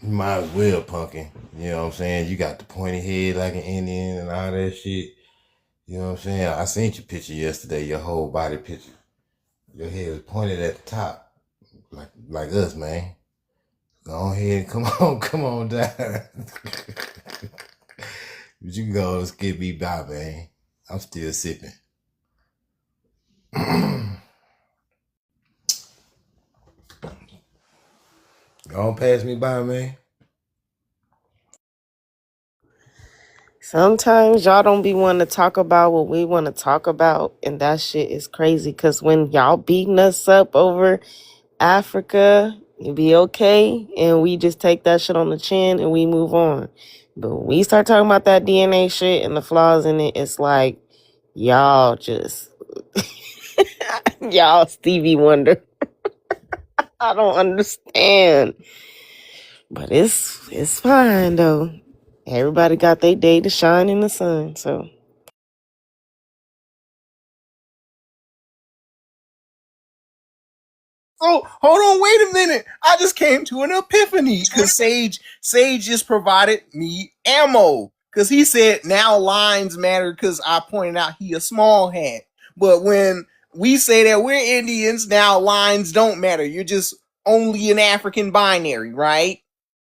You might as well punkin'. You know what I'm saying? You got the pointy head like an Indian and all that shit. You know what I'm saying? I seen your picture yesterday, your whole body picture. Your head was pointed at the top. Like us, man. Go ahead, come on down. But you can go and skip me by, man. I'm still sipping. Go on pass me by, man. Sometimes y'all don't be wanting to talk about what we want to talk about, and that shit is crazy. Cause when y'all beating us up over Africa, you be okay, and we just take that shit on the chin and we move on. But when we start talking about that DNA shit and the flaws in it, it's like y'all just y'all Stevie Wonder. I don't understand, but it's fine though. Everybody got their day to shine in the sun, so. Oh, hold on, wait a minute. I just came to an epiphany because Sage just provided me ammo. Because he said now lines matter because I pointed out he a small hat. But when we say that we're Indians, now lines don't matter. You're just only an African binary, right?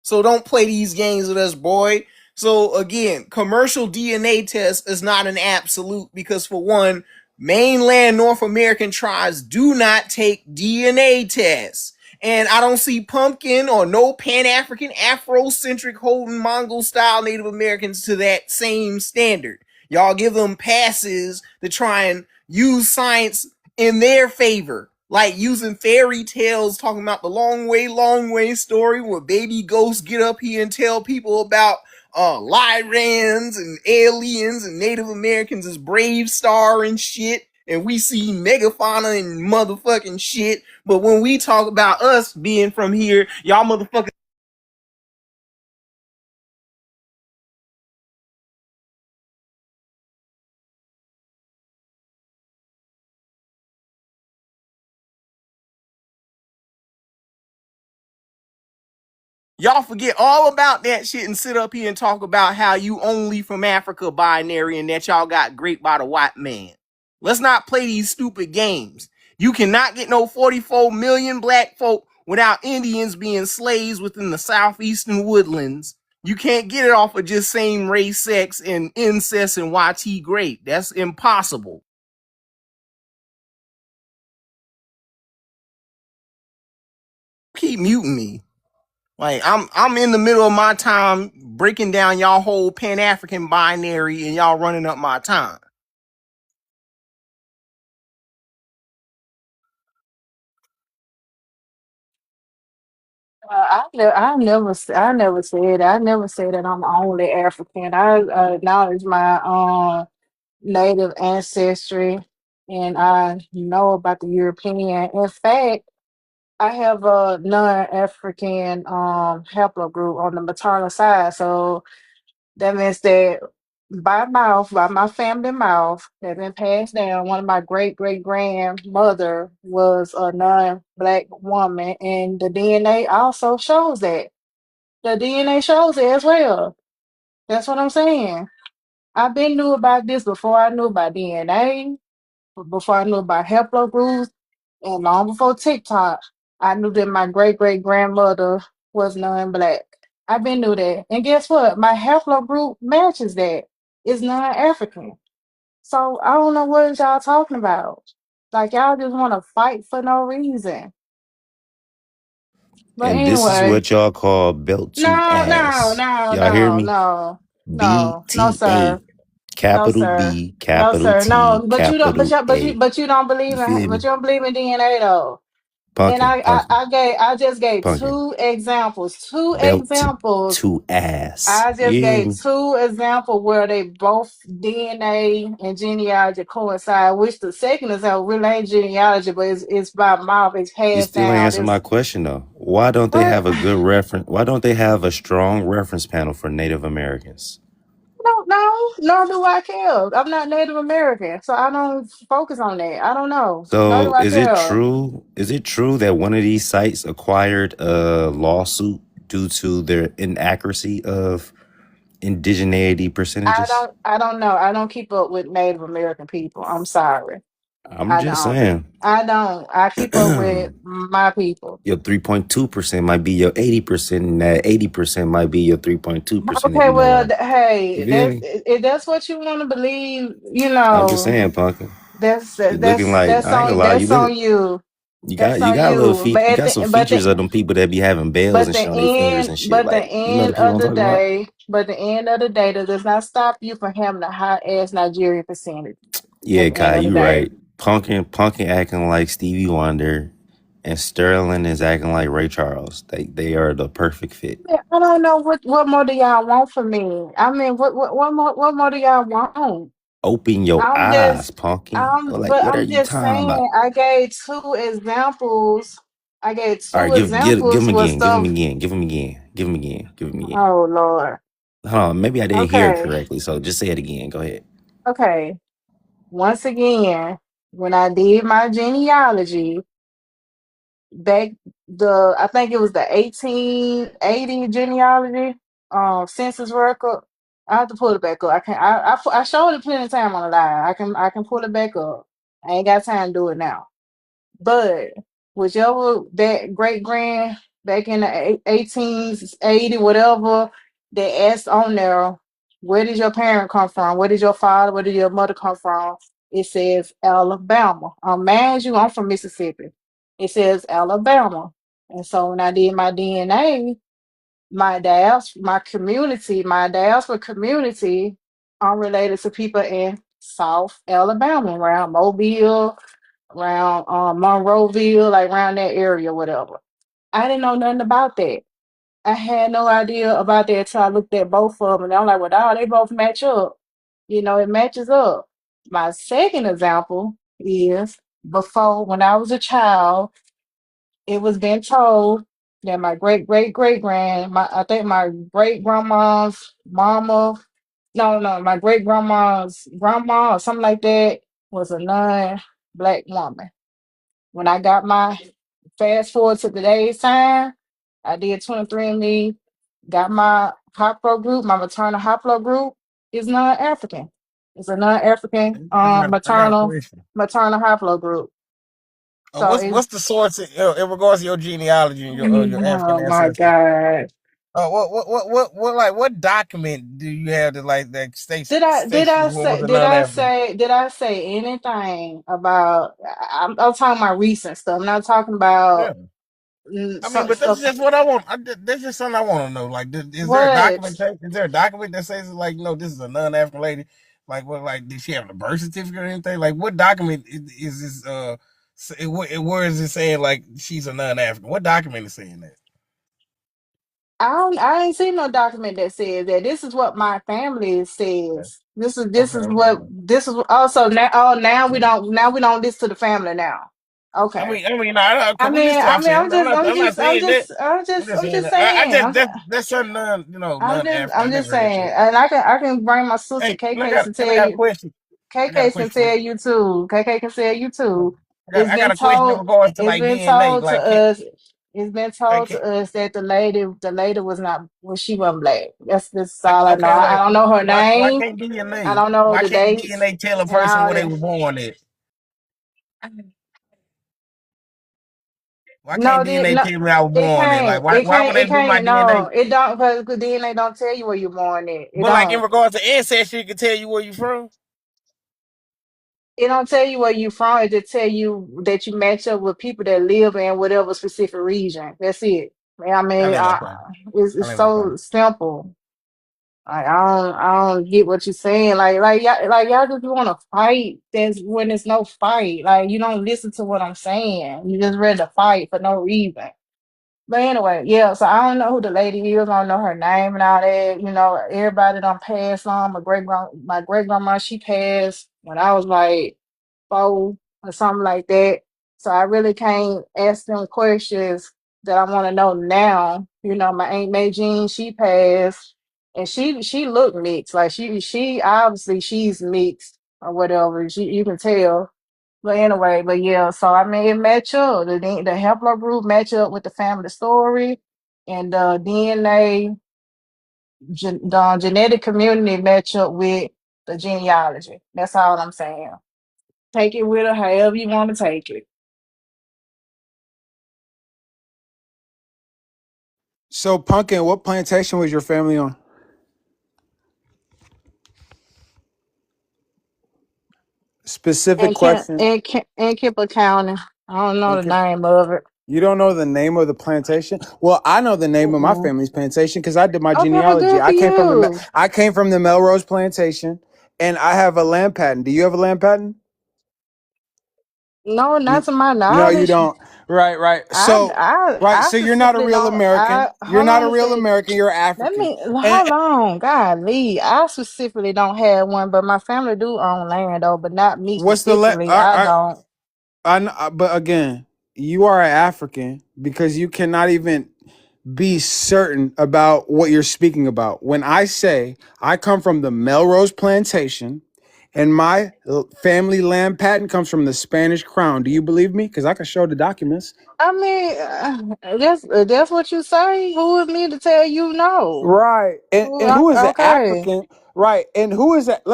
So don't play these games with us, boy. So again, commercial DNA test is not an absolute because for one, mainland North American tribes do not take DNA tests. And I don't see Pumpkin or no Pan-African, Afrocentric, holding Mongol-style Native Americans to that same standard. Y'all give them passes to try and use science in their favor. Like using fairy tales, talking about the long way story where baby ghosts get up here and tell people about Lyrans and aliens and Native Americans as Brave Star and shit, and we see megafauna and motherfucking shit. But when we talk about us being from here, y'all motherfuckers. Y'all forget all about that shit and sit up here and talk about how you only from Africa binary and that y'all got raped by the white man. Let's not play these stupid games. You cannot get no 44 million black folk without Indians being slaves within the southeastern woodlands. You can't get it off of just same race, sex, and incest and YT great. That's impossible. Keep muting me. Like I'm in the middle of my time breaking down y'all whole Pan-African binary and y'all running up my time. I never said that. I never said that I'm only African. I acknowledge my native ancestry, and I know about the European. In fact, I have a non-African haplogroup on the maternal side, so that means that by mouth, by my family mouth, has been passed down. One of my great grandmother was a non-black woman, and the DNA also shows that. The DNA shows it as well. That's what I'm saying. I've been knew about this before I knew about DNA, before I knew about haplogroups, and long before TikTok. I knew that my great grandmother was non-black. I've been knew that, and guess what? My haplogroup matches that. It's non-African. So I don't know what y'all talking about. Like y'all just want to fight for no reason. But And this is anyway, what y'all call belt to no, no, ass. no, Y'all hear no, me? no, no, no, BTA. sir. No, Capital sir. B, No, capital sir. No, T, but you don't. But capital you, but you, A. but you don't believe You in. feel But me? you don't believe in DNA though. And Punkin, punkin, I just gave punkin. two examples. Two Belt examples. to ass. I You just hear gave me? two examples where they both DNA and genealogy coincide. Which the second is a related genealogy, but it's by mouth. It's You passed still ain't down. answer my It's question though. Why don't they what? have a good reference? Why don't they have a strong reference panel for Native Americans? No, no, nor do I care. I'm not Native American, so I don't focus on that. I don't know. Nor do So I is it care. true? Is it true that one of these sites acquired a lawsuit due to their inaccuracy of indigeneity percentages? I don't know. I don't keep up with Native American people. I'm sorry. I'm I just don't. saying. I don't. I keep up with my people. Your 3.2% might be your 80%, and that 80% might be your 3.2% if Okay, you know well, what you hey, feel that's me? if that's what you want to believe. I'm just saying, Punkin. That's You looking like I ain't gonna lie, you that's look on you. got That's you on got a little you. feet you got some features of them people that be having bells and shit on their fingers and shit. But the Like you know the end people of I'm the talking about? day, that does not stop you from having a high ass Nigerian percentage. At Yeah, the end Kai, of the you day. right. Punkin acting like Stevie Wonder and Sterling is acting like Ray Charles. They are the perfect fit. Yeah, I don't know what more do y'all want from me. I mean, what more do y'all want? Open your I'm eyes, just Punkin. Like but what are I'm you just talking about? saying. I gave two examples. I gave All right, two give examples him with again. Give him stuff. again. Give him again. Give him again. Give him again. Oh Lord. Hold on, maybe I didn't hear it Okay. correctly. So just say it again. Go ahead. Okay. Once again, when I did my genealogy back I think it was the 1880 genealogy census record. I have to pull it back up. I can I showed it plenty of time on the line. I can pull it back up. I ain't got time to do it now. But whichever that great grand back in the 1880, whatever, they asked on there, where did your parent come from? Where did your father, where did your mother come from? It says Alabama. Mind you, I'm from Mississippi. It says Alabama. And so when I did my DNA, my diaspora community, I'm related to people in South Alabama, around Mobile, around Monroeville, like around that area, whatever. I didn't know nothing about that. I had no idea about that until I looked at both of them, and I'm like, well, dog, they both match up. You know, it matches up. My second example is before, when I was a child, it was been told that my great great great I think my great grandma's mama, no, my great grandma's grandma or something like that was a non-black woman. When I got my fast forward to today's time, I did 23andMe, got my haplo group, my maternal haplo group is non-African. It's a non-African I got a question. maternal haplo group. So What's the source in regards to your genealogy and your African oh my ancestry? God. What document do you have that states you was a non-African? Did I say anything about I'm talking about recent stuff. I'm not talking about I mean, but that's stuff. just what I want. That's just something I want to know. Like, is there a What? documentation? Is there a document that says like, no, this is a non-African lady? Like, what? Like, did she have a birth certificate or anything? Like, what document is this? Where is it saying like she's a non-African? What document is saying that? I ain't seen no document that says that. This is what my family says. This is Okay. what this is also now. Oh, now we don't listen to the family now. Okay. No, I we listen mean, to I mean, ourselves. I'm not saying that. I'm just saying. That's something I'm non-African. just Never heard saying, shit. and I can bring my sister Hey, K and I Case got and and I tell got a you. question. I got a KK can question for tell you. you too. KK can tell you too. I got a question in regards to It's like been DNA. told to Like, us. It's been like, told to us that the lady was not, well, she wasn't black. That's like all I know. okay, I like don't know her why name. can't I DNA? don't know Why the can't dates DNA tell a and person all where they that. were born at? Why No, can't DNA tell me I was it born at? Like, can't. It why would can't. they It do my can't. No, DNA? it don't. Because the DNA don't tell you where you're born at. It But like in don't. regards to ancestry, it can tell you where you from. It don't tell you where you from. It just tell you that you match up with people that live in whatever specific region. That's it. I mean, That ain't no problem. it's That ain't no so problem. simple. I don't get what you're saying. Y'all just want to fight. That's when there's no fight. Like, you don't listen to what I'm saying. You just ready to fight for no reason. But anyway, yeah. So I don't know who the lady is. I don't know her name and all that. You know, everybody done passed on. My great grandma, she passed when I was like 4 or something like that. So I really can't ask them questions that I want to know now. You know, my Aunt May Jean, she passed, and she looked mixed. Like she obviously she's mixed or whatever. You can tell. But anyway, but yeah. So I mean, it match up. The Hepler group match up with the family story, and the DNA, the genetic community match up with the genealogy. That's all I'm saying. Take it with her however you want to take it. So, Pumpkin, what plantation was your family on? Specific question. And Kipper County. I don't know And the name of it. You don't know the name of the plantation? Well, I know the name of my Mm-mm. family's plantation because I did my Okay, well, genealogy. good for you. I came from the Melrose plantation, and I have a land patent. Do you have a land patent? No, not to my No, you knowledge. don't. Right. So you're not a Specifically real don't. American. You're Hold not on a a real sec. American. You're Let African. me hold on. Golly, I specifically don't have one, but my family do own land though, but not me What's the specifically. I don't. but again, you are an African because you cannot even be certain about what you're speaking about. When I say I come from the Melrose plantation and my family land patent comes from the Spanish crown, do you believe me? Because I can show the documents. I mean, that's what you say. Who is me to tell you no? Right. And who is the Okay. African? Right. And who is that?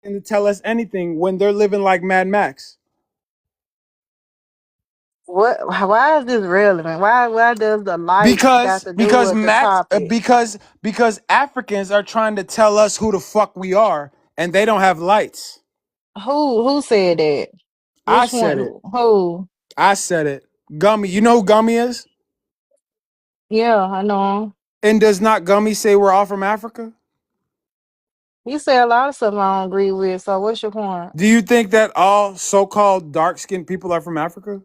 To tell us anything when they're living like Mad Max. What? Why is this relevant? Why does the light got Because to do because with the Max topic? because Africans are trying to tell us who the fuck we are and they don't have lights. Who said that? I Which said one? it. Who? I said it. Gummy, you know who Gummy is? Yeah, I know him. And does not Gummy say we're all from Africa? He said a lot of stuff I don't agree with. So what's your point? Do you think that all so-called dark-skinned people are from Africa?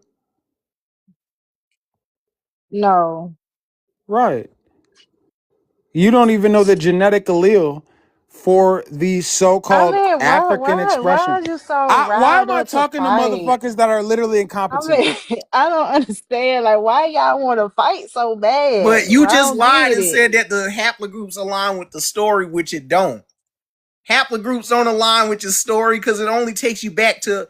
No. Right. You don't even know the genetic allele for the I so-called mean, African why expression. are you so Why am riled I up to talking to fight? motherfuckers that are literally I incompetent? mean, I don't understand. Like, why y'all want to fight so bad? But you I just don't lied get and it. said that the haplogroups align with the story, which it don't. Haplogroups don't align with your story because it only takes you back to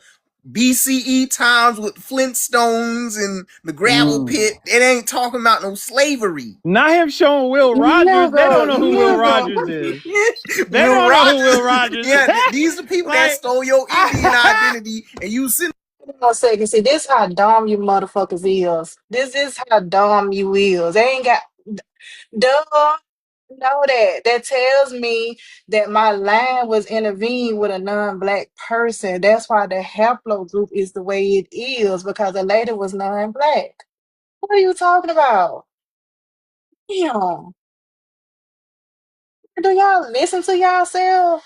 BCE times with Flintstones and the gravel pit. It ain't talking about no slavery. Not him showing Will Rogers. They don't know who Will Rogers is. They Will don't know who Rogers. Will Rogers is. Yeah, these are the people that Like, stole your Indian identity, and you sitting. Hold on a second. See, this how dumb you motherfuckers is. This is how dumb you is. They ain't got duh. Know that. That tells me that my line was intervened with a non-black person. That's why the haplogroup is the way it is, because the lady was non-black. What are you talking about? Damn. Do y'all listen to yourself?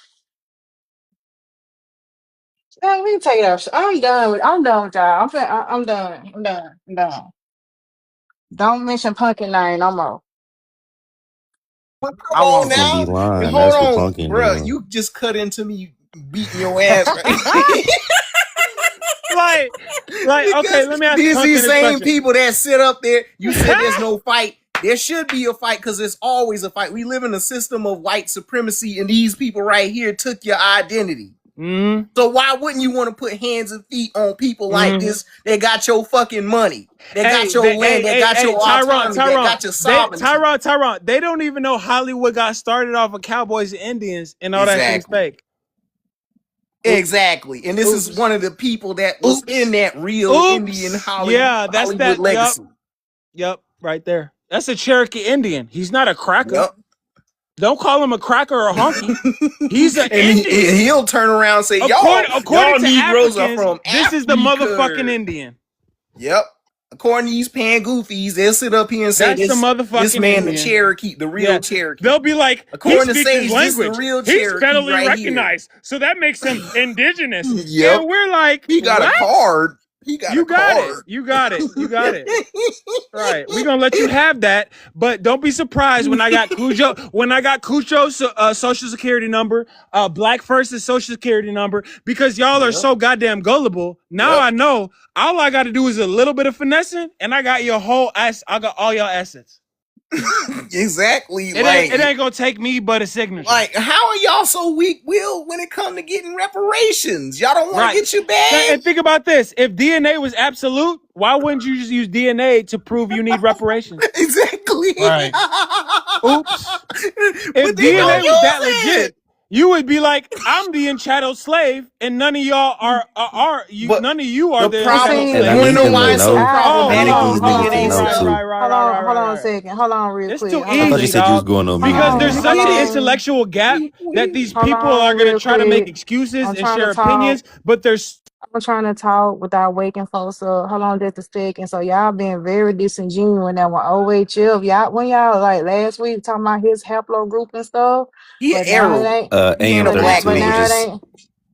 Man, we can take that. I'm done with. I'm done with y'all. I'm done. I'm done. I'm done. Don't mention Pumpkin name no more. Well, come I on won't. Gonna be now. lying. Hold That's what on, Pumpkin bro. doing. You just cut into me beating your ass right. like, okay, Because let me ask these Pumpkin this same question. people that sit up there, you said there's no fight. There should be a fight because there's always a fight. We live in a system of white supremacy, and these people right here took your identity. Mm-hmm. So why wouldn't you want to put hands and feet on people like this that got your fucking money, that got your land, that got your autonomy, that got your sovereignty? Tyrone, they don't even know Hollywood got started off of cowboys and Indians and all that shit is fake. Exactly. And this is one of the people that was in that real Indian Hollywood legacy. Yep, right there. That's a Cherokee Indian. He's not a cracker. Yep. Don't call him a cracker or a honky. He's an and Indian. He'll turn around and say, according y'all to Negroes Africans, are from this is the motherfucking Indian. Yep. According to these pan goofies, they'll sit up here and say That's the motherfucking this man, Indian. the Cherokee, the real Cherokee. They'll be like, according he to speaks Sage, his this language. the real He's Cherokee federally right recognized, so that makes him indigenous. Yep. And we're like, he got what? a card. He got you a got card. it. You got it. You got it. Right. We're gonna let you have that, but don't be surprised when I got Cujo's social security number, Black First's social security number, because y'all are so goddamn gullible. Now I know all I gotta do is a little bit of finessing, and I got your whole ass. I got all your assets. Exactly. It ain't gonna take me but a signature. Like, how are y'all so weak-willed when it come to getting reparations? Y'all don't want to get your bag? And think about this: if DNA was absolute, why wouldn't you just use DNA to prove you need reparations? Exactly. Right. Oops. If DNA was that legit, you would be like, I'm the enchattled slave, and none of y'all are none of you are the problem. slave. And I need them to know. problematic? Niggas need to know too. Hold on a second. Hold on real quick. Too I thought you easy, said you was going on mute. because there's such an intellectual gap that these people are going to try to make excuses and share opinions, but there's. I'm trying to talk without waking folks up. Hold on just a second. So y'all being very disingenuous now with OHF. Y'all when y'all like last week talking about his haplogroup and stuff. But now it ain't AM32,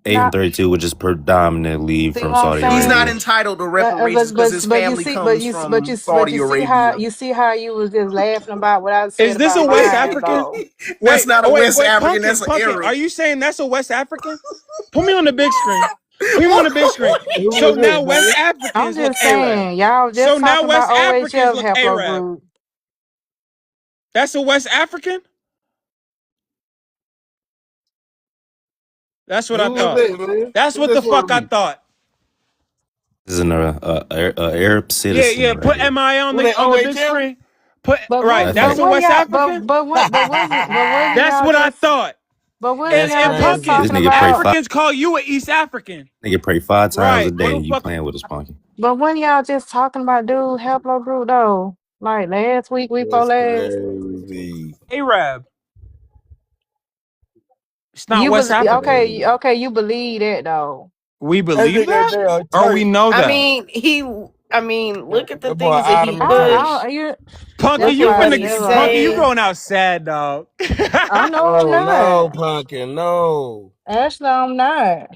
AM32, which is predominantly from Saudi Arabia. He's not entitled to reparations because his family comes from Saudi Arabia. You see how you was just laughing about what I said. Is this about a West mine, African? though. That's not a West African. Pumpkin, that's an Pumpkin, Arab. Are you saying that's a West African? Put me on the big screen. Put me on the big screen. So now West Africans I'm just look saying, Arab. y'all just So now talking West about Africans OHF look Arab. haplogroup. That's a West African? That's what I thought. That's what the fuck I thought. This is an Arab citizen. Yeah. Put MI on the big screen. That's a West African. But wasn't That's what I thought. But wasn't y'all just This talking nigga about pray Africans call you an East African. Nigga pray 5 times a day and you playing with us, Punky. But when y'all just talking about dude haplogroup though, like last week, before last, Arab. It's not West African. Okay, you believe that though. We believe that, or we know that. I mean, look at the things that he pushed. Punky, you going out sad, dog. I know I'm not. No, Punkin, no. Actually, I'm not.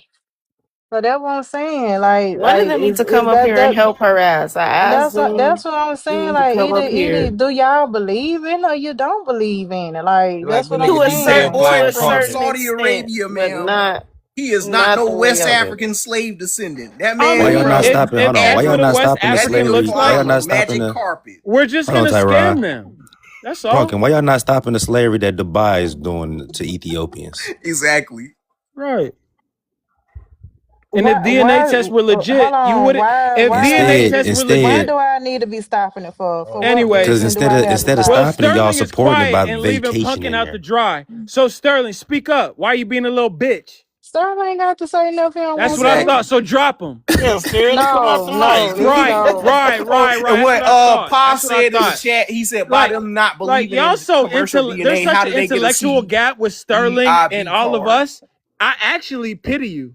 So that's what I'm saying. Like, One of them needs to come up here and help her ass. I asked that's them what I'm saying. to Like, come up either here do y'all believe in it or you don't believe in it. Like, Like that's the what I'm to nigga a be saying saying. certain to black a From certain pumpkin. Saudi extent, Arabia, but ma'am. not He is not no the way West y'all do. African slave descendant. That I man Why is y'all mean, not from stopping? if Hold on. Why that's y'all what a not West stopping the African slavery? looks Why like, y'all not stopping magic the? carpet. We're just Hold on, gonna Tyron. scam them. That's all. Pumpkin. Why y'all not stopping the slavery that Dubai is doing to Ethiopians? Exactly. Right. And if DNA Why? tests were Hold legit, you on. wouldn't. If DNA Instead, tests were Why instead, do legit, I need to be stopping it for? For what because anyways. reason do I have to instead of stop Well, it? stopping it, y'all Sterling is supporting it quiet by and leaving Pumpkin vacationing out to there. dry. So Sterling, speak up. Why are you being a little bitch? Sterling ain't got to say nothing. I don't That's want what I to. thought. Exactly. So drop him. Yeah, Sterling, come out No, the no, mic, Right, nigga. no. right, Oh, right, right. and That's what what I thought. Pa That's what I said in the thought. chat, he said, by Like, them not like believing y'all in so commercial there's DNA, such how an did they get a intellectual gap with Sterling and CDIB all of card? us. I actually pity you.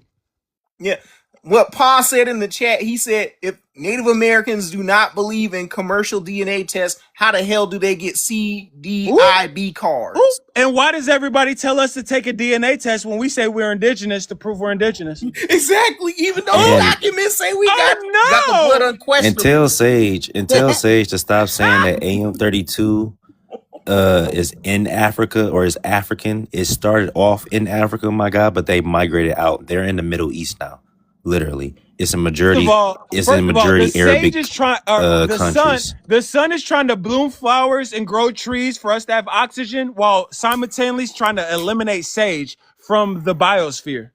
Yeah. What Pa said in the chat, he said, if Native Americans do not believe in commercial DNA tests, how the hell do they get Oop, CDIB cards? oop. And why does everybody tell us to take a DNA test when we say we're indigenous to prove we're indigenous? Exactly. Even though the And documents say we got the blood Oh unquestionably. tell Sage to stop saying that AM32 is in Africa or is African. It started off in Africa, my God, but they migrated out. They're in the Middle East now. Literally. It's a majority first of all, the sage is Arabic trying. countries. The sun is trying to bloom flowers and grow trees for us to have oxygen, while simultaneously trying to eliminate sage from the biosphere.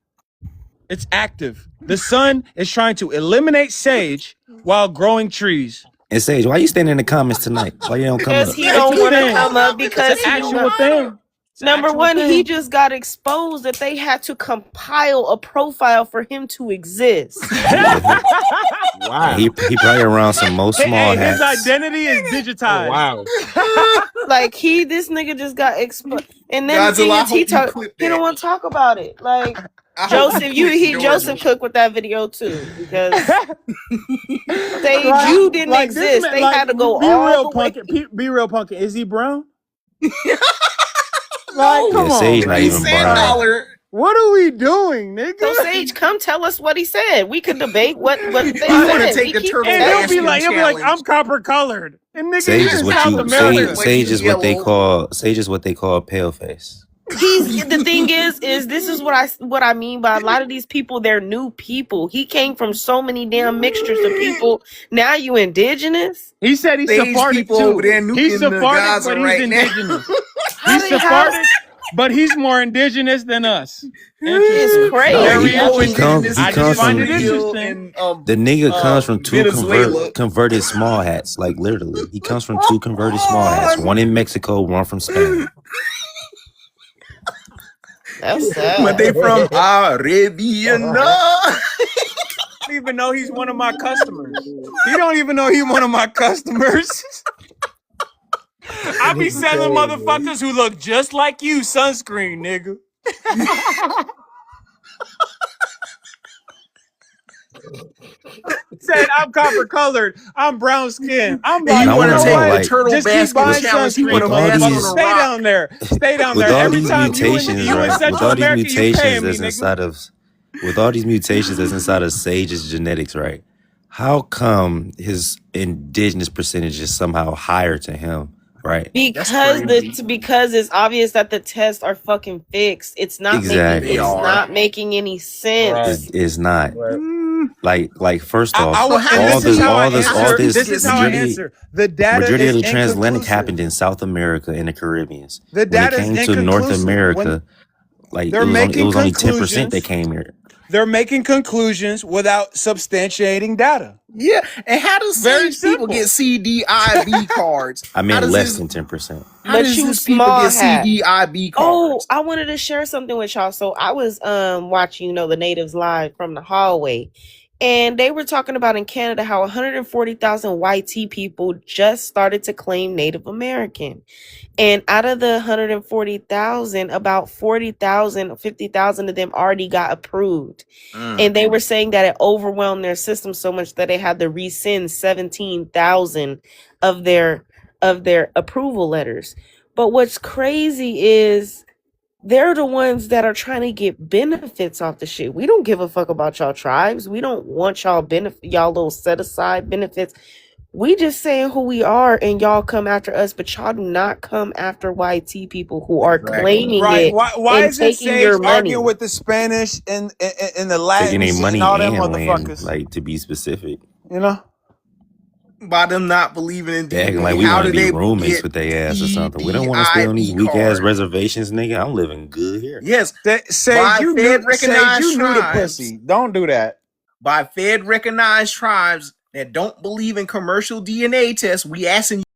It's active. The sun is trying to eliminate sage while growing trees. And Sage, why you standing in the comments tonight? Why you don't come because up? he don't want to come up It's because an he actual thing. It's an number actual one, he thing. just got exposed that they had to compile a profile for him to exist. Yeah, he probably around some most small His hats. identity is digitized. Like this nigga just got exposed, and then the Godzilla, thing I is, he hope you clip don't that. want to talk about it. Like I hope Joseph, you clip Joseph Jordan. cooked with that video too because Sage, Like- you didn't like this exist. man- They like, had to go be all real, the way. Pumpkin. Be real, Pumpkin. Is he brown? Like, No. come Yeah, Sage on, not man. even brown. $10. What are we doing, nigga? So Sage, come tell us what he said. We could debate what they You said. want to take the He keep turtle And telling he'll basking be like, challenge? I'm copper colored. And nigga, Sage you're is in what South you America. Sage is what they Yellow. call pale face. He's the thing is this is what I mean by a lot of these people, they're new people. He came from so many damn mixtures of people. Now you indigenous? He said he's Sage Sephardic people too. over there nuking He's the Sephardic, Gaza but he's right now. indigenous. He's Sephardic, but he's more indigenous than us. It's crazy. No, Very he interesting. comes I just find from it interesting. the nigga comes from two Venezuela. converted small hats, like literally. He comes from two converted small hats, one in Mexico, one from Spain. That's sad. But they from Arabian. I don't even know he's one of my customers. He don't even know he's one of my customers. I be selling motherfuckers who look just like you sunscreen, nigga. Said I'm copper colored. I'm brown skinned. I'm like, You want to take the like, turtle just keep basket buying challenge? He sunscreen. want to all bask on these- a Stay rock. down there. Stay down With there. all Every these time mutations, you in right? Central With all these America, you mutations paying me, that's nigga. inside of Sage's genetics, right? How come his indigenous percentage is somehow higher to him, right? Because it's obvious that the tests are fucking fixed. It's not Exactly. making any sense. It's not. Like first off, This is how I answer. The data majority is of the transatlantic inconclusive. happened in South America and the Caribbean. The data when it is came to North inconclusive. America, like They're it making was only 10% conclusions. that came here. They're making conclusions without substantiating data. Yeah, and how does Very Sage people get CDIB cards? I meant less than 10%. How But does you this people small get hat. CDIB cards? Oh, I wanted to share something with y'all. So I was watching, the natives live from the hallway. And they were talking about in Canada how 140,000 YT people just started to claim Native American. And out of the 140,000, about 40,000, 50,000 of them already got approved. And they were saying that it overwhelmed their system so much that they had to resend 17,000 of their approval letters. But what's crazy is They're the ones that are trying to get benefits off the shit. We don't give a fuck about y'all tribes. We don't want y'all little set aside benefits. We just saying who we are, and y'all come after us, but y'all do not come after YT people who are claiming Right? it Why and is it taking Sage your money. arguing with the Spanish and the Taking Latin their shit money and all them and land, motherfuckers? like to be specific. You know, by them not believing in They acting DNA, like we how want to did be they roommates get with their ass or something. We don't want to stay on these EID weak ass cards? reservations, nigga. I'm living good here. Yes, Sage, by you Fed knew recognized the tribes. pussy. Don't do that. By Fed recognized tribes that don't believe in commercial DNA tests, we asking